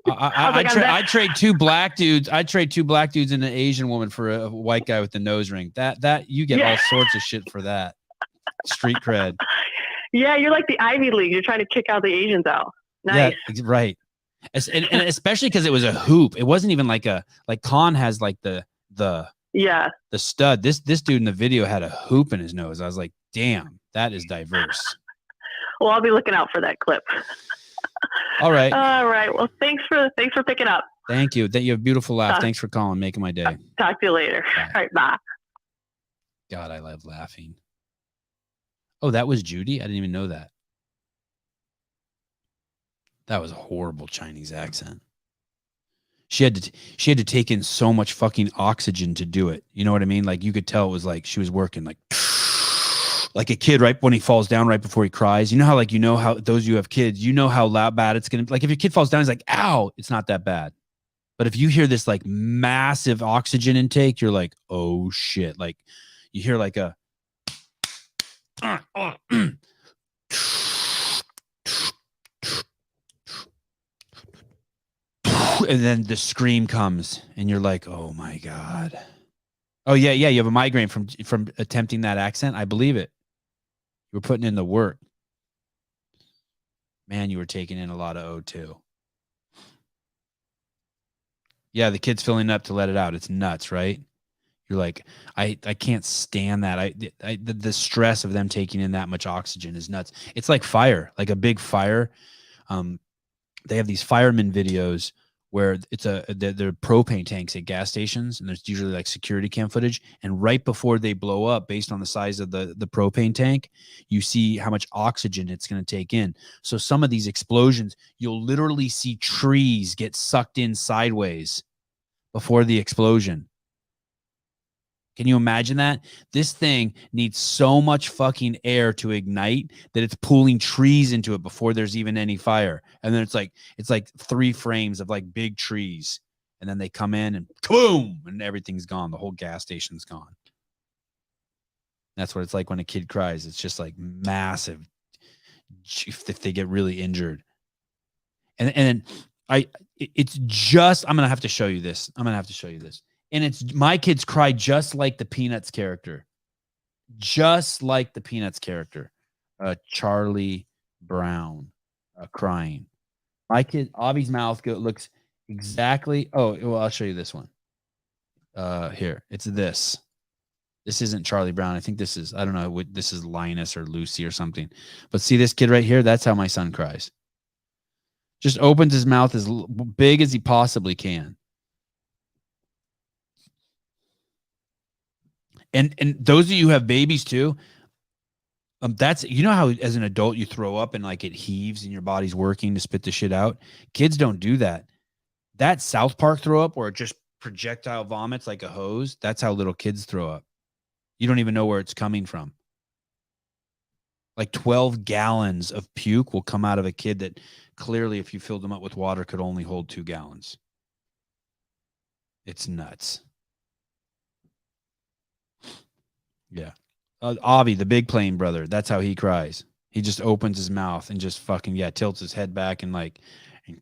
I trade two black dudes. I trade two black dudes and an Asian woman for a white guy with the nose ring. That you get all sorts of shit for that. Street cred. Yeah, you're like the Ivy League. You're trying to kick out the Asians out. Nice. Yeah, right. And especially because it was a hoop. It wasn't even like Khan has like the stud. This dude in the video had a hoop in his nose. I was like, damn, that is diverse. Well, I'll be looking out for that clip. All right. All right. Well, thanks for picking up. Thank you. That you have a beautiful laugh. Thanks for calling, making my day. Talk to you later. Bye. All right. Bye. God, I love laughing. Oh, that was Judy? I didn't even know that. That was a horrible Chinese accent. She had to take in so much fucking oxygen to do it. You know what I mean? Like you could tell it was like she was working like a kid right when he falls down right before he cries. You know how those of you who have kids, you know how loud bad it's gonna be. Like if your kid falls down, he's like, ow, it's not that bad. But if you hear this like massive oxygen intake, you're like, oh shit. Like you hear like a and then the scream comes and you're like, oh my God. Oh yeah. You have a migraine from attempting that accent. I believe it. You were putting in the work. Man, you were taking in a lot of O2. Yeah, the kid's filling up to let it out. It's nuts, right? You're like, I can't stand that. The stress of them taking in that much oxygen is nuts. It's like fire, like a big fire. They have these fireman videos where they're propane tanks at gas stations, and there's usually like security cam footage. And right before they blow up, based on the size of the propane tank, you see how much oxygen it's going to take in. So some of these explosions, you'll literally see trees get sucked in sideways before the explosion. Can you imagine that? This thing needs so much fucking air to ignite that it's pulling trees into it before there's even any fire. And then it's like 3 frames of like big trees. And then they come in and boom, and everything's gone. The whole gas station's gone. That's what it's like when a kid cries. It's just like massive if they get really injured. And then I'm going to have to show you this. And it's my kids cry just like the Peanuts character. Charlie Brown crying. My kid, Avi's mouth looks exactly. Oh, well, I'll show you this one. Here, it's this. This isn't Charlie Brown. I think this is, I don't know, this is Linus or Lucy or something. But see this kid right here? That's how my son cries. Just opens his mouth as big as he possibly can. And those of you who have babies too, that's, you know how as an adult you throw up and like it heaves and your body's working to spit the shit out? Kids don't do that. That South Park throw up where it just projectile vomits like a hose, that's how little kids throw up. You don't even know where it's coming from. Like 12 gallons of puke will come out of a kid that clearly, if you filled them up with water, could only hold 2 gallons. It's nuts. Yeah. Avi, the big plane brother, that's how he cries. He just opens his mouth and just fucking, tilts his head back and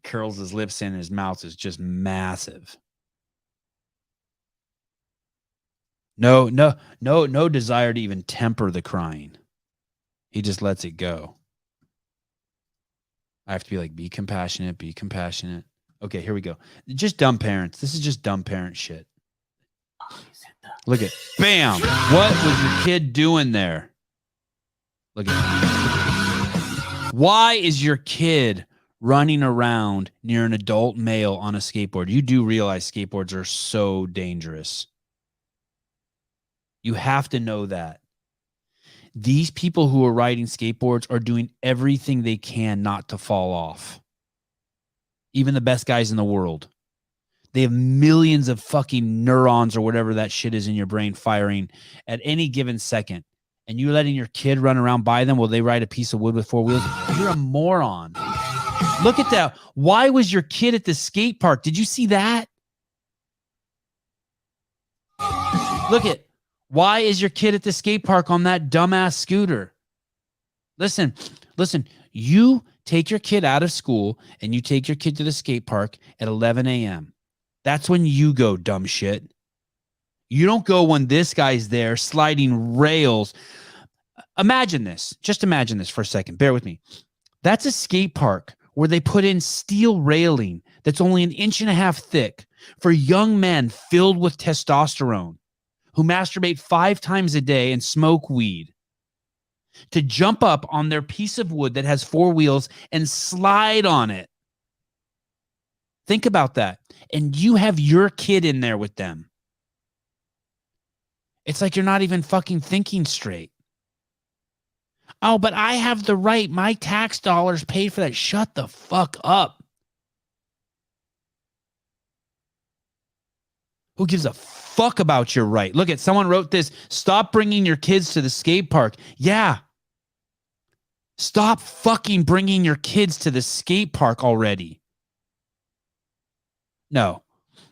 curls his lips in, and his mouth is just massive. No desire to even temper the crying. He just lets it go. I have to be like, be compassionate, be compassionate. Okay, here we go. Just dumb parents. This is just dumb parent shit. Look at, bam. What was your kid doing there? Look at, why is your kid running around near an adult male on a skateboard? You do realize skateboards are so dangerous. You have to know that. These people who are riding skateboards are doing everything they can not to fall off. Even the best guys in the world. They have millions of fucking neurons or whatever that shit is in your brain firing at any given second. And you're letting your kid run around by them while they ride a piece of wood with 4 wheels. You're a moron. Look at that. Why was your kid at the skate park? Did you see that? Look at, why is your kid at the skate park on that dumbass scooter? Listen, you take your kid out of school and you take your kid to the skate park at 11 a.m. That's when you go, dumb shit. You don't go when this guy's there sliding rails. Imagine this. Just imagine this for a second. Bear with me. That's a skate park where they put in steel railing that's only 1.5 inches thick for young men filled with testosterone who masturbate 5 times a day and smoke weed to jump up on their piece of wood that has 4 wheels and slide on it. Think about that. And you have your kid in there with them. It's like you're not even fucking thinking straight. Oh, but I have the right. My tax dollars paid for that. Shut the fuck up. Who gives a fuck about your right? Look at, someone wrote this. Stop bringing your kids to the skate park. Yeah. Stop fucking bringing your kids to the skate park already. No,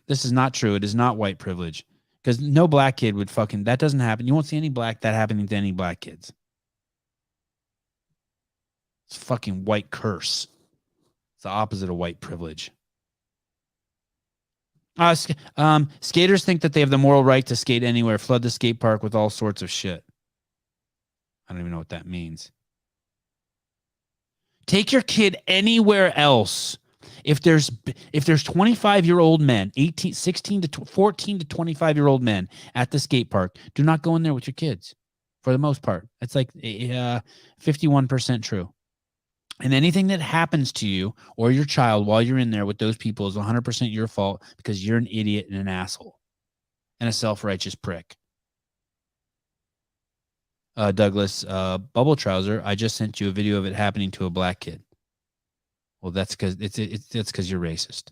this is not true. It is not white privilege. Because no black kid would fucking, that doesn't happen. You won't see any that happening to any black kids. It's fucking white curse. It's the opposite of white privilege. Skaters think that they have the moral right to skate anywhere, flood the skate park with all sorts of shit. I don't even know what that means. Take your kid anywhere else. If there's 25-year-old men, 14 to 25-year-old men at the skate park, do not go in there with your kids. For the most part, it's like 51% true. And anything that happens to you or your child while you're in there with those people is 100% your fault because you're an idiot and an asshole and a self-righteous prick. Douglas, Bubble Trouser, I just sent you a video of it happening to a black kid. Well, that's because it's because you're racist.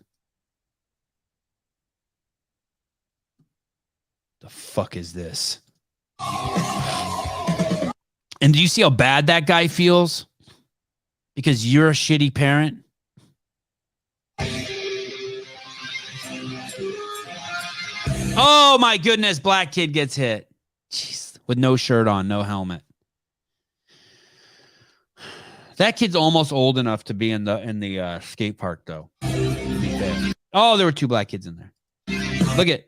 The fuck is this? And do you see how bad that guy feels? Because you're a shitty parent? Oh my goodness, black kid gets hit. Jeez, with no shirt on, no helmet. That kid's almost old enough to be in the skate park, though. Oh, there were 2 black kids in there. Look at,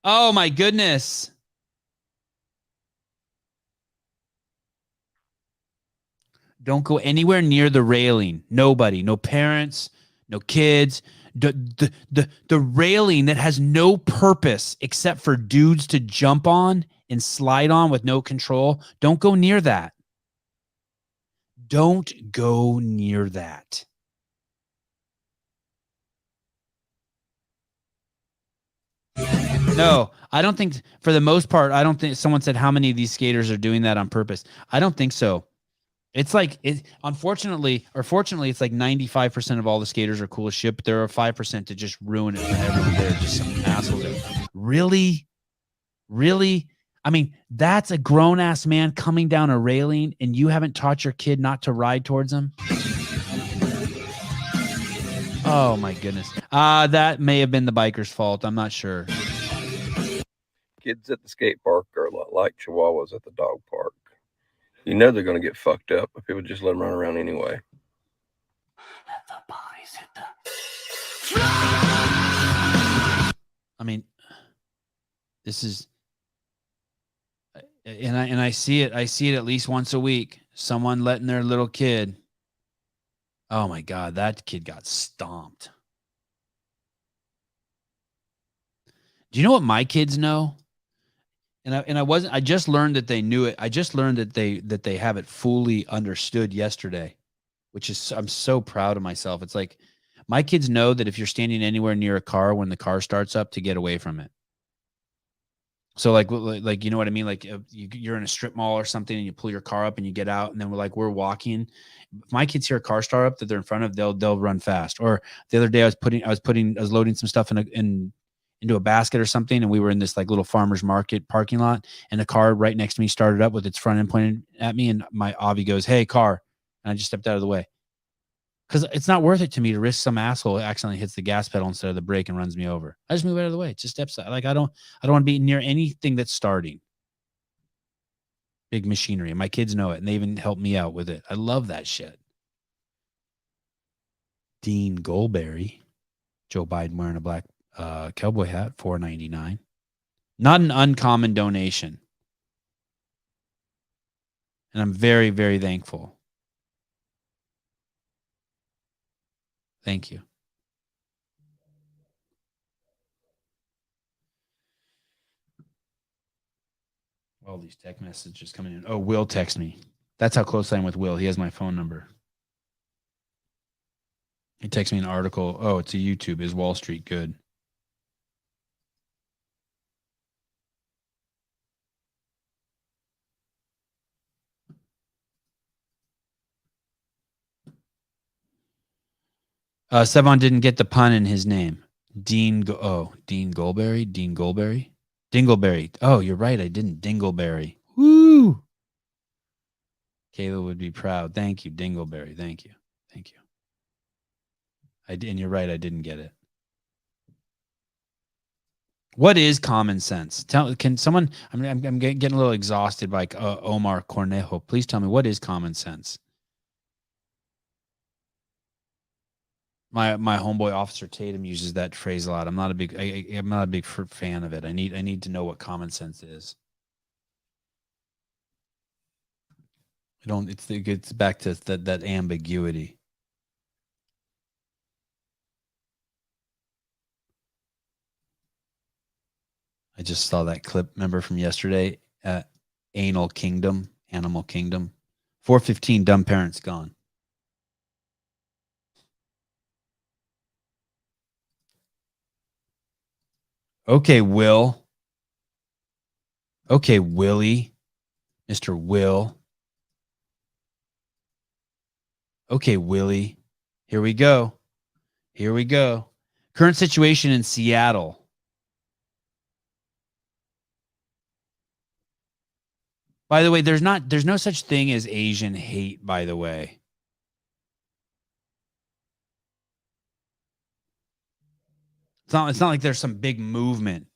oh my goodness. Don't go anywhere near the railing. Nobody, no parents, no kids. The railing that has no purpose except for dudes to jump on and slide on with no control. Don't go near that. Don't go near that. No, I don't think, for the most part, I don't think, someone said how many of these skaters are doing that on purpose. I don't think so. It's like, unfortunately, or fortunately, it's like 95% of all the skaters are cool as shit, but there are 5% to just ruin it for everyone. They're just some assholes. Really? Really? I mean, that's a grown-ass man coming down a railing, and you haven't taught your kid not to ride towards him? Oh, my goodness. That may have been the biker's fault. I'm not sure. Kids at the skate park are a lot like chihuahuas at the dog park. You know they're going to get fucked up if people just let them run around anyway. Let the bodies hit the... I mean, this is... And I see it. I see it at least once a week. Someone letting their little kid Oh my God, that kid got stomped. Do you know what my kids know? I just learned that they knew it. I just learned that they have it fully understood yesterday, which is, I'm so proud of myself. It's like my kids know that if you're standing anywhere near a car when the car starts up, to get away from it. So like you know what I mean? Like you're in a strip mall or something and you pull your car up and you get out, and then we're walking. If my kids hear a car start up that they're in front of, they'll run fast. Or the other day I was loading some stuff into a basket or something, and we were in this like little farmer's market parking lot, and the car right next to me started up with its front end pointed at me, and my Avi goes, "Hey, car," and I just stepped out of the way. Because it's not worth it to me to risk some asshole accidentally hits the gas pedal instead of the brake and runs me over. I just move out of the way. It just steps out. Like I don't want to be near anything that's starting. Big machinery. And my kids know it, and they even help me out with it. I love that shit. Dean Goldberry. Joe Biden wearing a black cowboy hat, $4.99. Not an uncommon donation. And I'm very, very thankful. Thank you. All these text messages coming in. Oh, Will text me. That's how close I am with Will. He has my phone number. He texts me an article. Oh, it's a YouTube. Is Wall Street good? Sevan didn't get the pun in his name. Dean Goldberry? Dean Goldberry? Dingleberry. Oh, you're right. I didn't. Dingleberry. Woo! Kayla would be proud. Thank you, Dingleberry. Thank you. Thank you. And you're right. I didn't get it. What is common sense? Can someone? I'm getting a little exhausted by Omar Cornejo. Please tell me, what is common sense? My homeboy Officer Tatum uses that phrase a lot. I'm not a big fan of it. I need to know what common sense is. It gets back to that ambiguity. I just saw that clip, remember, from yesterday at Animal Kingdom. 4:15, dumb parents gone. Okay, Will. Okay, Willie. Mr. Will. Okay, Willie. Here we go. Current situation in Seattle. By the way, there's no such thing as Asian hate, by the way. It's not like there's some big movement.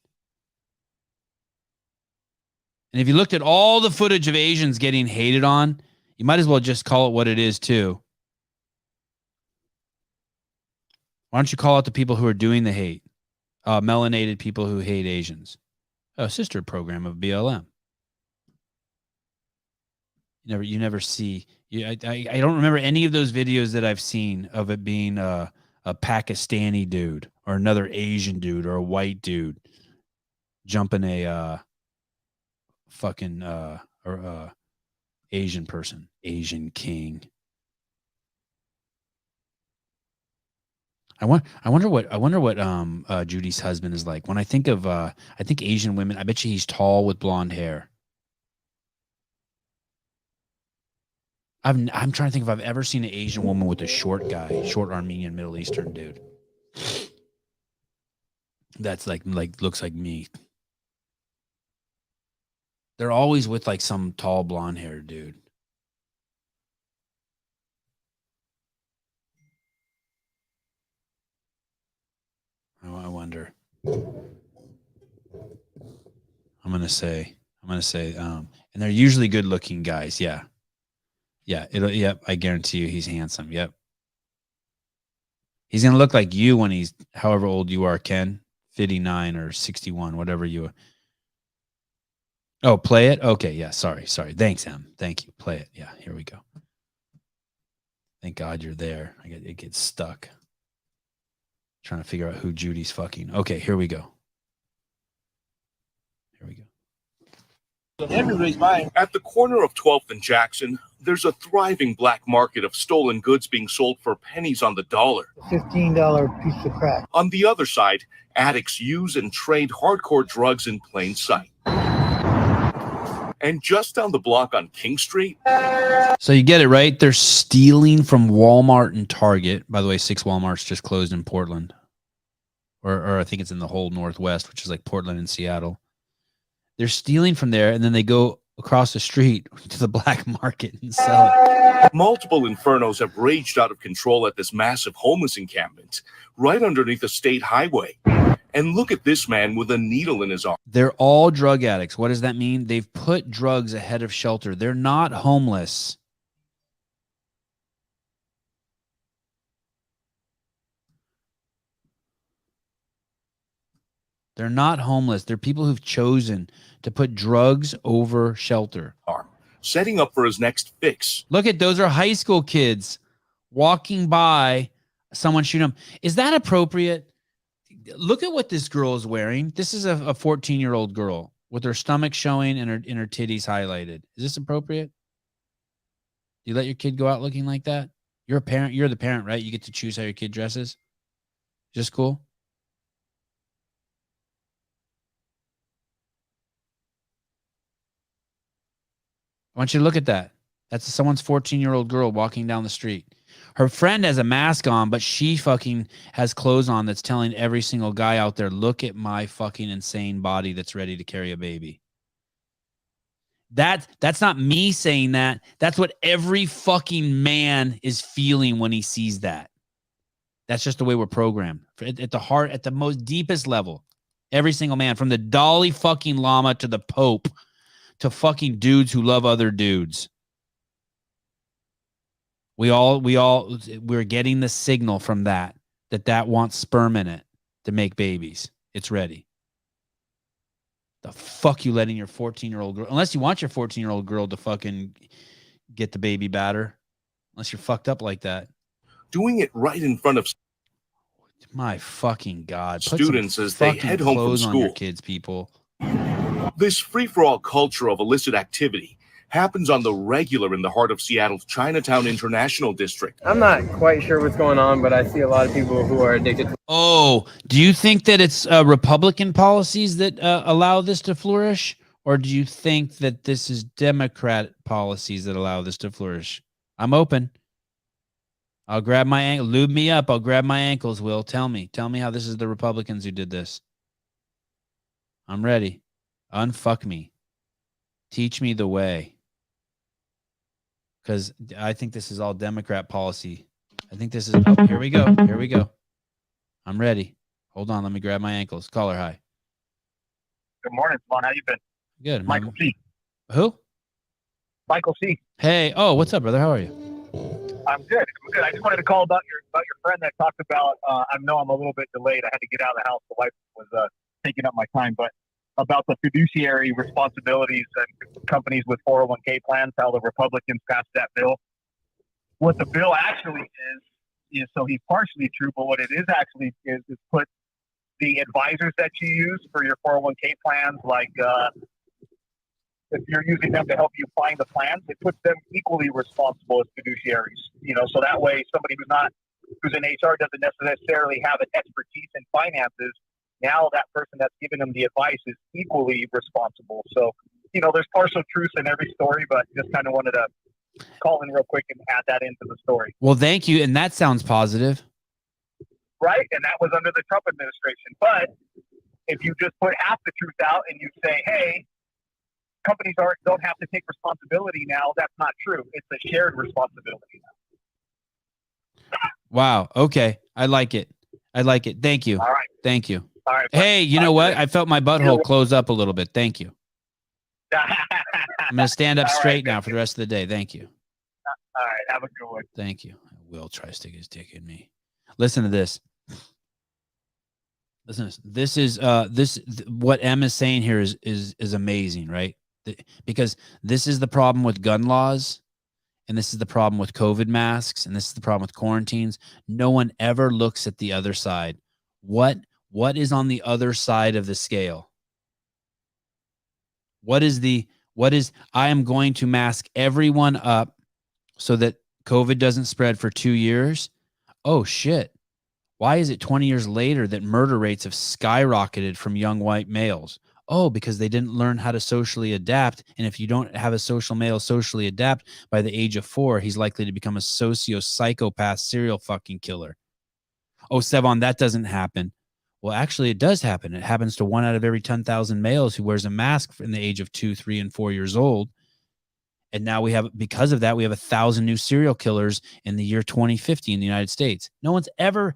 And if you looked at all the footage of Asians getting hated on, you might as well just call it what it is too. Why don't you call out the people who are doing the hate? Melanated people who hate Asians. A sister program of BLM. You never see. I don't remember any of those videos that I've seen of it being a Pakistani dude or another Asian dude or a white dude jumping a fucking Asian person, Asian king. I wonder what Judy's husband is like. When I think of Asian women, I bet you he's tall with blonde hair. I'm trying to think if I've ever seen an Asian woman with a short Armenian Middle Eastern dude. That's like looks like me. They're always with like some tall blonde haired dude. I wonder. I'm gonna say, and they're usually good looking guys. Yeah. Yep. I guarantee you he's handsome. Yep. He's going to look like you when he's however old you are, Ken, 59 or 61, whatever you are. Oh, play it. Okay. Yeah. Sorry. Thanks, Em. Thank you. Play it. Yeah. Here we go. Thank God you're there. It gets stuck. Trying to figure out who Judy's fucking. Okay, here we go. Everybody's buying. At the corner of 12th and Jackson, there's a thriving black market of stolen goods being sold for pennies on the dollar. $15 piece of crack. On the other side, addicts use and trade hardcore drugs in plain sight. And just down the block on King Street. So you get it, right? They're stealing from Walmart and Target. By the way, 6 Walmarts just closed in Portland. Or I think it's in the whole Northwest, which is like Portland and Seattle. They're stealing from there, and then they go across the street to the black market and sell it. Multiple infernos have raged out of control at this massive homeless encampment right underneath a state highway. And look at this man with a needle in his arm. They're all drug addicts. What does that mean? They've put drugs ahead of shelter. They're not homeless. They're not homeless. They're people who've chosen to put drugs over shelter. Setting up for his next fix. Look at those are high school kids walking by, someone shoot them. Is that appropriate? Look at what this girl is wearing. This is a 14-year-old girl with her stomach showing and her titties highlighted. Is this appropriate? Do you let your kid go out looking like that? You're a parent. You're the parent, right? You get to choose how your kid dresses. Just cool. I want you to look at that. That's someone's 14-year-old girl walking down the street. Her friend has a mask on, but she fucking has clothes on that's telling every single guy out there, look at my fucking insane body that's ready to carry a baby. That's not me saying that. That's what every fucking man is feeling when he sees that. That's just the way we're programmed. At the heart, at the most deepest level, every single man, from the Dalai fucking Lama to the Pope, to fucking dudes who love other dudes. We're getting the signal from that wants sperm in it to make babies. It's ready. The fuck you letting your 14-year-old girl, unless you want your 14-year-old girl to fucking get the baby batter, unless you're fucked up like that. Doing it right in front of my fucking God. Students as they head home from on your school. Kids, people. This free-for-all culture of illicit activity happens on the regular in the heart of Seattle's Chinatown International District. I'm not quite sure what's going on, but I see a lot of people who are addicted. Oh, do you think that it's Republican policies that allow this to flourish? Or do you think that this is Democrat policies that allow this to flourish? I'm open. I'll grab my ankle. Lube me up. I'll grab my ankles, Will. Tell me how this is the Republicans who did this. I'm ready. Unfuck me. Teach me the way. Because I think this is all Democrat policy. I think this is... Oh, here we go. Here we go. I'm ready. Hold on. Let me grab my ankles. Caller, hi. Good morning, Savon. How you been? Good. Michael C. Who? Michael C. Hey. Oh, what's up, brother? How are you? I'm good. I'm good. I just wanted to call about your friend that talked about. I know I'm a little bit delayed. I had to get out of the house. The wife was taking up my time, but about the fiduciary responsibilities and companies with 401k plans, how the Republicans passed that bill. What the bill actually is so he's partially true, but what it is actually is put the advisors that you use for your 401k plans, like if you're using them to help you find the plans, it puts them equally responsible as fiduciaries. So that way somebody who's in HR doesn't necessarily have an expertise in finances. Now that person that's giving them the advice is equally responsible. So, there's partial truth in every story, but just kind of wanted to call in real quick and add that into the story. Well, thank you. And that sounds positive. Right? And that was under the Trump administration. But if you just put half the truth out and you say, hey, companies don't have to take responsibility now, that's not true. It's a shared responsibility now. Wow. Okay. I like it. Thank you. All right. Thank you. All right. Hey, you know what? I felt my butthole close up a little bit. Thank you. I'm going to stand up straight now for the rest of the day. Thank you. All right. Have a good one. Thank you. Will try to stick his dick in me. Listen to this. This is what Em is saying here is amazing, right? Because this is the problem with gun laws and this is the problem with COVID masks, and this is the problem with quarantines, no one ever looks at the other side. What is on the other side of the scale? What is I am going to mask everyone up so that COVID doesn't spread for 2 years? Oh shit. Why is it 20 years later that murder rates have skyrocketed from young white males? Oh, because they didn't learn how to socially adapt. And if you don't have a social male socially adapt by the age of 4, he's likely to become a socio-psychopath serial fucking killer. Oh, Sevan, that doesn't happen. Well, actually, it does happen. It happens to 1 out of every 10,000 males who wears a mask in the age of 2, 3, and 4 years old. And now because of that, we have 1,000 new serial killers in the year 2050 in the United States. No one's ever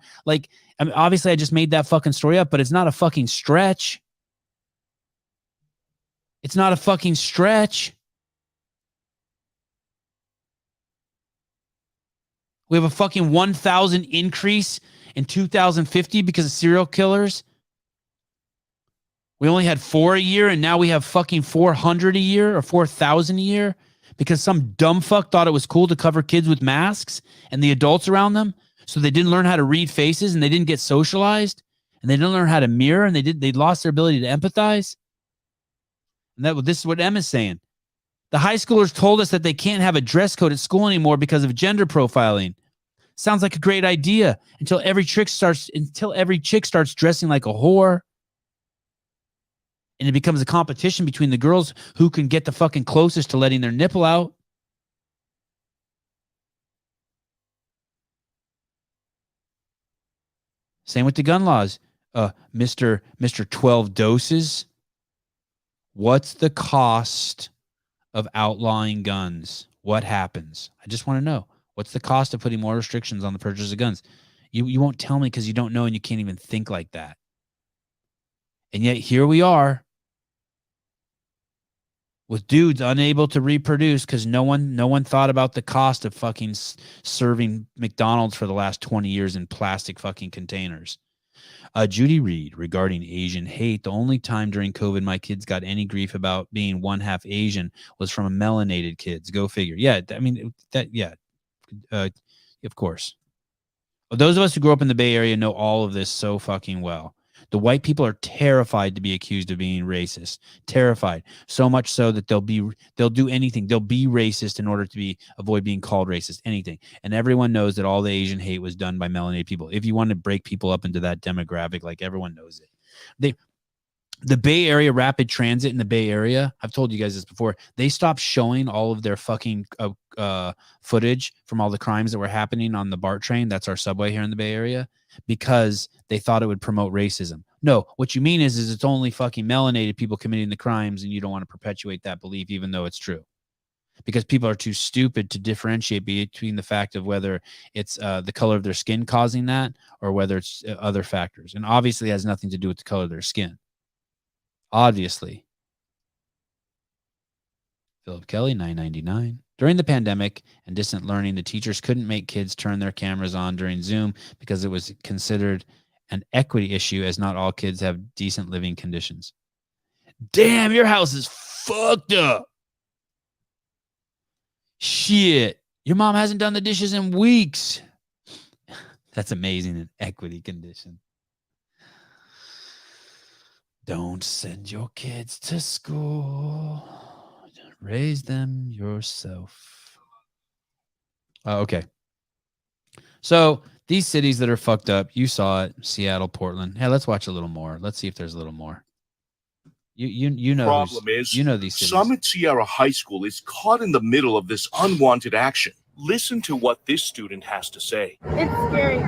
obviously I just made that fucking story up, but it's not a fucking stretch. It's not a fucking stretch. We have a fucking 1,000 increase in 2050 because of serial killers. We only had 4 a year, and now we have fucking 400 a year or 4,000 a year because some dumb fuck thought it was cool to cover kids with masks and the adults around them, so they didn't learn how to read faces and they didn't get socialized and they didn't learn how to mirror and they lost their ability to empathize. And this is what Emma's saying. The high schoolers told us that they can't have a dress code at school anymore because of gender profiling. Sounds like a great idea until every chick starts dressing like a whore. And it becomes a competition between the girls who can get the fucking closest to letting their nipple out. Same with the gun laws. Mr. 12 doses. What's the cost of outlawing guns? What happens? I just want to know. What's the cost of putting more restrictions on the purchase of guns? You won't tell me because you don't know and you can't even think like that. And yet here we are with dudes unable to reproduce because no one thought about the cost of fucking serving McDonald's for the last 20 years in plastic fucking containers. Judy Reed, regarding Asian hate, the only time during COVID my kids got any grief about being 1/2 Asian was from melanated kids. Go figure. Yeah, I mean, of course. Well, those of us who grew up in the Bay Area know all of this so fucking well. The white people are terrified to be accused of being racist. Terrified. So much so that they'll do anything. They'll be racist in order to avoid being called racist. Anything. And everyone knows that all the Asian hate was done by melanated people. If you want to break people up into that demographic, like everyone knows it. The Bay Area rapid transit in the Bay Area, I've told you guys this before, they stopped showing all of their fucking footage from all the crimes that were happening on the BART train. That's our subway here in the Bay Area, because they thought it would promote racism. No, what you mean is it's only fucking melanated people committing the crimes, and you don't want to perpetuate that belief, even though it's true. Because people are too stupid to differentiate between the fact of whether it's the color of their skin causing that or whether it's other factors. And obviously it has nothing to do with the color of their skin. Obviously. Philip Kelly, $9.99. During the pandemic and distant learning, the teachers couldn't make kids turn their cameras on during Zoom because it was considered an equity issue, as not all kids have decent living conditions. Damn, your house is fucked up. Shit. Your mom hasn't done the dishes in weeks. That's amazing. An equity condition. Don't send your kids to school. Raise them yourself. Okay. So these cities that are fucked up, you saw it. Seattle, Portland. Hey, let's watch a little more. Let's see if there's a little more. You know. Problem is, you know these cities. Summit Sierra High School is caught in the middle of this unwanted action. Listen to what this student has to say. It's scary.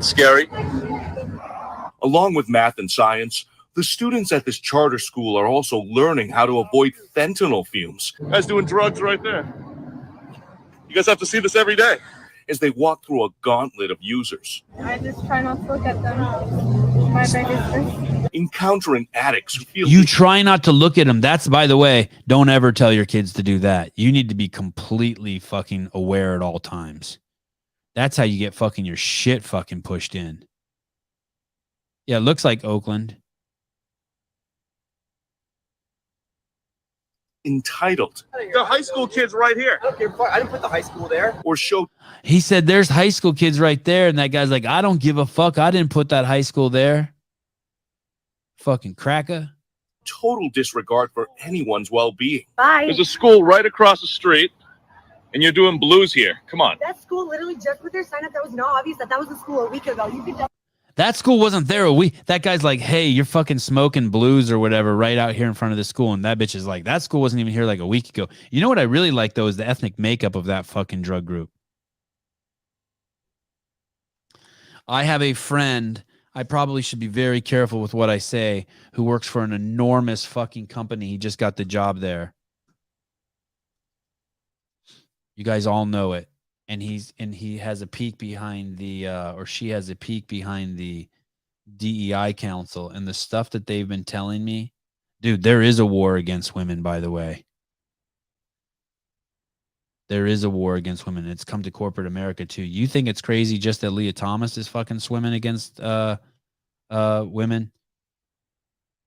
Scary? Along with math and science, the students at this charter school are also learning how to avoid fentanyl fumes. Guys doing drugs right there. You guys have to see this every day. As they walk through a gauntlet of users. I just try not to look at them. My biggest thing. Encountering addicts who feel... You try not to look at them. That's, by the way, don't ever tell your kids to do that. You need to be completely fucking aware at all times. That's how you get fucking your shit fucking pushed in. Yeah, it looks like Oakland. entitled. The high school kids right here. I didn't put the high school there. Or show He said, "There's high school kids right there," and that guy's like, "I don't give a fuck. I didn't put that high school there." Fucking cracker. total disregard for anyone's well-being. Bye. There's a school right across the street, and you're doing blues here. Come on. That school literally just put their sign up. That was not obvious that was the school a week ago. You could. That school wasn't there a week. That guy's like, "Hey, you're fucking smoking blues or whatever right out here in front of the school." And that bitch is like, "That school wasn't even here like a week ago." You know what I really like, though, is the ethnic makeup of that fucking drug group. I have a friend, I probably should be very careful with what I say, who works for an enormous fucking company. He just got the job there. You guys all know it. And he has a peek behind the, or she has a peek behind the DEI council, and the stuff that they've been telling me, dude, there is a war against women, by the way. There is a war against women. It's come to corporate America too. You think it's crazy just that Leah Thomas is fucking swimming against women?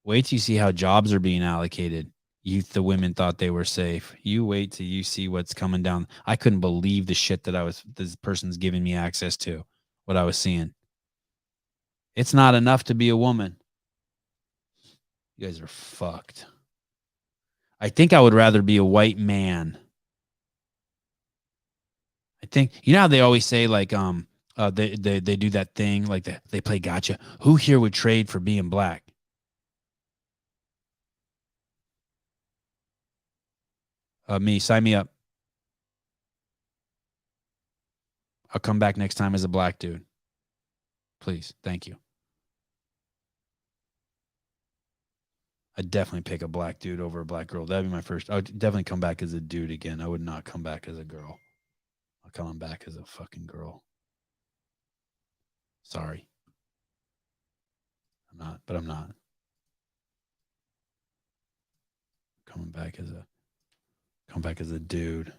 Wait till you see how jobs are being allocated. The women thought they were safe. You wait till you see what's coming down. I couldn't believe the shit that this person's giving me access to, what I was seeing. It's not enough to be a woman. You guys are fucked. I think I would rather be a white man. I think, you know how they always say, like, they do that thing, like they play gotcha. Who here would trade for being black? Me, sign me up. I'll come back next time as a black dude. Please, thank you. I'd definitely pick a black dude over a black girl. That'd be my first. I would definitely come back as a dude again. I would not come back as a girl. I'll come back as a fucking girl. Sorry. I'm not. Come back as a dude.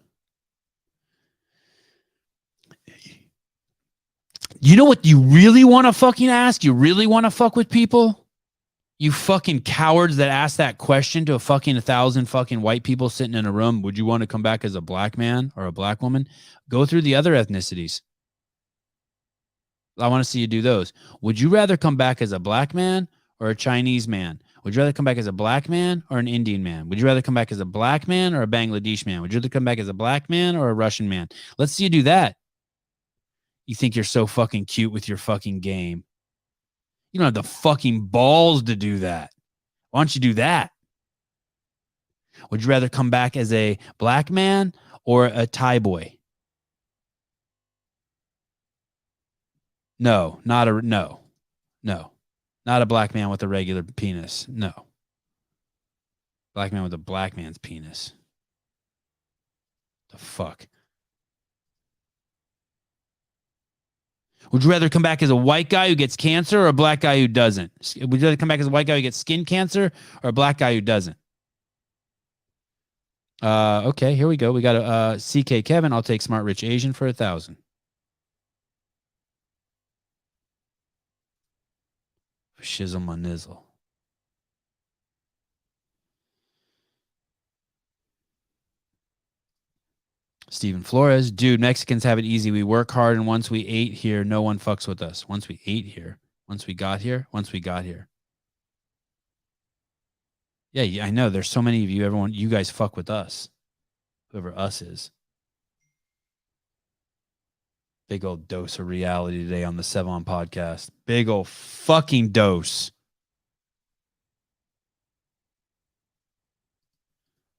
You know what you really want to fucking ask? You really want to fuck with people? You fucking cowards that ask that question to a fucking 1,000 fucking white people sitting in a room. Would you want to come back as a black man or a black woman? Go through the other ethnicities. I want to see you do those. Would you rather come back as a black man or a Chinese man? Would you rather come back as a black man or an Indian man? Would you rather come back as a black man or a Bangladesh man? Would you rather come back as a black man or a Russian man? Let's see you do that. You think you're so fucking cute with your fucking game. You don't have the fucking balls to do that. Why don't you do that? Would you rather come back as a black man or a Thai boy? No. Not a black man with a regular penis. No. Black man with a black man's penis. The fuck? Would you rather come back as a white guy who gets cancer or a black guy who doesn't? Would you rather come back as a white guy who gets skin cancer or a black guy who doesn't? Okay, here we go. We got a CK Kevin. I'll take Smart Rich Asian for 1,000. Shizzle my nizzle. Stephen Flores, dude, Mexicans have it easy. We work hard, and once we ate here, no one fucks with us. Once we ate here, once we got here. Yeah, I know. There's so many of you. Everyone, you guys fuck with us. Whoever us is. Big old dose of reality today on the Sevan Podcast. Big old fucking dose.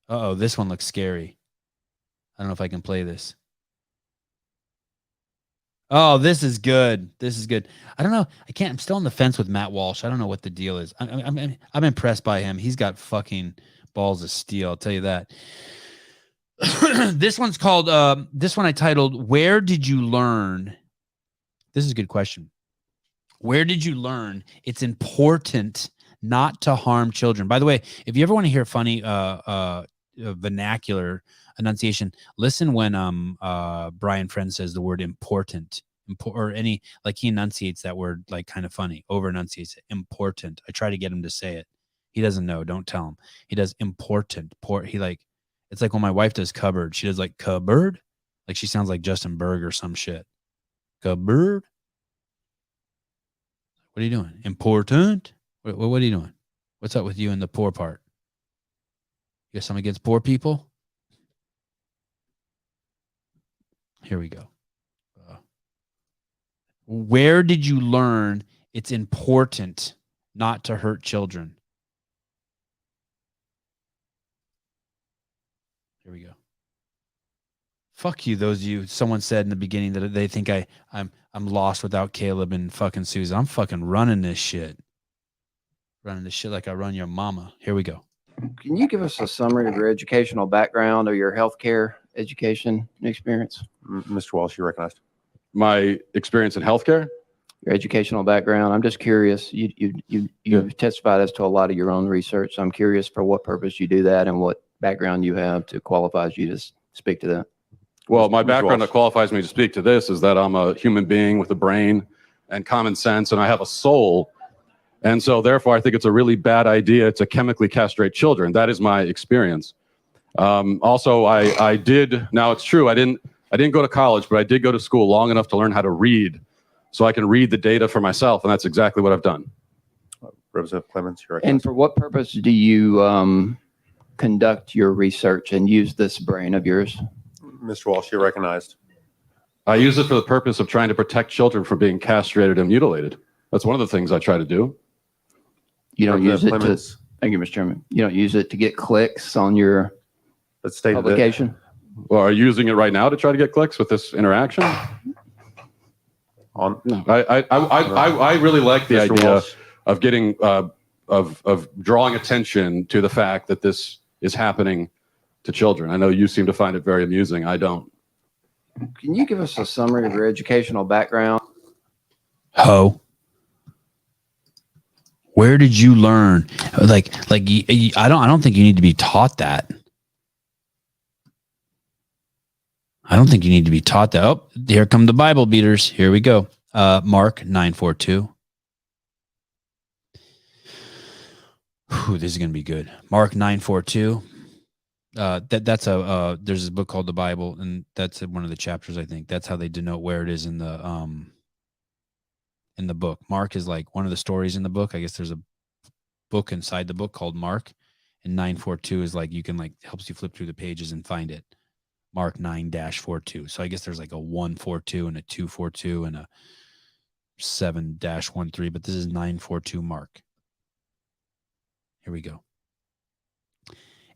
Uh-oh, this one looks scary. I don't know if I can play this. Oh, this is good. I don't know. I'm still on the fence with Matt Walsh. I don't know what the deal is. I'm impressed by him. He's got fucking balls of steel. I'll tell you that. This one's called, this one I titled, Where Did You Learn? This is a good question. Where did you learn it's important not to harm children? By the way, if you ever want to hear funny vernacular enunciation, listen when Brian Friend says the word important. Or any, like, he enunciates that word like kind of funny, over enunciates it. Important. I try to get him to say it. He doesn't know. Don't tell him. He does important. It's like when my wife does cupboard. She does like cupboard. Like she sounds like Justin Berg or some shit. Cupboard. What are you doing? Important? What are you doing? What's up with you in the poor part? You got something against poor people? Here we go. Where did you learn it's important not to hurt children? Here we go. Fuck you, those of you. Someone said in the beginning that they think I'm lost without Caleb and fucking Susan. I'm fucking running this shit. Running this shit like I run your mama. Here we go. Can you give us a summary of your educational background or your healthcare education experience? Mr. Walsh, you recognized. My experience in healthcare? Your educational background. I'm just curious. You've testified as to a lot of your own research. So I'm curious for what purpose you do that and what background you have to qualify you to speak to that. Well, my background that qualifies me to speak to this is that I'm a human being with a brain and common sense, and I have a soul. And so therefore, I think it's a really bad idea to chemically castrate children. That is my experience. Also, I did, now it's true, I didn't go to college, but I did go to school long enough to learn how to read so I can read the data for myself. And that's exactly what I've done. Representative Clements, you're And for what purpose do you conduct your research and use this brain of yours? Mr. Walsh, you're recognized. I use it for the purpose of trying to protect children from being castrated and mutilated. That's one of the things I try to do. You don't use it to, thank you, Mr. Chairman. You don't use it to get clicks on your publication? Well, are you using it right now to try to get clicks with this interaction? No. I really like the idea of getting of drawing attention to the fact that this is happening to children. I know you seem to find it very amusing. I don't. Can you give us a summary of your educational background? Where did you learn? I don't think you need to be taught that. I don't think you need to be taught that. Oh, here come the Bible beaters. Here we go. Mark 9:42. This is going to be good. Mark 9:42. There's a book called the Bible, and that's one of the chapters, I think. That's how they denote where it is in the book. Mark is like one of the stories in the book. I guess there's a book inside the book called Mark, and 9:42 is like you can helps you flip through the pages and find it. Mark 9-42. So I guess there's like a 142 and a 242 and a 7-13, but this is 9:42 Mark. Here we go.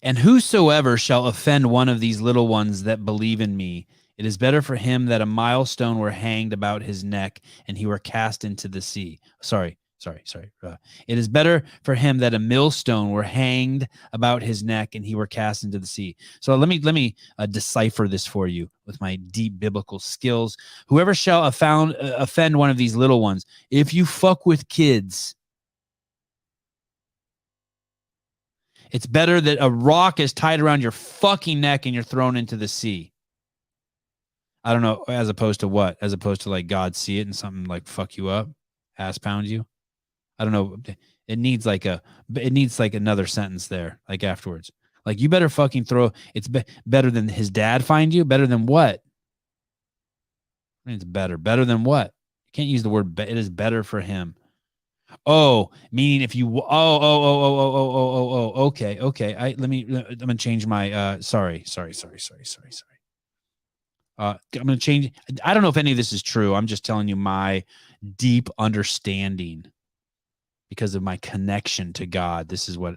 And whosoever shall offend one of these little ones that believe in me, it is better for him that a milestone were hanged about his neck and he were cast into the sea. Sorry. It is better for him that a millstone were hanged about his neck and he were cast into the sea. So let me decipher this for you with my deep biblical skills. Whoever shall offend one of these little ones, if you fuck with kids, it's better that a rock is tied around your fucking neck and you're thrown into the sea. I don't know, as opposed to what? As opposed to like God see it and something like fuck you up, ass pound you. I don't know. It needs like another sentence there, like afterwards. Like you better fucking throw. It's better than his dad find you. Better than what? I mean, it's better. Better than what? You can't use the word. It is better for him. Oh, meaning if you. Okay. I'm gonna change my. Sorry. I'm gonna change. I don't know if any of this is true. I'm just telling you my deep understanding. Because of my connection to God. This is what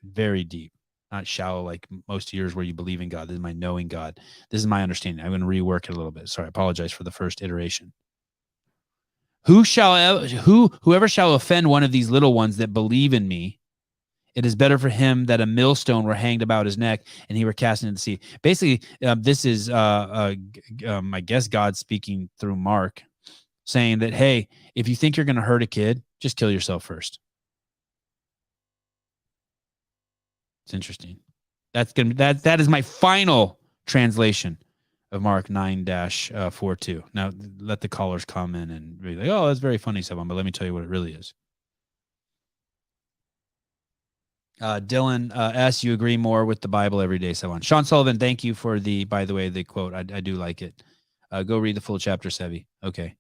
very deep, not shallow like most of yours where you believe in God. This is my knowing God. This is my understanding. I'm going to rework it a little bit. Sorry, I apologize for the first iteration. Whoever shall offend one of these little ones that believe in me, it is better for him that a millstone were hanged about his neck and he were cast into the sea. Basically, this is, I guess, God speaking through Mark, saying that, hey, if you think you're going to hurt a kid, just kill yourself first. It's interesting. That is my final translation of Mark 9-42. Now let the callers come in and be like, oh, that's very funny, Sevan, but let me tell you what it really is. Dylan S, you agree more with the Bible every day, Sevan. Sean Sullivan, thank you for by the way, the quote. I do like it. Go read the full chapter, Sevi. Okay.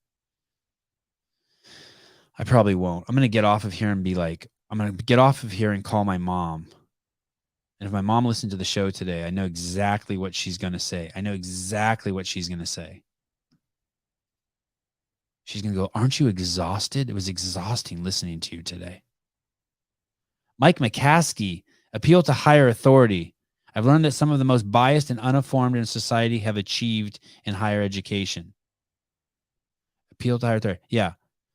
I probably won't. I'm going to get off of here and be like, I'm going to get off of here and call my mom. And if my mom listened to the show today, I know exactly what she's going to say. I know exactly what she's going to say. She's going to go, aren't you exhausted? It was exhausting listening to you today. Mike McCaskey, appeal to higher authority. I've learned that some of the most biased and uninformed in society have achieved in higher education. Appeal to higher authority. Yeah.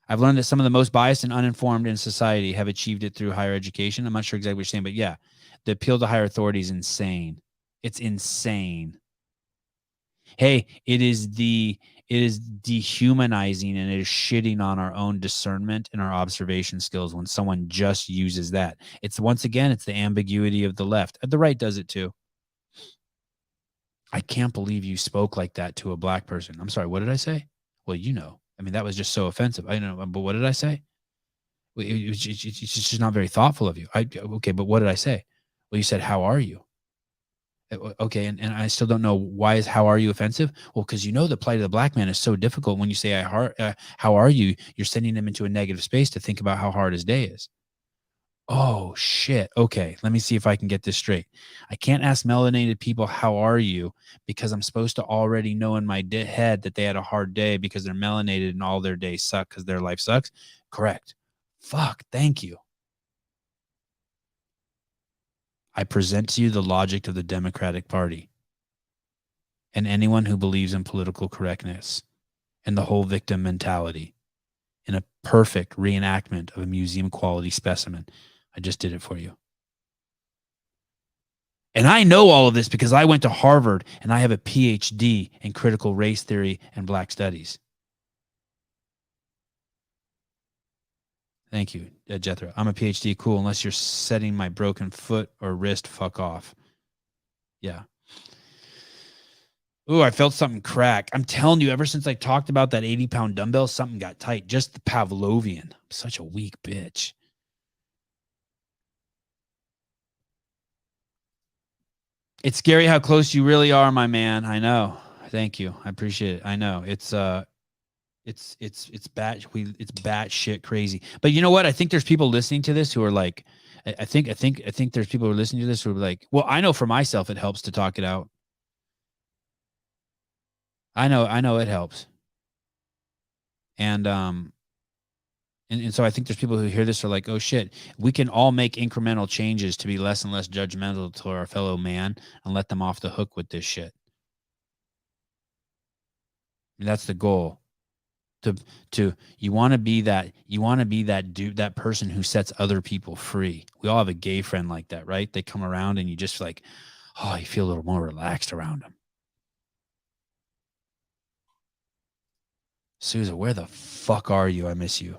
I've learned that some of the most biased and uninformed in society have achieved it through higher education. I'm not sure exactly what you're saying, but yeah, the appeal to higher authority is insane. It's insane. Hey, it is dehumanizing, and it is shitting on our own discernment and our observation skills when someone just uses that. It's once again, it's the ambiguity of the left. The right does it too. I can't believe you spoke like that to a black person. I'm sorry, what did I say? Well, you know. I mean, that was just so offensive. I know, but what did I say? It's just not very thoughtful of you. Okay, but what did I say? Well, you said, how are you? Okay, and I still don't know why is how are you offensive? Well, because you know the plight of the black man is so difficult. When you say how are you, you're sending him into a negative space to think about how hard his day is. Oh, shit. Okay, let me see if I can get this straight. I can't ask melanated people, how are you? Because I'm supposed to already know in my head that they had a hard day because they're melanated and all their days suck because their life sucks. Correct. Fuck, thank you. I present to you the logic of the Democratic Party and anyone who believes in political correctness and the whole victim mentality in a perfect reenactment of a museum quality specimen. I just did it for you. And I know all of this because I went to Harvard and I have a PhD in critical race theory and black studies. Thank you, Jethro. I'm a PhD. Cool. Unless you're setting my broken foot or wrist, fuck off. Yeah. Ooh, I felt something crack. I'm telling you, ever since I talked about that 80-pound dumbbell, something got tight. Just the Pavlovian. I'm such a weak bitch. It's scary how close you really are, my man. I know. Thank you. I appreciate it. I know. It's batshit crazy. But you know what? I think there's people listening to this who are like, I think there's people who are listening to this who are like, well, I know for myself it helps to talk it out. I know it helps. And so I think there's people who hear this are like, oh shit, we can all make incremental changes to be less and less judgmental to our fellow man and let them off the hook with this shit. And that's the goal. You want to be that dude, that person who sets other people free. We all have a gay friend like that, right? They come around and you just like, oh, you feel a little more relaxed around them. Sousa, where the fuck are you? I miss you.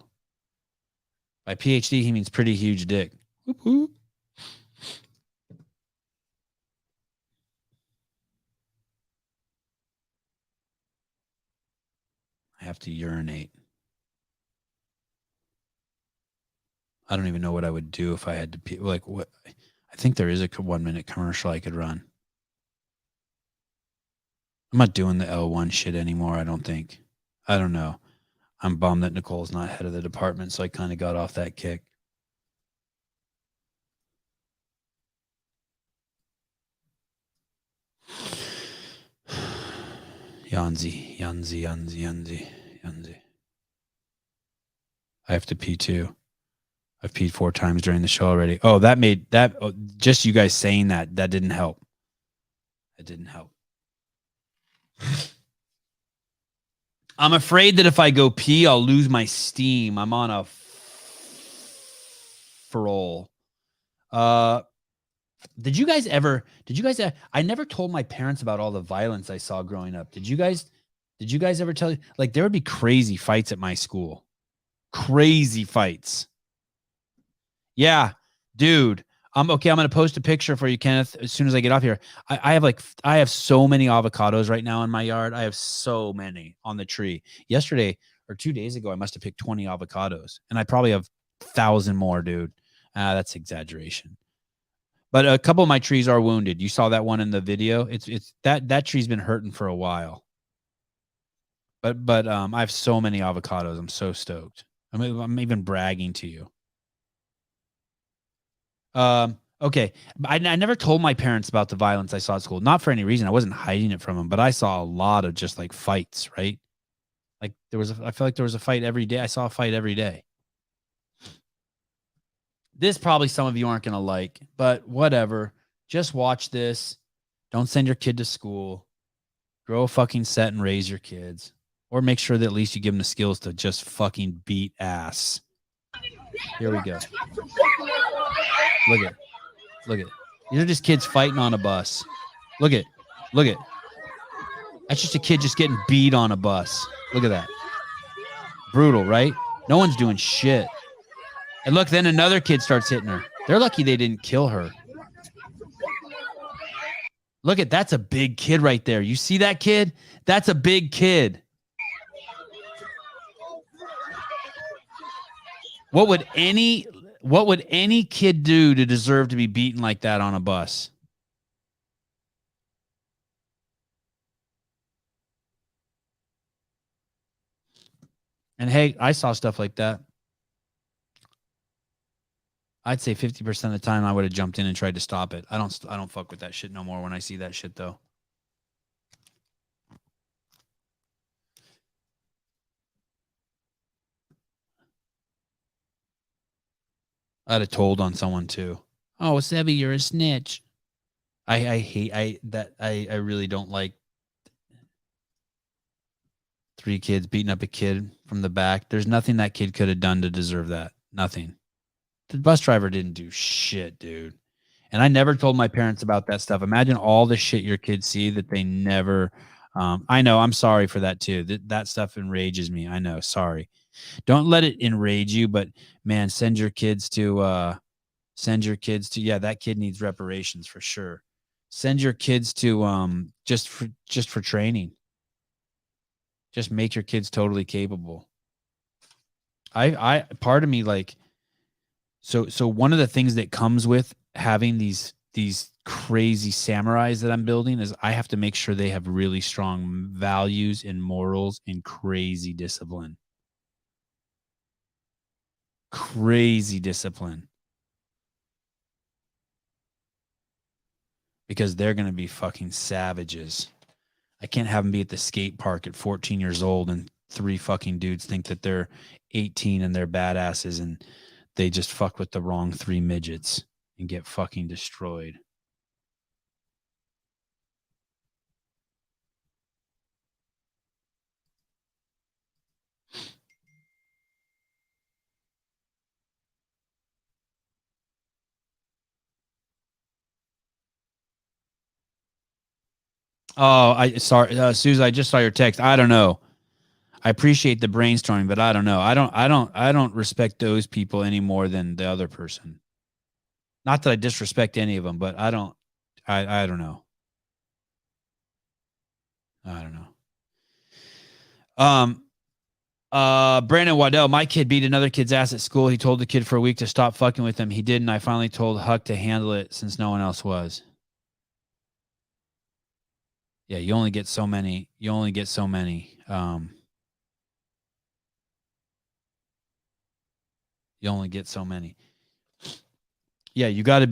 By PhD, he means pretty huge dick. Whoop, whoop. I have to urinate. I don't even know what I would do if I had to pee. Like, what? I think there is a 1-minute commercial I could run. I'm not doing the L1 shit anymore, I don't think. I don't know. I'm bummed that Nicole's not head of the department, so I kind of got off that kick. Yanzi. I have to pee too. I've peed 4 times during the show already. Oh, just you guys saying that didn't help. It didn't help. I'm afraid that if I go pee, I'll lose my steam. I'm on a roll. Did you guys ever, I never told my parents about all the violence I saw growing up. Did you guys ever tell, like, there would be crazy fights at my school. Crazy fights. Yeah, dude. Okay, I'm going to post a picture for you, Kenneth, as soon as I get off here. I have so many avocados right now in my yard. I have so many on the tree. Yesterday or 2 days ago, I must have picked 20 avocados, and I probably have 1,000 more, dude. That's exaggeration. But a couple of my trees are wounded. You saw that one in the video. It's that tree's been hurting for a while. But I have so many avocados. I'm so stoked. I'm even bragging to you. Okay. I never told my parents about the violence I saw at school. Not for any reason. I wasn't hiding it from them, but I saw a lot of just like fights, right? Like I feel like there was a fight every day. I saw a fight every day. This probably some of you aren't going to like, but whatever. Just watch this. Don't send your kid to school. Grow a fucking set and raise your kids. Or make sure that at least you give them the skills to just fucking beat ass. Here we go. Look at it. Look at it. These are just kids fighting on a bus. Look at it. Look at it. That's just a kid just getting beat on a bus. Look at that. Brutal, right? No one's doing shit. And look, then another kid starts hitting her. They're lucky they didn't kill her. Look at, that's a big kid right there. You see that kid? That's a big kid. What would any kid do to deserve to be beaten like that on a bus? And hey, I saw stuff like that. I'd say 50% of the time I would have jumped in and tried to stop it. I don't fuck with that shit no more when I see that shit though. I'd have told on someone too. Oh, Sebby, you're a snitch. I really don't like 3 kids beating up a kid from the back. There's nothing that kid could have done to deserve that. Nothing. The bus driver didn't do shit, dude. And I never told my parents about that stuff. Imagine all the shit your kids see that they never. I know. I'm sorry for that too. That stuff enrages me. I know. Sorry. Don't let it enrage you, but man, send your kids to, yeah, that kid needs reparations for sure. Send your kids to, just for training. Just make your kids totally capable. Part of me like, so one of the things that comes with having these crazy samurais that I'm building is I have to make sure they have really strong values and morals and crazy discipline. Crazy discipline. Because they're going to be fucking savages. I can't have them be at the skate park at 14 years old and 3 fucking dudes think that they're 18 and they're badasses and they just fuck with the wrong 3 midgets and get fucking destroyed. Oh, sorry, Susan, I just saw your text. I don't know. I appreciate the brainstorming, but I don't know. I don't respect those people any more than the other person. Not that I disrespect any of them, but I don't know. I don't know. Brandon Waddell, my kid beat another kid's ass at school. He told the kid for a week to stop fucking with him. He didn't. I finally told Huck to handle it since no one else was. Yeah, you only get so many. You only get so many. You only get so many. Yeah, you got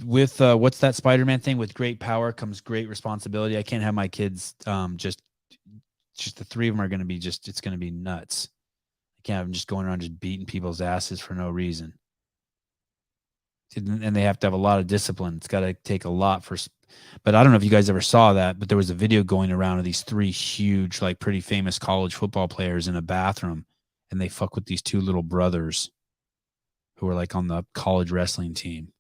with what's that Spider-Man thing? With great power comes great responsibility. I can't have my kids just the 3 of them are going to be it's going to be nuts. I can't have them just going around just beating people's asses for no reason. And they have to have a lot of discipline. It's got to take a lot but I don't know if you guys ever saw that, but there was a video going around of these 3 huge, like pretty famous college football players in a bathroom, and they fuck with these 2 little brothers who were like on the college wrestling team.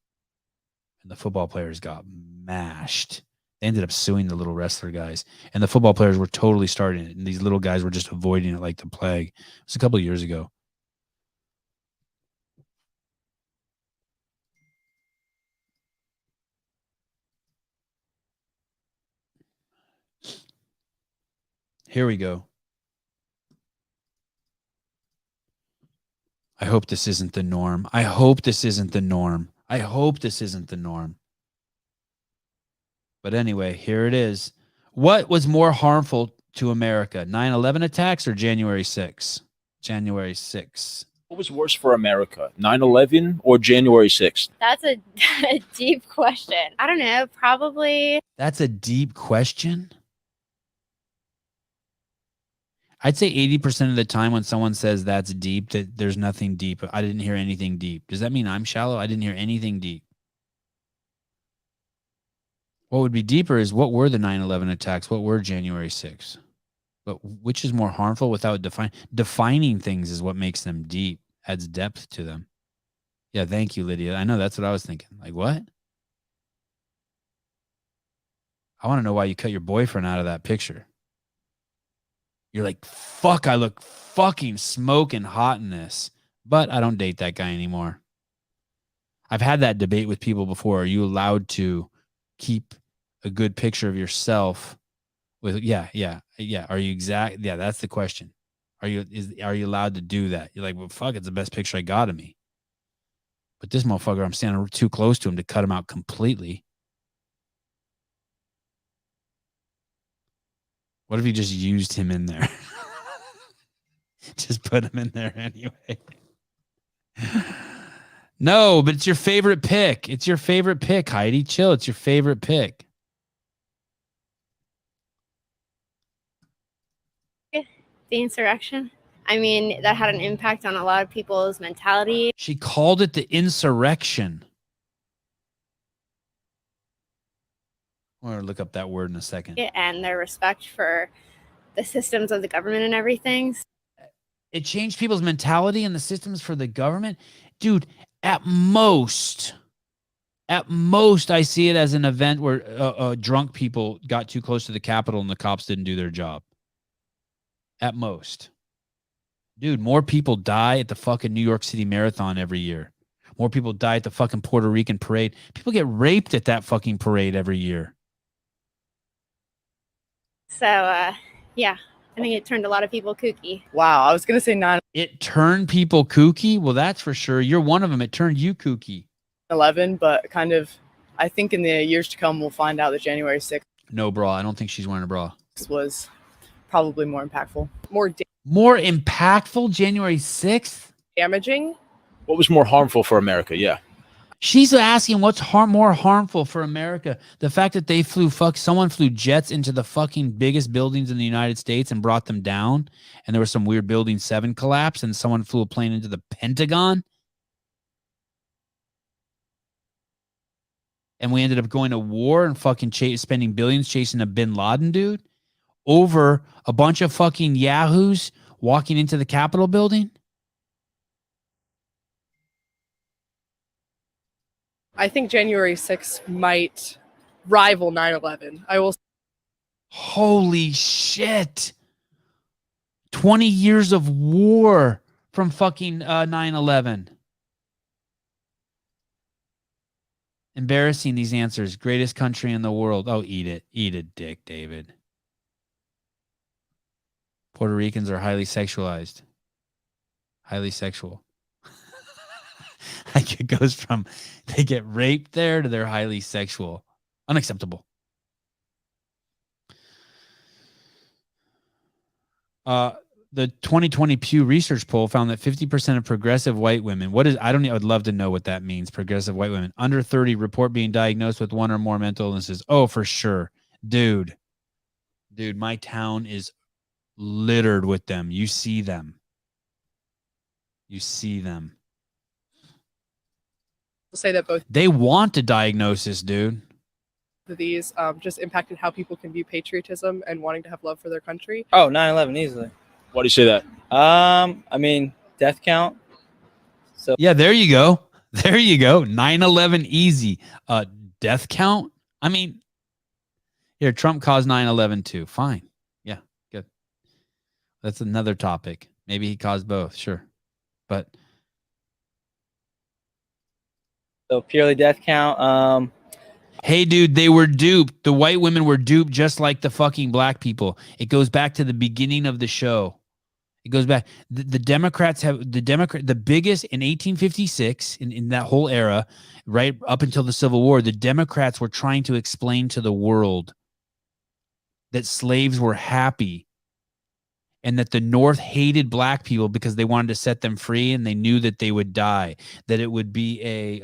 And the football players got mashed. They ended up suing the little wrestler guys. And the football players were totally starting it. And these little guys were just avoiding it like the plague. It was a couple of years ago. Here we go. I hope this isn't the norm. I hope this isn't the norm. I hope this isn't the norm. But anyway, here it is. What was more harmful to America, 9/11 attacks or January 6th? January 6th. What was worse for America, 9/11 or January 6th? That's a deep question. I don't know. Probably. That's a deep question. I'd say 80% of the time when someone says that's deep, that there's nothing deep. I didn't hear anything deep. Does that mean I'm shallow? I didn't hear anything deep. What would be deeper is what were the 9/11 attacks? What were January 6th? But which is more harmful without defining things is what makes them deep, adds depth to them. Yeah, thank you, Lydia. I know that's what I was thinking. Like, what? I want to know why you cut your boyfriend out of that picture. You're like, fuck, I look fucking smoking hot in this. But I don't date that guy anymore. I've had that debate with people before. Are you allowed to keep a good picture of yourself with, yeah. Are you exact? Yeah, that's the question. Are you allowed to do that? You're like, well, fuck, it's the best picture I got of me. But this motherfucker, I'm standing too close to him to cut him out completely. What if you just used him in there? Just put him in there anyway. No, but it's your favorite pick. It's your favorite pick, Heidi. Chill. It's your favorite pick. The insurrection. I mean, that had an impact on a lot of people's mentality. She called it the insurrection. I'm going to look up that word in a second. And their respect for the systems of the government and everything. It changed people's mentality and the systems for the government. Dude, at most, I see it as an event where drunk people got too close to the Capitol and the cops didn't do their job. At most. Dude, more people die at the fucking New York City Marathon every year. More people die at the fucking Puerto Rican parade. People get raped at that fucking parade every year. So, yeah, I think it turned a lot of people kooky. Wow, I was going to say 9/11, It turned people kooky? Well, that's for sure. You're one of them. It turned you kooky. but kind of, I think in the years to come, we'll find out that January 6th No bra. I don't think she's wearing a bra. was probably more impactful, More impactful? January 6th? damaging. What was more harmful for America? Yeah. She's asking what's more harmful for America. The fact that they someone flew jets into the fucking biggest buildings in the United States and brought them down. And there was some weird building 7 collapse and someone flew a plane into the Pentagon. And we ended up going to war and fucking spending billions chasing a bin Laden dude over a bunch of fucking yahoos walking into the Capitol building. I think January 6th might rival 9/11. I will. Holy shit. 20 years of war from fucking 9/11. Embarrassing, these answers. Greatest country in the world. Oh, eat it. Eat a dick, David. Puerto Ricans are highly sexualized. Highly sexual. Like it goes from they get raped there to they're highly sexual. Unacceptable. The 2020 Pew Research poll found that 50% of progressive white women, I would love to know what that means, progressive white women, under 30 report being diagnosed with one or more mental illnesses. Oh, for sure. Dude, my town is littered with them. You see them. Say that both They want a diagnosis, dude. of these just impacted how people can view patriotism and wanting to have love for their country. Oh, 9/11 easily. Why do you say that? I mean, death count. So Yeah, there you go. 9/11 easy. Death count? I mean, here, Trump caused 9/11 too. Fine. Yeah, good. That's another topic. Maybe he caused both, sure. But So purely death count. hey, dude, they were duped. The white women were duped just like the fucking black people. It goes back to the beginning of the show. It goes back. The Democrats have the biggest in 1856 in that whole era, right up until the Civil War. The Democrats were trying to explain to the world that slaves were happy and that the North hated black people because they wanted to set them free and they knew that they would die, that it would be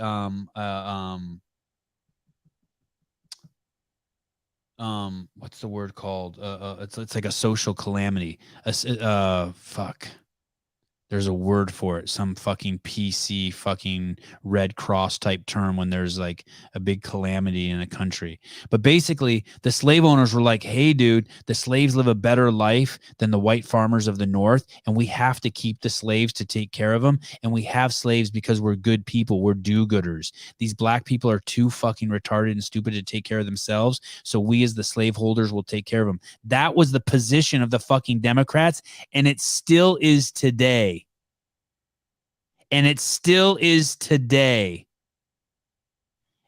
what's the word called? It's like a social calamity. Fuck. There's a word for it. Some fucking PC fucking Red Cross type term when there's like a big calamity in a country. But basically, the slave owners were like, hey, dude, the slaves live a better life than the white farmers of the North. And we have to keep the slaves to take care of them. And we have slaves because we're good people. We're do-gooders. These black people are too fucking retarded and stupid to take care of themselves. So we as the slaveholders will take care of them. That was the position of the fucking Democrats. And it still is today. And it still is today.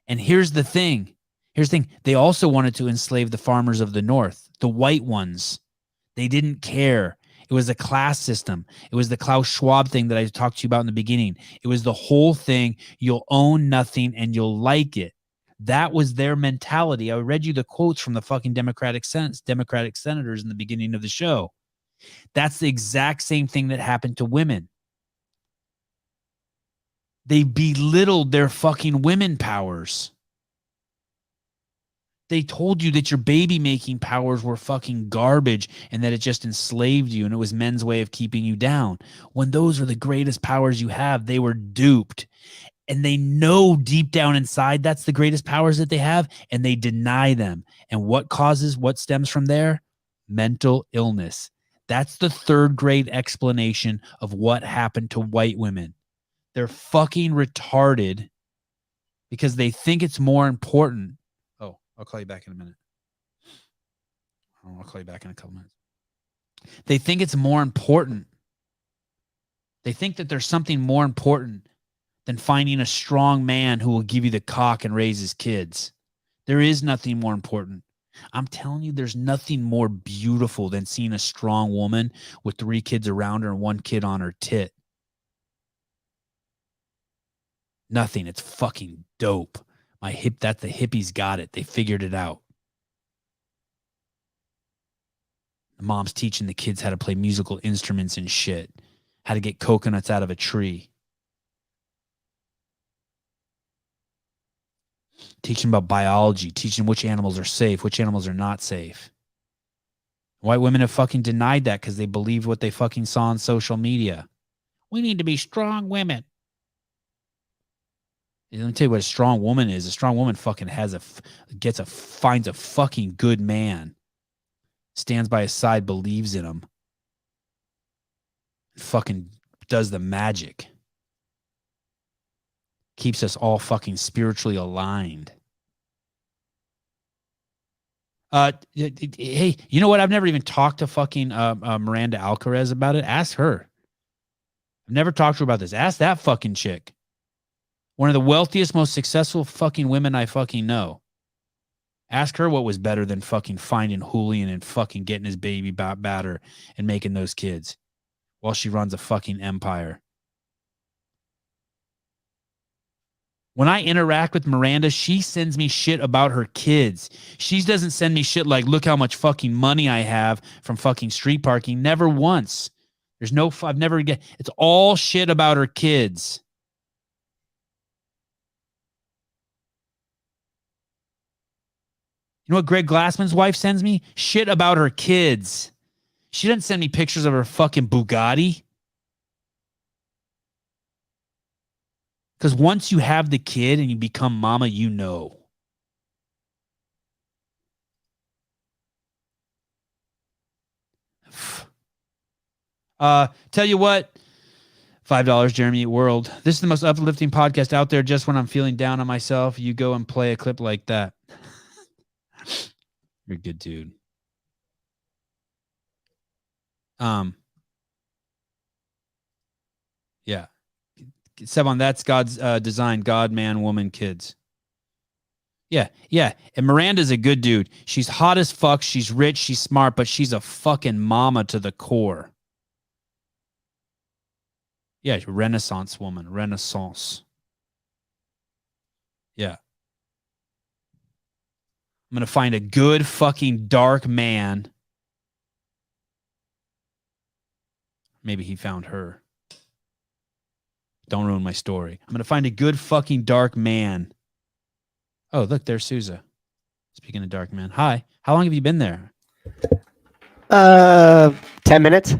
And here's the thing. They also wanted to enslave the farmers of the North, the white ones. They didn't care. It was a class system. It was the Klaus Schwab thing that I talked to you about in the beginning. It was the whole thing. You'll own nothing and you'll like it. That was their mentality. I read you the quotes from the fucking Democratic senators in the beginning of the show. That's the exact same thing that happened to women. They belittled their fucking women powers. They told you that your baby making powers were fucking garbage and that it just enslaved you and it was men's way of keeping you down. When those are the greatest powers you have, they were duped. And they know deep down inside that's the greatest powers that they have, and they deny them. And what stems from there? Mental illness. That's the third grade explanation of what happened to white women. They're fucking retarded because they think it's more important. Oh, I'll call you back in a minute. I'll call you back in a couple minutes. They think it's more important. They think that there's something more important than finding a strong man who will give you the cock and raise his kids. There is nothing more important. I'm telling you, there's nothing more beautiful than seeing a strong woman with 3 kids around her and 1 kid on her tit. Nothing. It's fucking dope. The hippies got it. They figured it out. The mom's teaching the kids how to play musical instruments and shit. How to get coconuts out of a tree. Teaching about biology. Teaching which animals are safe, which animals are not safe. White women have fucking denied that because they believed what they fucking saw on social media. We need to be strong women. Let me tell you what a strong woman is. A strong woman fucking finds a fucking good man, stands by his side, believes in him, fucking does the magic, keeps us all fucking spiritually aligned. Hey, you know what? I've never even talked to fucking Miranda Alcaraz about it. Ask her. I've never talked to her about this. Ask that fucking chick. One of the wealthiest, most successful fucking women I fucking know. Ask her what was better than fucking finding Julian and fucking getting his baby batter and making those kids while she runs a fucking empire. When I interact with Miranda, she sends me shit about her kids. She doesn't send me shit like, look how much fucking money I have from fucking street parking. Never once. It's all shit about her kids. You know what Greg Glassman's wife sends me? Shit about her kids. She doesn't send me pictures of her fucking Bugatti. Because once you have the kid and you become mama, you know. Tell you what, $5, Jeremy World. This is the most uplifting podcast out there. Just when I'm feeling down on myself, you go and play a clip like that. You're a good dude. Yeah. Sevan, that's God's design. God, man, woman, kids. Yeah. And Miranda's a good dude. She's hot as fuck. She's rich. She's smart, but she's a fucking mama to the core. Yeah, Renaissance woman. Renaissance. Yeah. I'm going to find a good fucking dark man. Maybe he found her. Don't ruin my story. I'm going to find a good fucking dark man. Oh, look, there's Sousa. Speaking of dark man. Hi. How long have you been there? 10 minutes.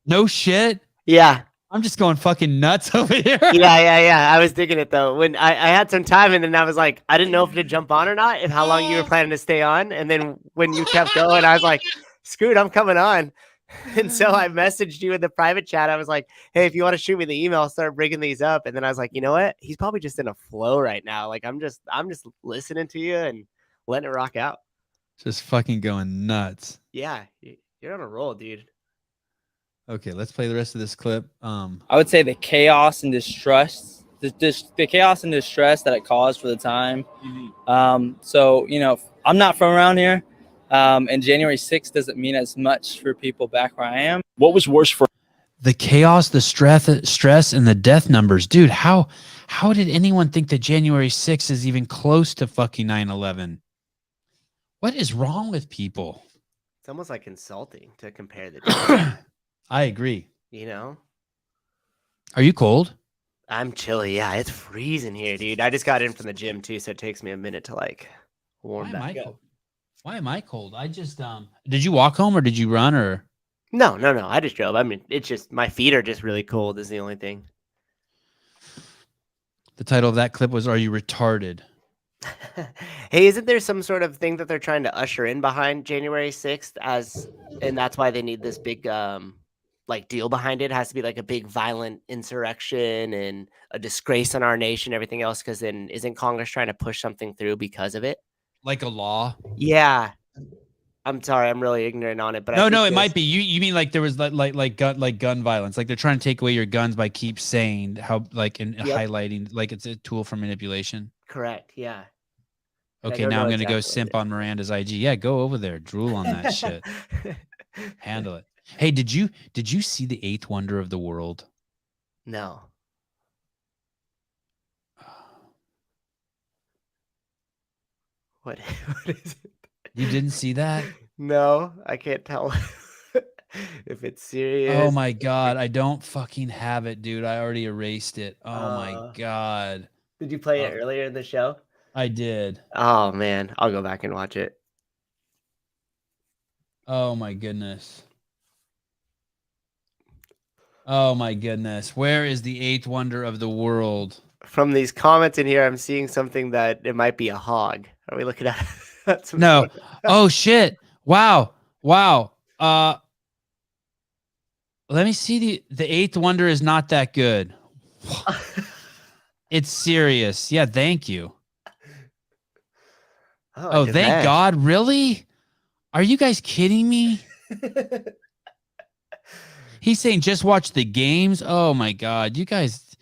No shit. Yeah. I'm just going fucking nuts over here. Yeah. I was digging it though. When I had some time and then I was like, I didn't know if to jump on or not, if how long you were planning to stay on. And then when you kept going, I was like, screw it, I'm coming on. And so I messaged you in the private chat. I was like, hey, if you want to shoot me the email, I'll start bringing these up. And then I was like, you know what? He's probably just in a flow right now. Like I'm just listening to you and letting it rock out. Just fucking going nuts. Yeah. You're on a roll, dude. Okay, let's play the rest of this clip. I would say the chaos and distress, the chaos and distress that it caused for the time. So, you know, I'm not from around here. And January 6th doesn't mean as much for people back where I am. What was worse for the chaos, the stress, and the death numbers? Dude, how did anyone think that January 6th is even close to fucking 9/11? What is wrong with people? It's almost like insulting to compare the two. I agree. You know? Are you cold? I'm chilly. Yeah, it's freezing here, dude. I just got in from the gym too, so it takes me a minute to like warm back up. Why am I cold? I just did you walk home or did you run or? No. I just drove. I mean, it's just my feet are just really cold is the only thing. The title of that clip was "Are You Retarded?" Hey, isn't there some sort of thing that they're trying to usher in behind January 6th and that's why they need this big like deal behind it? It has to be like a big violent insurrection and a disgrace on our nation, everything else, because then isn't Congress trying to push something through because of it? Like a law? Yeah. I'm sorry, I'm really ignorant on it, but No, it might be. You mean like there was like gun violence, like they're trying to take away your guns by keep saying how highlighting like it's a tool for manipulation. Correct. Yeah. Okay, now I'm gonna go simp on Miranda's IG. Yeah, go over there, drool on that shit. Handle it. Hey, did you see the eighth wonder of the world? No. What is it? You didn't see that? No, I can't tell if it's serious. Oh my god, I don't fucking have it, dude. I already erased it. Oh my god. Did you play it earlier in the show? I did. Oh man, I'll go back and watch it. Oh my goodness. Oh my goodness. Where is the eighth wonder of the world? From these comments in here, I'm seeing something that it might be a hog. Are we looking at some No. sort of- Oh shit. Wow. Let me see the eighth wonder is not that good. It's serious. Yeah, thank you. Oh, thank God. Really? Are you guys kidding me? He's saying just watch the games. Oh my God. You guys,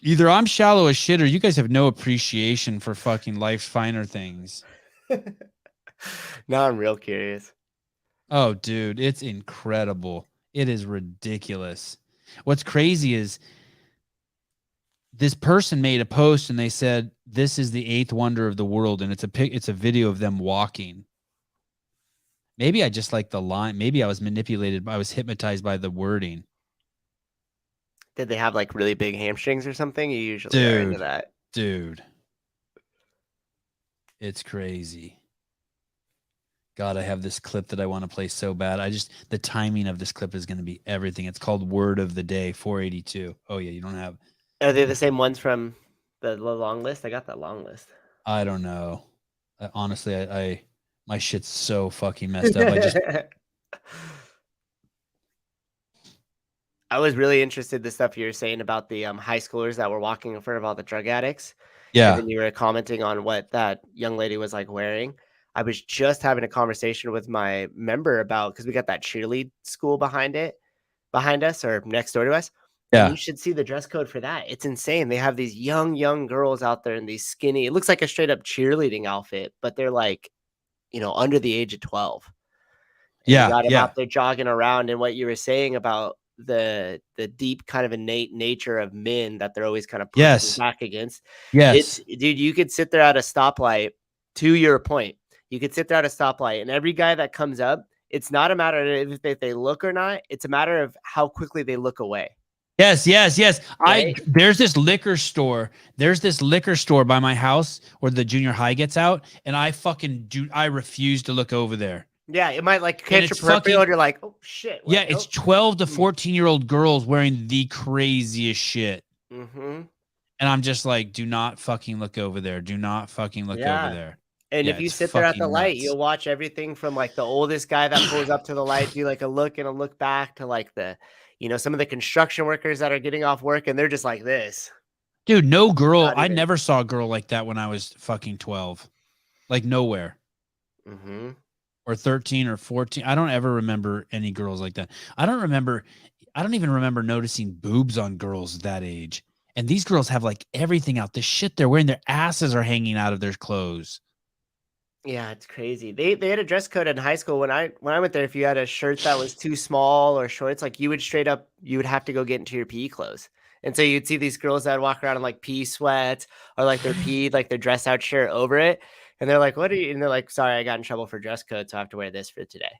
either I'm shallow as shit or you guys have no appreciation for fucking life's finer things. Now I'm real curious. Oh, dude, it's incredible. It is ridiculous. What's crazy is this person made a post and they said, this is the eighth wonder of the world. And it's a video of them walking. Maybe I just like the line. Maybe I was manipulated. I was hypnotized by the wording. Did they have like really big hamstrings or something? You usually are into that. Dude. It's crazy. God, I have this clip that I want to play so bad. The timing of this clip is going to be everything. It's called Word of the Day, 482. Oh yeah, you don't have. Are they the same ones from the long list? I got that long list. I don't know. Honestly, my shit's so fucking messed up. I was really interested in the stuff you were saying about the high schoolers that were walking in front of all the drug addicts. Yeah. And then you were commenting on what that young lady was like wearing. I was just having a conversation with my member about, because we got that cheerlead school behind us or next door to us. Yeah. And you should see the dress code for that. It's insane. They have these young girls out there in these skinny, it looks like a straight up cheerleading outfit, but they're like, under the age of 12. And you got them out there jogging around. And what you were saying about the deep kind of innate nature of men that they're always kind of pushing back against. Yes. Dude, you could sit there at a stoplight, to your point. You could sit there at a stoplight, and every guy that comes up, it's not a matter of if they look or not. It's a matter of how quickly they look away. Yes. Right? There's this liquor store. There's this liquor store by my house where the junior high gets out, and I refuse to look over there. Yeah, it might like catch your peripheral, and you're like, oh shit. Yeah, it's 12 to 14-year-old girls wearing the craziest shit. Mm-hmm. And I'm just like, do not fucking look over there. Do not fucking look over there. And Yeah, if you it's sit there at the fucking light, nuts. you'll watch everything from like the oldest guy that pulls up to the light, do like a look and a look back, to like some of the construction workers that are getting off work, and they're just like this. Dude, no girl. I never saw a girl like that when I was fucking 12. Like nowhere. Mm-hmm. Or 13 or 14. I don't ever remember any girls like that. I don't even remember noticing boobs on girls that age. And these girls have like everything out. The shit they're wearing, their asses are hanging out of their clothes. Yeah, it's crazy. They had a dress code in high school. When I went there, if you had a shirt that was too small or shorts, like you would have to go get into your PE clothes. And so you'd see these girls that would walk around in like PE sweats or like their dress out shirt over it. And they're like, what are you? And they're like, sorry, I got in trouble for dress code, so I have to wear this for today.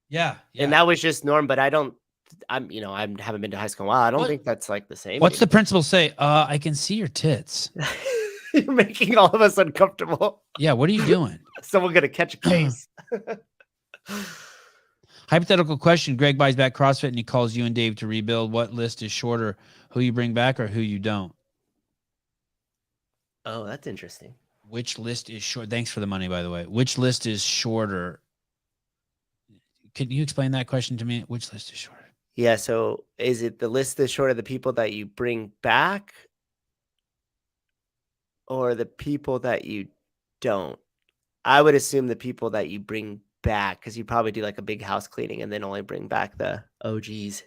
Yeah. And that was just norm, but I haven't been to high school in a while. I don't think that's like the same. What's the principal say? I can see your tits. You're making all of us uncomfortable. Yeah, what are you doing? Someone gonna catch a case. Hypothetical question. Greg buys back CrossFit and he calls you and Dave to rebuild. What list is shorter? Who you bring back or who you don't? Oh, that's interesting. Which list is short? Thanks for the money, by the way. Which list is shorter? Can you explain that question to me? Which list is shorter? Yeah, so is it the list that's short of the people that you bring back or the people that you don't? I would assume the people that you bring back, because you probably do like a big house cleaning and then only bring back the OGs.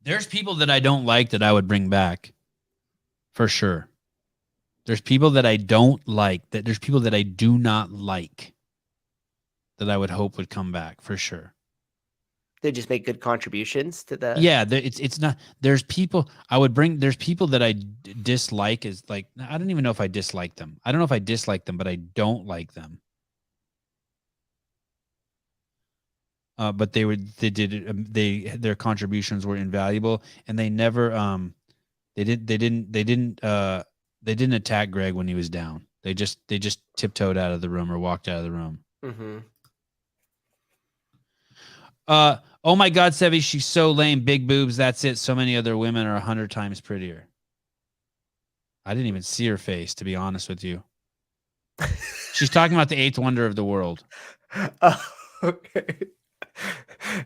There's people that I don't like that I would bring back for sure. There's people that I don't like, there's people that I do not like that I would hope would come back for sure. They just make good contributions to the. Yeah, it's not. There's people I would bring. There's people that I dislike. Is like I don't even know if I dislike them. I don't know if I dislike them, but I don't like them. But their contributions were invaluable, and they never they didn't attack Greg when he was down. They just tiptoed out of the room or walked out of the room. Mm-hmm. Oh my God, Sevi, she's so lame. Big boobs. That's it. So many other women are 100 times prettier. I didn't even see her face, to be honest with you. She's talking about the eighth wonder of the world. Oh, okay.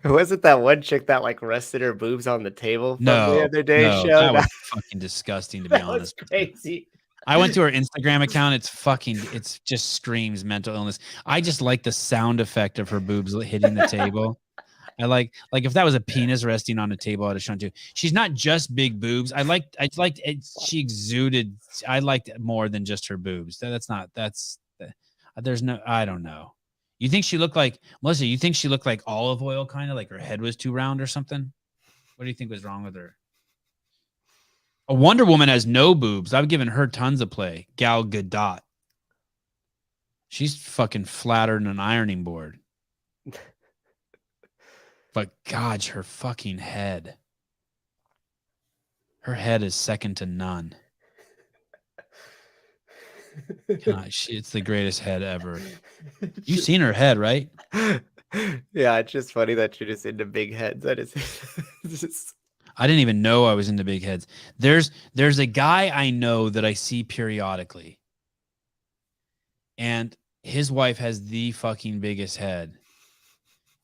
Wasn't that one chick that like rested her boobs on the table from the other day show? That was fucking disgusting, to be honest. Was crazy. I went to her Instagram account. It's just screams mental illness. I just like the sound effect of her boobs hitting the table. I like if that was a penis resting on a table, I'd have shown too. She's not just big boobs. I liked it. She exuded. I liked it more than just her boobs. There's no, I don't know. You think she looked like, Melissa, you think she looked like olive oil, kind of like her head was too round or something? What do you think was wrong with her? A Wonder Woman has no boobs. I've given her tons of play. Gal Gadot. She's fucking flatter than an ironing board. But God, her fucking head. Her head is second to none. God, it's the greatest head ever. You've seen her head, right? Yeah, it's just funny that you're just into big heads. That is just... I didn't even know I was into big heads. There's a guy I know that I see periodically. And his wife has the fucking biggest head.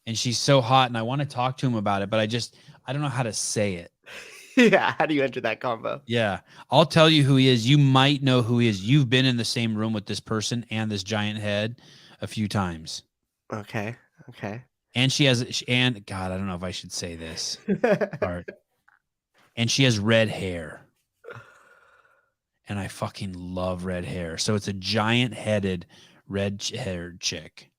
And she's so hot, and I want to talk to him about it, but I don't know how to say it. Yeah, how do you enter that combo? Yeah, I'll tell you who he is. You might know who he is. You've been in the same room with this person and this giant head a few times. Okay. And God, I don't know if I should say this part. And she has red hair. And I fucking love red hair. So it's a giant-headed, red-haired chick.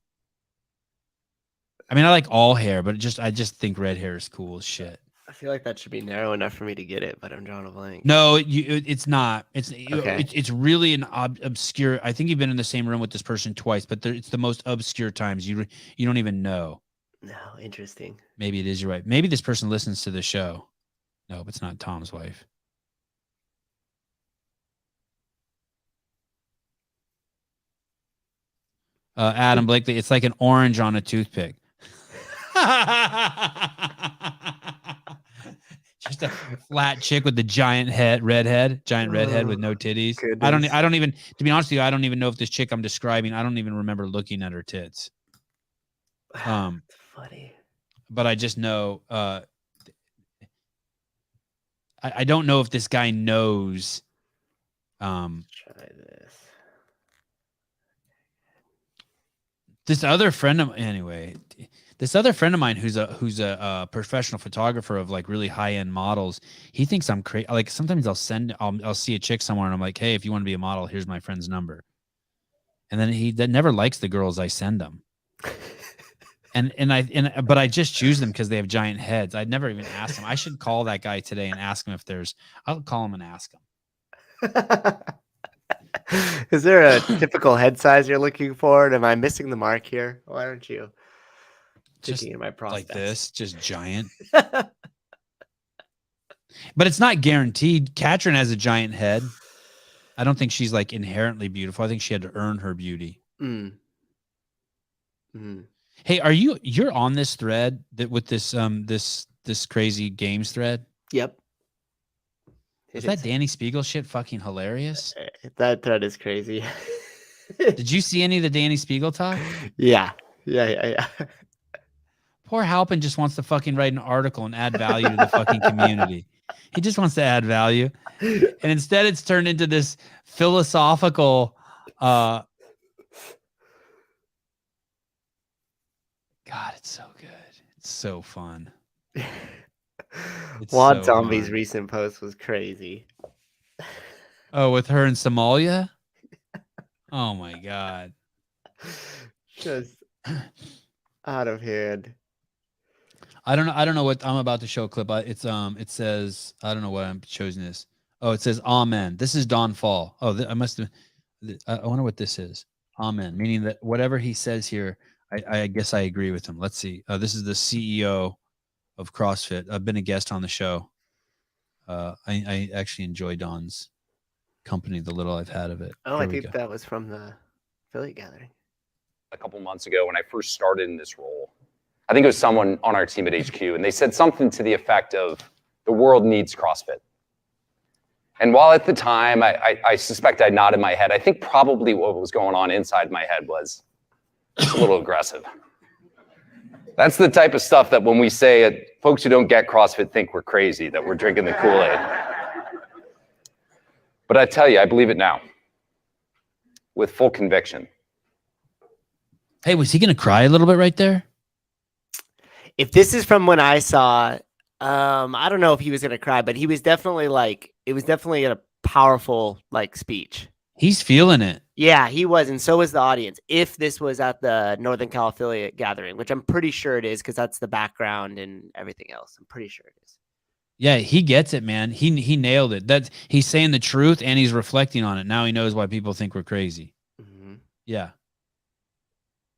I mean, I like all hair, but I just think red hair is cool as shit. I feel like that should be narrow enough for me to get it, but I'm drawing a blank. No, it's not. Okay. It's really an obscure. I think you've been in the same room with this person twice, but it's the most obscure times. You don't even know. No, interesting. Maybe it is your wife. Maybe this person listens to the show. No, it's not Tom's wife. Adam Blakely, it's like an orange on a toothpick. Just a flat chick with the giant red head with no titties. Goodness. I don't even, to be honest with you, I don't even know if this chick I'm describing, I don't even remember looking at her tits. Funny. But I just know, I don't know if this guy knows. Try this. This other friend of mine who's a professional photographer of like really high end models, he thinks I'm crazy. Like sometimes I'll see a chick somewhere and I'm like, hey, if you want to be a model, here's my friend's number. And then that never likes the girls I send him. But I just choose them because they have giant heads. I'd never even ask them. I should call that guy today and ask him I'll call him and ask him. Is there a typical head size you're looking for? And am I missing the mark here? Why aren't you Just thinking of my prospects? Like this, just giant. But it's not guaranteed. Katrin has a giant head. I don't think she's like inherently beautiful. I think she had to earn her beauty. Hey, you're on this thread with this this crazy games thread? Yep. Is that Danny Spiegel shit fucking hilarious? That thread is crazy. Did you see any of the Danny Spiegel talk? Yeah. Poor Halpin just wants to fucking write an article and add value to the fucking community. He just wants to add value. And instead it's turned into this philosophical God, it's so good. It's so fun. Wad Zombie's recent post was crazy. Oh, with her in Somalia? Oh my God. Just out of hand. I don't know what I'm about to show a clip. It says, I don't know why I'm choosing this. Oh, it says amen. This is Don Fall. Oh, I must have, I wonder what this is. Amen. Meaning that whatever he says here, I guess I agree with him. Let's see. This is the CEO of CrossFit. I've been a guest on the show. I actually enjoy Don's company, the little I've had of it. Oh, I think that was from the affiliate gathering. A couple months ago when I first started in this role, I think it was someone on our team at HQ, and they said something to the effect of, the world needs CrossFit. And while at the time, I suspect I nodded my head, I think probably what was going on inside my head was a little aggressive. That's the type of stuff that when we say it, folks who don't get CrossFit think we're crazy, that we're drinking the Kool-Aid. But I tell you, I believe it now with full conviction. Hey, was he going to cry a little bit right there? If this is from when I saw, I don't know if he was going to cry, but he was definitely like, it was definitely a powerful like speech. He's feeling it. Yeah, he was. And so was the audience. If this was at the Northern Cal affiliate gathering, which I'm pretty sure it is, because that's the background and everything else. I'm pretty sure it is. Yeah, he gets it, man. He nailed it. He's saying the truth and he's reflecting on it. Now he knows why people think we're crazy. Yeah.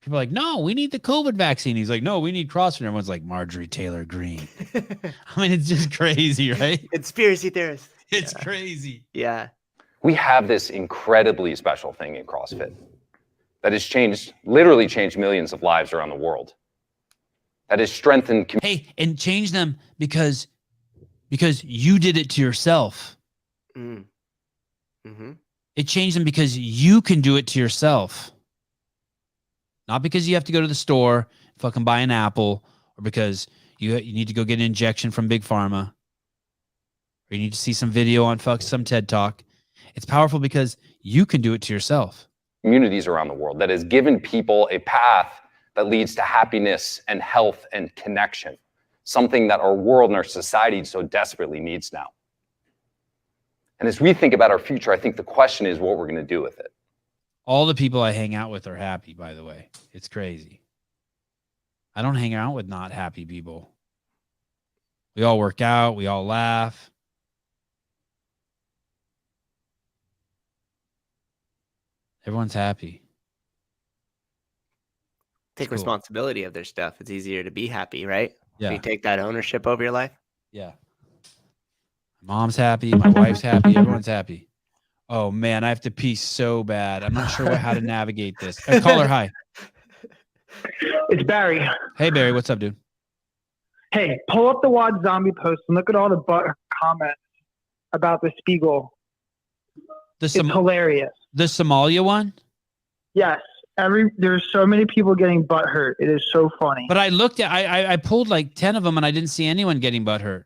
People are like, no, we need the COVID vaccine. He's like, no, we need CrossFit. Everyone's like, Marjorie Taylor Greene. I mean, it's just crazy, right? Conspiracy theorist. It's crazy. Yeah. We have this incredibly special thing in CrossFit that has literally changed millions of lives around the world. That has strengthened. Hey, and change them because you did it to yourself. It changed them because you can do it to yourself. Not because you have to go to the store, fucking buy an apple, or because you need to go get an injection from Big Pharma, or you need to see some video on some TED Talk. It's powerful because you can do it to yourself. Communities around the world that has given people a path that leads to happiness and health and connection, something that our world and our society so desperately needs now. And as we think about our future, I think the question is what we're going to do with it. All the people I hang out with are happy, by the way. It's crazy. I don't hang out with not happy people. We all work out. We all laugh. Everyone's happy. Take Cool. responsibility of their stuff. It's easier to be happy, right? Yeah. You take that ownership over your life. Yeah. My mom's happy. My wife's happy. Everyone's happy. Oh, man. I have to pee so bad. I'm not sure how to navigate this. Caller, hi. It's Barry. Hey, Barry. What's up, dude? Hey, pull up the Wad Zombie post and look at all the comments about the Spiegel. It's hilarious. The Somalia one? Yes. There's so many people getting butt hurt. It is so funny. But I looked at, I pulled like 10 of them and I didn't see anyone getting butt hurt.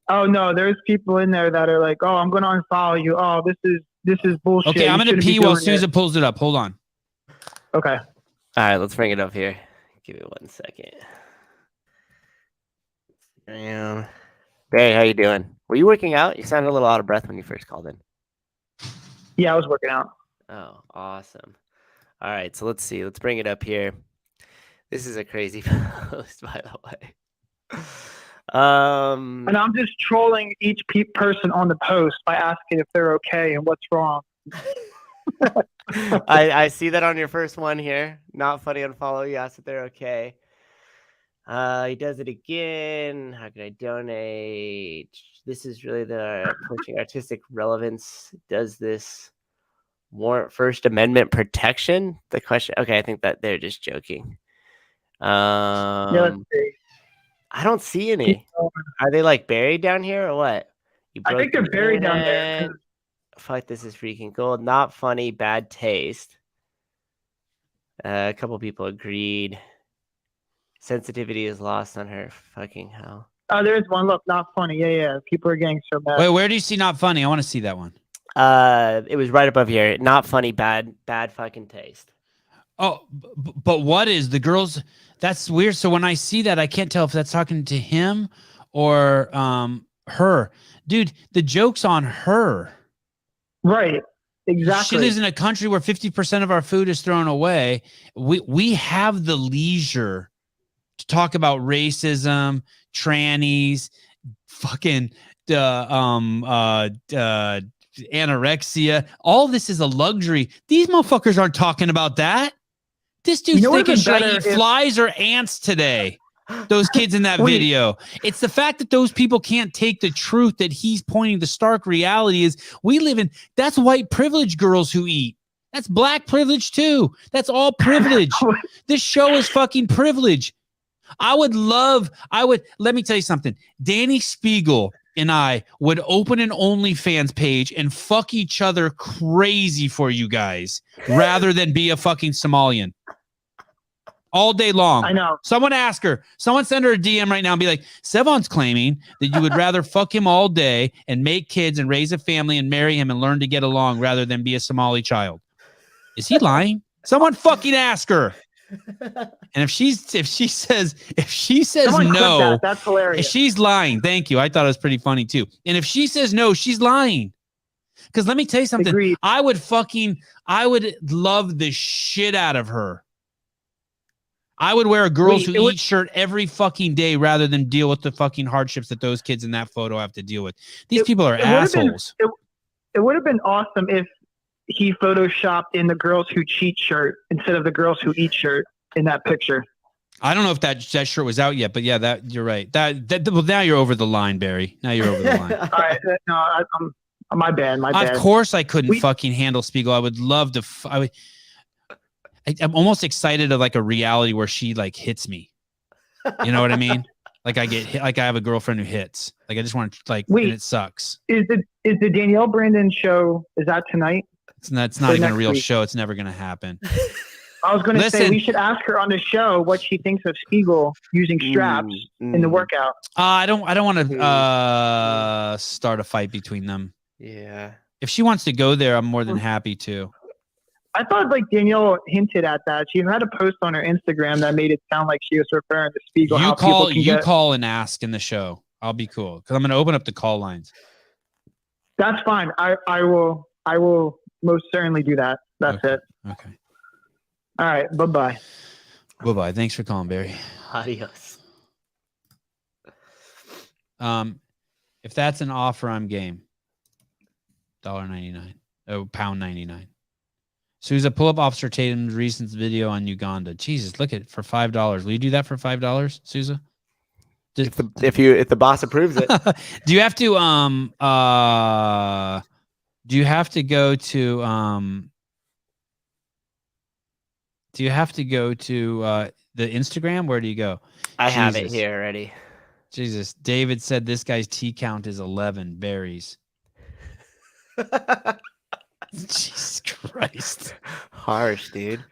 Oh no, there's people in there that are like, oh, I'm going to unfollow you. Oh, this is bullshit. Okay, I'm going to pee while Susan pulls it up. Hold on. Okay. All right, let's bring it up here. Give me 1 second. Barry, how you doing? Were you working out? You sounded a little out of breath when you first called in. Yeah, I was working out. Oh, awesome. All right, so let's see. Let's bring it up here. This is a crazy post, by the way. And I'm just trolling each person on the post by asking if they're okay and what's wrong. I see that on your first one here. Not funny, unfollow. You asked if they're okay. He does it again. How can I donate? This is really the pushing artistic relevance. Does this warrant First Amendment protection? The question. Okay, I think that they're just joking. Yeah, let's see. I don't see any. Are they like buried down here or what? I think they're buried down there. Fuck, this is freaking gold. Not funny, bad taste. A couple people agreed. Sensitivity is lost on her. Fucking hell. Oh, there's one. Look, not funny. Yeah. People are getting so mad. Wait, where do you see not funny? I want to see that one. It was right above here. Not funny, bad fucking taste. Oh, but what is the girls? That's weird. So when I see that, I can't tell if that's talking to him or her. Dude, the joke's on her. Right. Exactly. She lives in a country where 50% of our food is thrown away. We have the leisure to talk about racism, trannies, fucking anorexia. All this is a luxury. These motherfuckers aren't talking about that. This dude's thinking, should I eat flies or ants today? Those kids in that video. It's the fact that those people can't take the truth that he's pointing. The stark reality is we live in, that's white privilege girls who eat. That's black privilege too. That's all privilege. This show is fucking privilege. let me tell you something. Danny Spiegel and I would open an OnlyFans page and fuck each other crazy for you guys rather than be a fucking Somalian. All day long. I know. Someone ask her. Someone send her a DM right now and be like, Sevan's claiming that you would rather fuck him all day and make kids and raise a family and marry him and learn to get along rather than be a Somali child. Is he lying? Someone fucking ask her. And if she says no, that's hilarious. She's lying. Thank you. I thought it was pretty funny too. And if she says no, she's lying. Because let me tell you something. Agreed. I would love the shit out of her. I would wear a girls who eat shirt every fucking day rather than deal with the fucking hardships that those kids in that photo have to deal with. These people are assholes. It would have been awesome if he photoshopped in the girls who cheat shirt instead of the girls who eat shirt in that picture. I don't know if that shirt was out yet, but yeah, that you're right. Well, now you're over the line, Barry. Now you're over the line. All right, no, my bad. Of course, I couldn't fucking handle Spiegel. I would love to. I'm almost excited of like a reality where she like hits me. You know what I mean? Like I get hit, like I have a girlfriend who hits. Like I just want to like. Wait, and it sucks. Is the Danielle Brandon show? Is that tonight? It's not even a real show. It's never going to happen. I was going to say we should ask her on the show what she thinks of Spiegel using straps in the workout. I don't want to start a fight between them. Yeah. If she wants to go there, I'm more than happy to. I thought like Danielle hinted at that. She had a post on her Instagram that made it sound like she was referring to Spiegel. You call and ask in the show. I'll be cool because I'm going to open up the call lines. That's fine. I will most certainly do that. That's it. Okay. All right. Bye-bye. Bye-bye. Thanks for calling, Barry. Adios. If that's an offer, I'm game. $1.99. Oh, £1.99. Sousa, pull up Officer Tatum's recent video on Uganda. Jesus, look at it for $5. Will you do that for $5, Sousa? If the boss approves it. Do you have to go to the Instagram? Where do you go? I have it here already. Jesus. David said this guy's T count is 11 berries. Jesus Christ. Harsh, dude.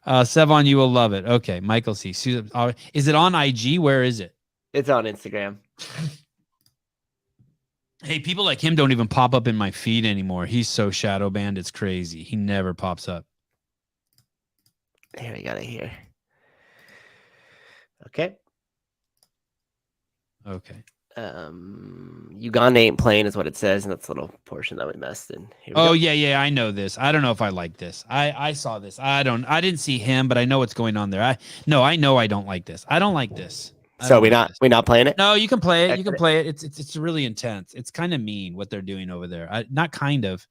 Sevan, you will love it. Okay. Michael C. Susan, is it on IG? Where is it? It's on Instagram. Hey, people like him don't even pop up in my feed anymore. He's so shadow banned. It's crazy. He never pops up. Here, we got it here. Okay. Okay. Uganda ain't playing is what it says, and that's a little portion that we messed in. Here we go. Yeah, I know this. I don't know if I like this. I saw this. I didn't see him, but I know what's going on there. I know I don't like this. I don't like this. So we're not playing it? No, you can play it. You can play it. It's really intense. It's kind of mean what they're doing over there. Not kind of.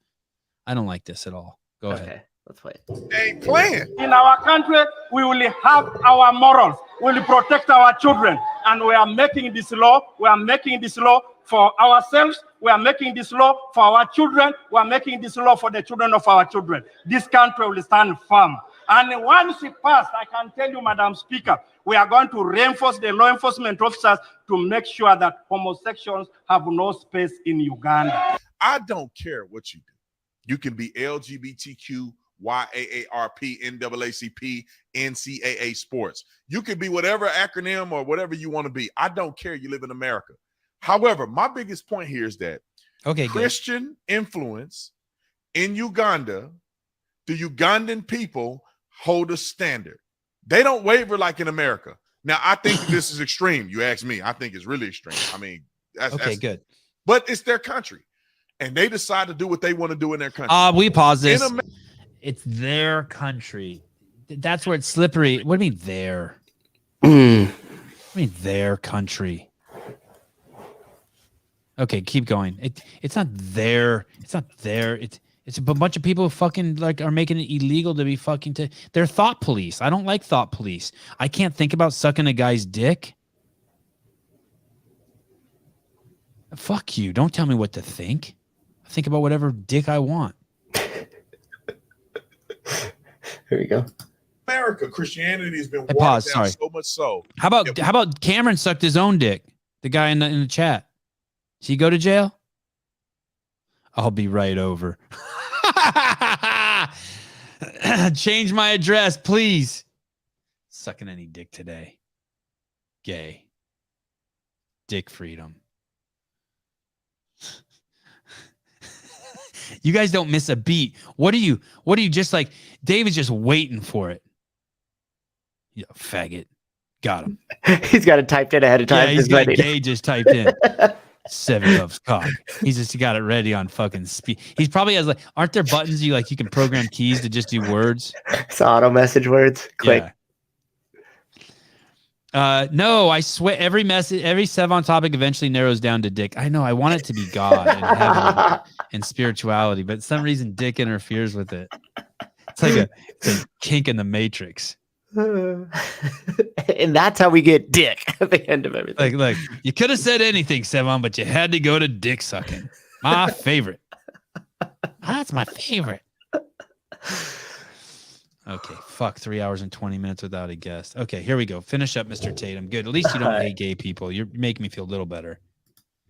I don't like this at all. Go ahead. Let's play it. Ain't playing. In our country, we will have our morals. We will protect our children. And we are making this law. We are making this law for ourselves. We are making this law for our children. We are making this law for the children of our children. This country will stand firm. And once it passed, I can tell you, Madam Speaker, we are going to reinforce the law enforcement officers to make sure that homosexuals have no space in Uganda. I don't care what you do. You can be LGBTQ, YAARP, NAACP, NCAA sports. You can be whatever acronym or whatever you want to be. I don't care. You live in America. However, my biggest point here is that Christian influence in Uganda, the Ugandan people hold a standard. They don't waver like in America. Now, I think this is extreme. You ask me. I think it's really extreme. I mean, that's good. But it's their country, and they decide to do what they want to do in their country. We pause this. It's their country. That's where it's slippery. What do you mean their? I mean their country. Okay, keep going. It's not their. It's not their. It's a bunch of people who fucking are making it illegal to be fucking they're thought police. I don't like thought police. I can't think about sucking a guy's dick. Fuck you. Don't tell me what to think. I think about whatever dick I want. Here we go. America, Christianity has been watered down sorry. so much so. How about Cameron sucked his own dick? The guy in the chat. Does he go to jail? I'll be right over. Change my address, please. Sucking any dick today. Gay. Dick freedom. You guys don't miss a beat. What are you just like? David's just waiting for it. Yeah, faggot. Got him. He's got it typed in ahead of time. Yeah, he's got gay just typed in. Seven loves cock. He's just got it ready on fucking speed. He's probably has aren't there buttons you can program keys to just do words? It's auto message words. Click. Yeah. No, I swear every Sevan topic eventually narrows down to dick. I know. I want it to be God and heaven and spirituality, but for some reason dick interferes with it. It's like a kink in the Matrix. And that's how we get dick at the end of everything. Like you could have said anything, Sevan, but you had to go to dick sucking. My favorite. That's my favorite. Okay, fuck 3 hours and 20 minutes without a guest. Okay, here we go. Finish up, Mr. Tatum. Good. At least you don't hate gay people. You're making me feel a little better.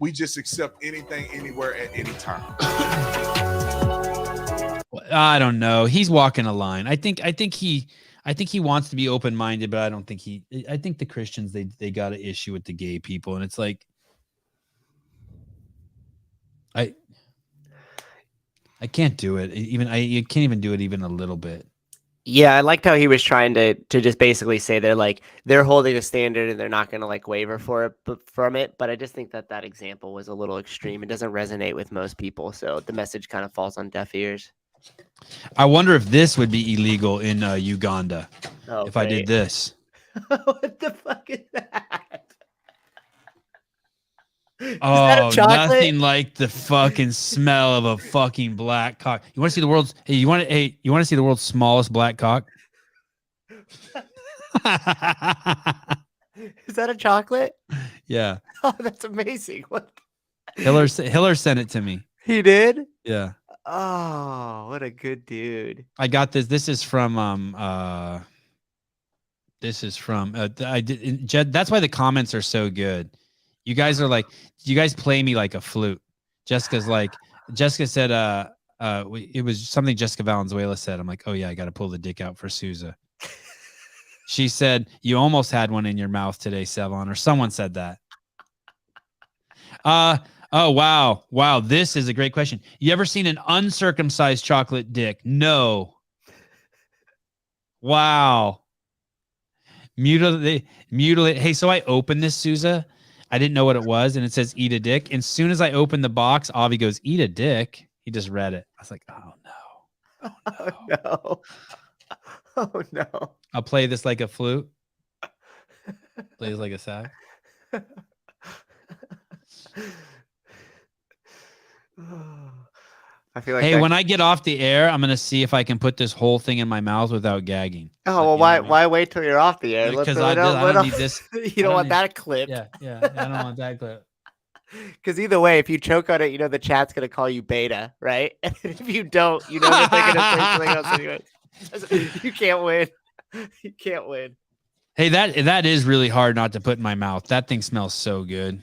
We just accept anything, anywhere, at any time. I don't know. He's walking a line. I think he wants to be open-minded, but I don't think I think the Christians, they got an issue with the gay people. And it's like, I can't do it. You can't even do it even a little bit. Yeah, I liked how he was trying to just basically say they're holding a standard and they're not going to waver from it. But I just think that example was a little extreme. It doesn't resonate with most people. So the message kind of falls on deaf ears. I wonder if this would be illegal in Uganda. Oh, if I did this. What the fuck is that? Oh, nothing like the fucking smell of a fucking black cock. You want to see the world's? Hey, you want to see the world's smallest black cock? Is that a chocolate? Yeah. Oh, that's amazing. What? Hiller sent it to me. He did? Yeah. Oh, what a good dude. I got this. This is from I did Jed, that's why the comments are so good. You guys are like, you guys play me like a flute. Jessica said it was something Jessica Valenzuela said. I'm like, oh yeah, I got to pull the dick out for Sousa. She said, you almost had one in your mouth today, Sevan, or someone said that. Oh, wow. Wow. This is a great question. You ever seen an uncircumcised chocolate dick? No. Wow. Mutilate. Hey, so I opened this, Sousa. I didn't know what it was, and it says eat a dick. And as soon as I opened the box, Avi goes, eat a dick. He just read it. I was like, oh no. Oh no. Oh no. I'll play this like a flute. Play this like a sax. I feel like hey, when I get off the air, I'm gonna see if I can put this whole thing in my mouth without gagging. Oh well, why wait till you're off the air? Because I don't need this. You don't want that clip. Yeah, I don't want that clip. Because either way, if you choke on it, you know the chat's gonna call you beta, right? And if you don't, you know that they're gonna say something else anyway. You can't win. You can't win. Hey, that is really hard not to put in my mouth. That thing smells so good.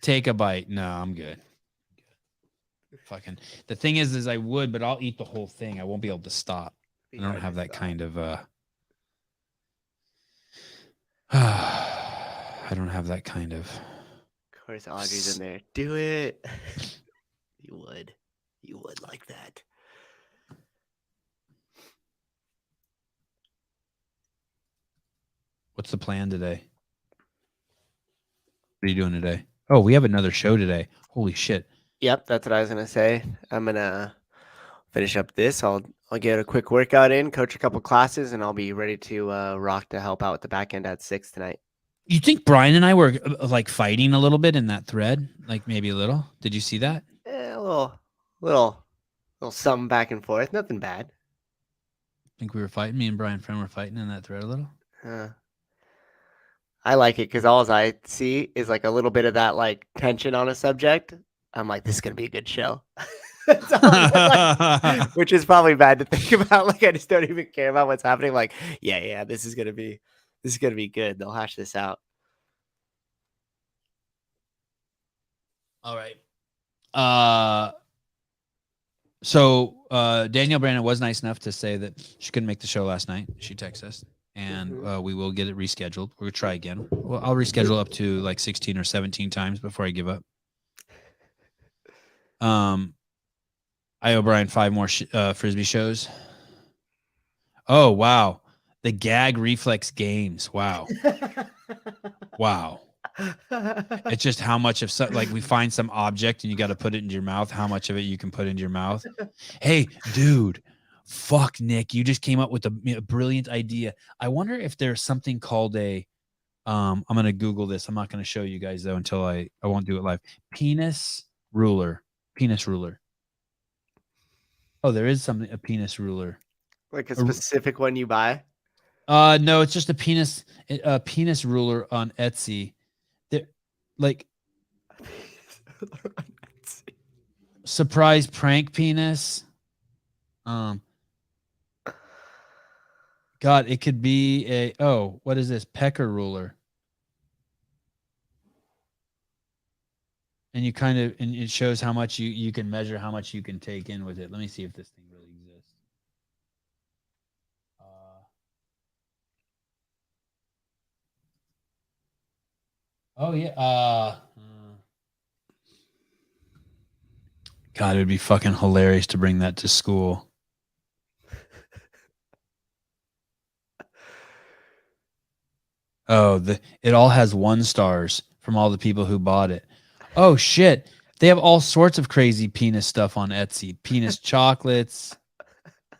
Take a bite. No, I'm good. Fucking. The thing is I would, but I'll eat the whole thing. I won't be able to stop. I don't have that kind of. I don't have that kind of. Of course, Audrey's in there. Do it. You would. You would like that. What's the plan today? What are you doing today? Oh, we have another show today. Holy shit. Yep, that's what I was gonna say. I'm gonna finish up this. I'll get a quick workout in, coach a couple classes, and I'll be ready to rock to help out with the back end at 6 tonight. You think Brian and I were like fighting a little bit in that thread? Like maybe a little? Did you see that? A little something back and forth. Nothing bad. I think we were fighting. Me and Brian Friend were fighting in that thread a little. I like it because all I see is like a little bit of that like tension on a subject. I'm like, this is gonna be a good show. Which is probably bad to think about. Like I just don't even care about what's happening. Like, yeah, this is gonna be good. They'll hash this out. All right. So Danielle Brandon was nice enough to say that she couldn't make the show last night. She texted us, and we will get it rescheduled. We'll try again. Well, I'll reschedule up to like 16 or 17 times before I give up. I owe Brian 5 more frisbee shows. Oh wow, the gag reflex games. Wow, wow. It's just how much of like we find some object and you got to put it into your mouth. How much of it you can put into your mouth? Hey, dude, fuck Nick, you just came up with a brilliant idea. I wonder if there's something called a. I'm gonna Google this. I'm not gonna show you guys though until I won't do it live. Penis ruler. Oh, there is something, a penis ruler. Like a specific one you buy? No, it's just a penis ruler on Etsy. Like surprise prank penis. God, it could be what is this? Pecker ruler. And you and it shows how much you can measure how much you can take in with it. Let me see if this thing really exists. Oh yeah. God, it would be fucking hilarious to bring that to school. Oh, it all has 1 stars from all the people who bought it. Oh shit. They have all sorts of crazy penis stuff on Etsy. Penis chocolates.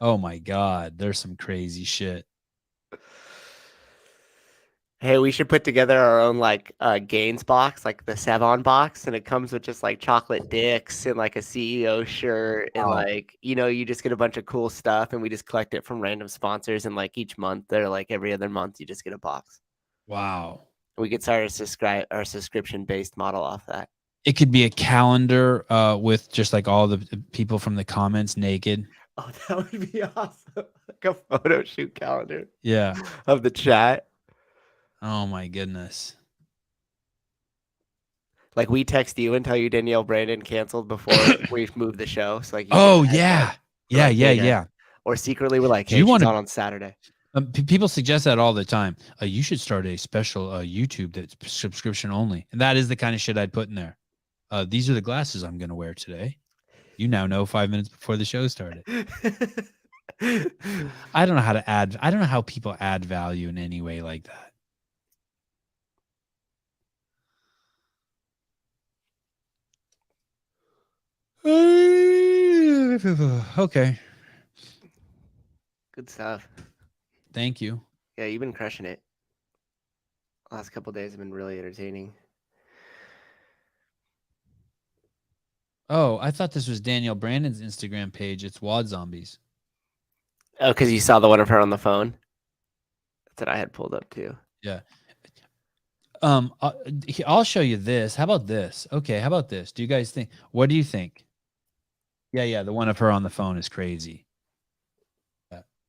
Oh my God. There's some crazy shit. Hey, we should put together our own like gains box, like the Sevan box, and it comes with just like chocolate dicks and like a CEO shirt and like you just get a bunch of cool stuff, and we just collect it from random sponsors, and like each month or like every other month you just get a box. Wow. We could start our subscription based model off that. It could be a calendar with just like all the people from the comments naked. Oh, that would be awesome. Like a photo shoot calendar. Yeah. Of the chat. Oh my goodness. Like we text you and tell you Danielle Brandon canceled before we moved the show. So like, oh yeah. Yeah. Or secretly we're like, hey, you she's want on Saturday. People suggest that all the time. You should start a special YouTube that's subscription only. And that is the kind of shit I'd put in there. These are the glasses I'm going to wear today. You now know 5 minutes before the show started. I don't know how to add. I don't know how people add value in any way like that. Okay. Good stuff. Thank you. Yeah, you've been crushing it. Last couple of days have been really entertaining. Oh, I thought this was Danielle Brandon's Instagram page. It's Wad Zombies. Oh, because you saw the one of her on the phone? That's what I had pulled up too. Yeah. I'll show you this. How about this? Okay, how about this? Do you guys think? What do you think? Yeah. The one of her on the phone is crazy.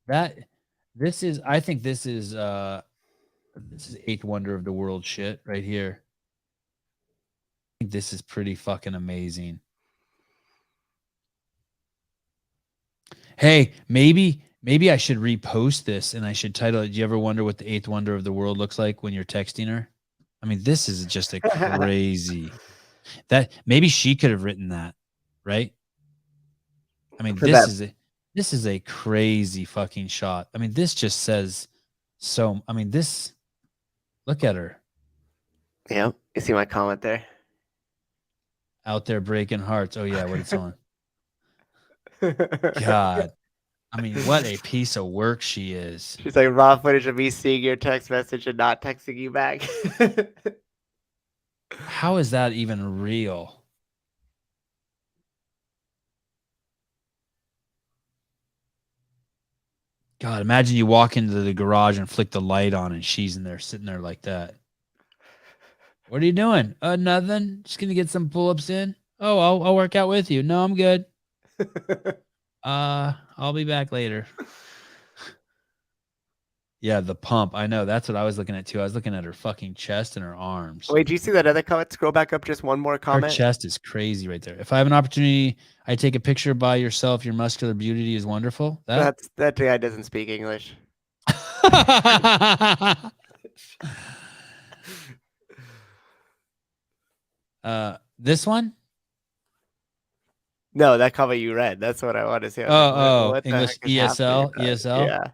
I think this is eighth wonder of the world shit right here. I think this is pretty fucking amazing. Hey, maybe I should repost this and I should title it, do you ever wonder what the eighth wonder of the world looks like when you're texting her? I mean, this is just a crazy that maybe she could have written that, right? I mean, this is a crazy fucking shot. I mean, this just says so. I mean, this. Look at her. Yeah, you see my comment there. Out there breaking hearts. Oh yeah, what it's on. God, I mean, what a piece of work she is. She's like raw footage of me seeing your text message and not texting you back. How is that even real? God, imagine you walk into the garage and flick the light on and she's in there sitting there like that. What are you doing? Nothing. Just gonna get some pull-ups in. Oh, I'll work out with you. No, I'm good. I'll be back later. Yeah, the pump. I know. That's what I was looking at too. I was looking at her fucking chest and her arms. Wait, do you see that other comment? Scroll back up just one more comment. Her chest is crazy right there. If I have an opportunity, I take a picture by yourself. Your muscular beauty is wonderful. That guy doesn't speak English. This one? No, that comment you read. That's what I want to say. What English ESL? ESL? Yeah.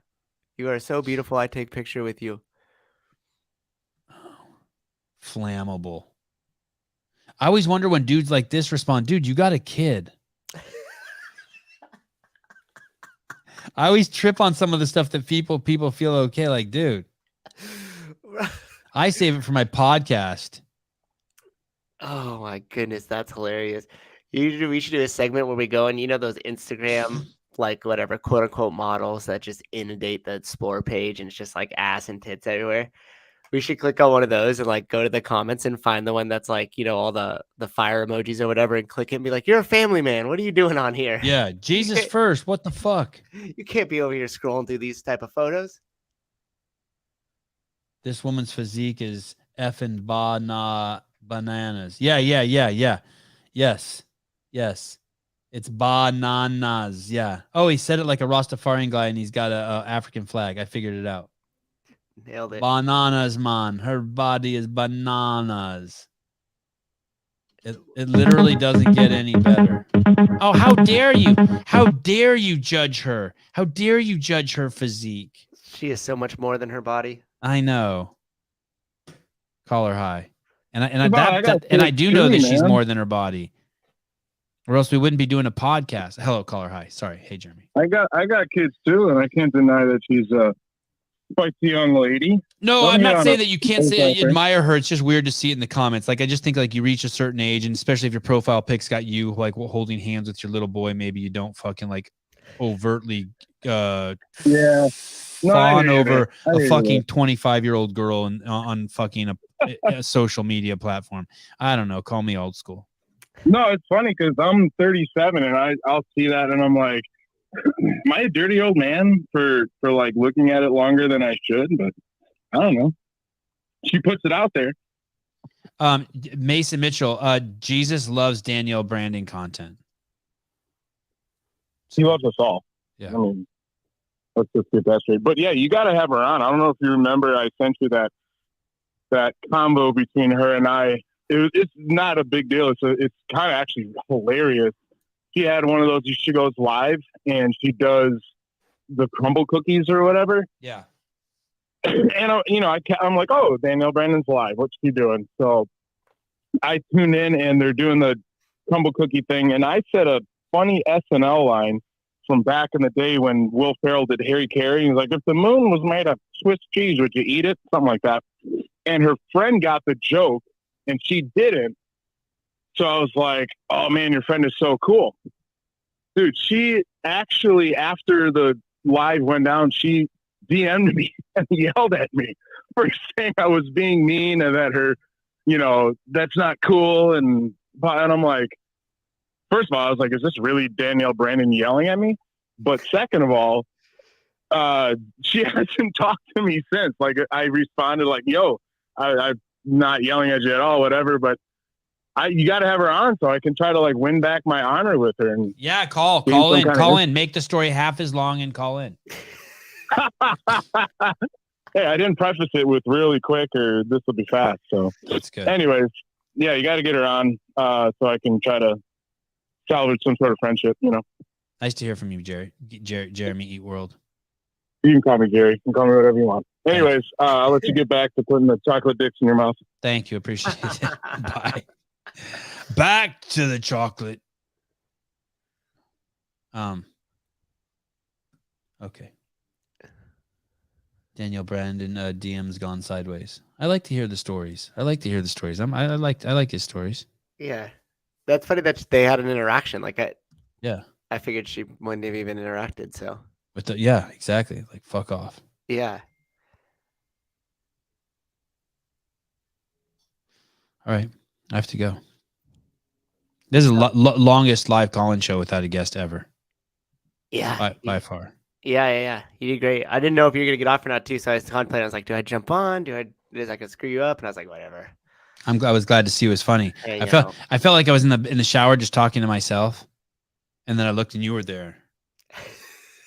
You are so beautiful. I take picture with you. Flammable. I always wonder when dudes like this respond, dude, you got a kid. I always trip on some of the stuff that people feel okay. Like, dude, I save it for my podcast. Oh my goodness, that's hilarious. We should do a segment where we go and those Instagram like whatever quote unquote models that just inundate the explore page and it's just like ass and tits everywhere. We should click on one of those and like go to the comments and find the one that's like, all the fire emojis or whatever and click it and be like, you're a family man. What are you doing on here? Yeah. Jesus first. What the fuck? You can't be over here scrolling through these type of photos. This woman's physique is effing bananas. Yeah. Yes. It's bananas. Yeah. Oh, he said it like a Rastafarian guy and he's got a African flag. I figured it out. Nailed it. Bananas, man. Her body is bananas. It literally doesn't get any better. Oh, how dare you? How dare you judge her? How dare you judge her physique? She is so much more than her body. I know. Call her high. And I do know that she's more than her body. Or else we wouldn't be doing a podcast. Hello, call her high. Sorry. Hey, Jeremy. I got kids too, and I can't deny that she's spicy young lady. No, Don't I'm hate not on saying her. that you can't say you admire her. It's just weird to see it in the comments. Like, I just think like you reach a certain age, and especially if your profile pic's got you like holding hands with your little boy, maybe you don't fucking like overtly fawn over a fucking 25-year-old girl on fucking a social media platform. I don't know. Call me old school. No, it's funny because I'm 37 and I'll see that and I'm like, am I a dirty old man for like looking at it longer than I should? But I don't know. She puts it out there. Mason Mitchell, Jesus loves Danielle Brandon content. He loves us all. Yeah. I mean, let's just get that straight. But yeah, you got to have her on. I don't know if you remember, I sent you that combo between her and I. It's not a big deal. It's kind of actually hilarious. She had one of those. She goes live and she does the crumble cookies or whatever. Yeah. And I'm like, oh, Danielle Brandon's live. What's she doing? So I tune in and they're doing the crumble cookie thing. And I said a funny SNL line from back in the day when Will Ferrell did Harry Carey. He was like, if the moon was made of Swiss cheese, would you eat it? Something like that. And her friend got the joke and she didn't. So I was like, oh man, your friend is so cool. Dude, she actually, after the live went down, she DM'd me and yelled at me for saying I was being mean and that her, that's not cool. And I'm like, first of all, I was like, is this really Danielle Brandon yelling at me? But second of all, she hasn't talked to me since. Like, I responded like, yo, I'm not yelling at you at all, whatever, but you got to have her on so I can try to like win back my honor with her. And yeah, call in, make the story half as long and call in. Hey, I didn't preface it with really quick or this will be fast. So that's good. Anyways, yeah, you got to get her on so I can try to salvage some sort of friendship, Nice to hear from you, Jeremy Eat World. You can call me Jerry. You can call me whatever you want. Anyways, I'll let you get back to putting the chocolate dicks in your mouth. Thank you. Appreciate it. Bye. Back to the chocolate. Okay. Danielle Brandon DM's gone sideways. I like to hear the stories. I like his stories. Yeah. That's funny that they had an interaction. Like I figured she wouldn't have even interacted. So yeah, exactly. Like fuck off. Yeah. All right. I have to go. This is the longest live call-in show without a guest ever. Yeah. By far. Yeah. You did great. I didn't know if you were going to get off or not too. So I was contemplating. I was like, do I jump on? Is I could screw you up? And I was like, whatever. I was glad to see it was funny. Yeah, I felt like I was in the shower just talking to myself. And then I looked and you were there.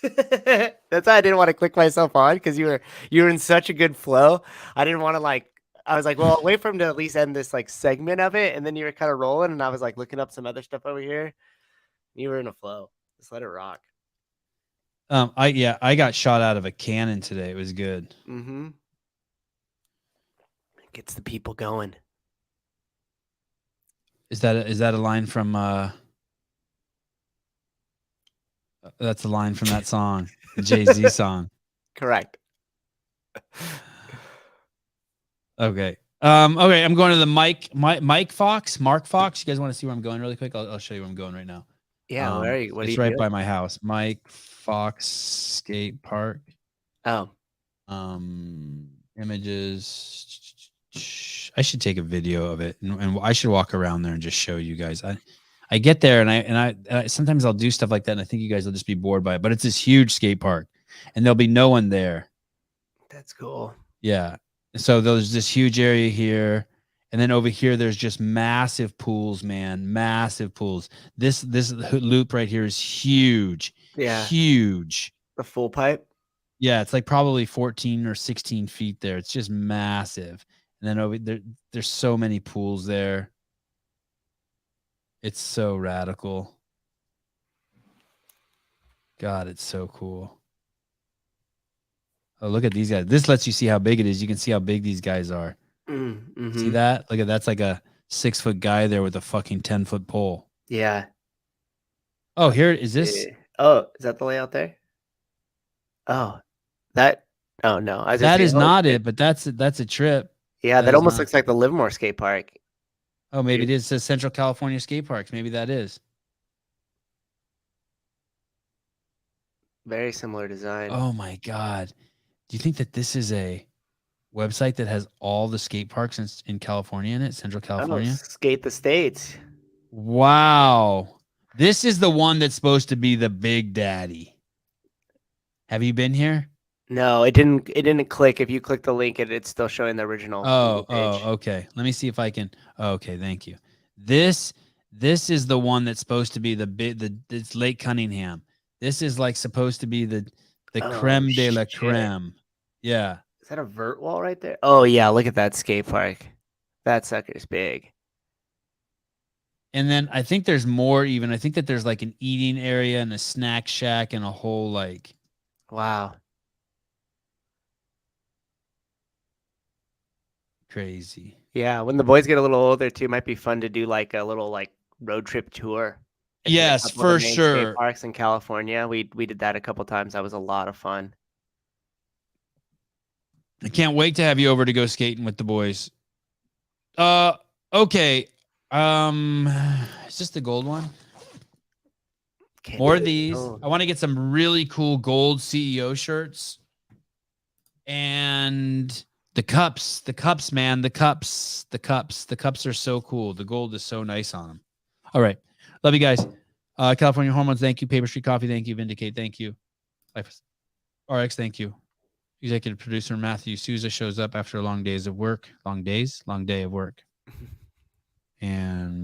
That's why I didn't want to click myself on because you were in such a good flow. I didn't want to I was like, well, I'll wait for him to at least end this segment of it. And then you were kind of rolling and I was like looking up some other stuff over here. You were in a flow. Just let it rock. I got shot out of a cannon today. It was good. Mm-hmm. It gets the people going. Is that a line from that's a line from that song, the Jay-Z song. Correct. Okay. Okay, I'm going to the Mark Fox. You guys want to see where I'm going really quick? I'll show you where I'm going right now. Yeah, where are you? It's right by my house. Mike Fox Skate Park. Oh. Images. I should take a video of it, and I should walk around there and just show you guys. I get there, and I sometimes I'll do stuff like that, and I think you guys will just be bored by it. But it's this huge skate park, and there'll be no one there. That's cool. Yeah. So there's this huge area here. And then over here, there's just massive pools, man. Massive pools. This loop right here is huge. Yeah. Huge. The full pipe? Yeah, it's like probably 14 or 16 feet there. It's just massive. And then over there's so many pools there. It's so radical. God, it's so cool. Oh, look at these guys. This lets you see how big it is. You can see how big these guys are. Mm-hmm. See that? Look at that's like a 6-foot guy there with a fucking 10-foot pole. Yeah. Oh, here is this. Oh, is that the layout there? Oh, that Oh no, That is not it, but that's a trip. Yeah, that is almost not- looks like the Livermore skate park. Oh, maybe it is. It says Central California Skate Parks. Maybe that is. Very similar design. Oh my God. Do you think that this is a website that has all the skate parks in California in it? Central California? Skate the States. Wow. This is the one that's supposed to be the Big Daddy. Have you been here? No, it didn't click. If you click the link, it's still showing the original. Okay. Let me see if I can. Okay, thank you. This is the one that's supposed to be it's Lake Cunningham. This is like supposed to be the creme de la creme. Yeah. Is that a vert wall right there? Oh yeah, look at that skate park. That sucker's big. And then I think there's more even. I think that there's like an eating area and a snack shack and a whole like. Wow. Crazy. Yeah, when the boys get a little older too, it might be fun to do like a little like road trip tour. Yes, for sure. Skate parks in California. We did that a couple times. That was a lot of fun. I can't wait to have you over to go skating with the boys. Okay. Is this the gold one? More of these. I want to get some really cool gold CEO shirts. And the cups, man, the cups are so cool. The gold is so nice on them. All right. Love you guys. California Hormones, thank you. Paper Street Coffee, thank you. Vindicate, thank you. RX, thank you. Executive producer Matthew Souza shows up after long day of work. And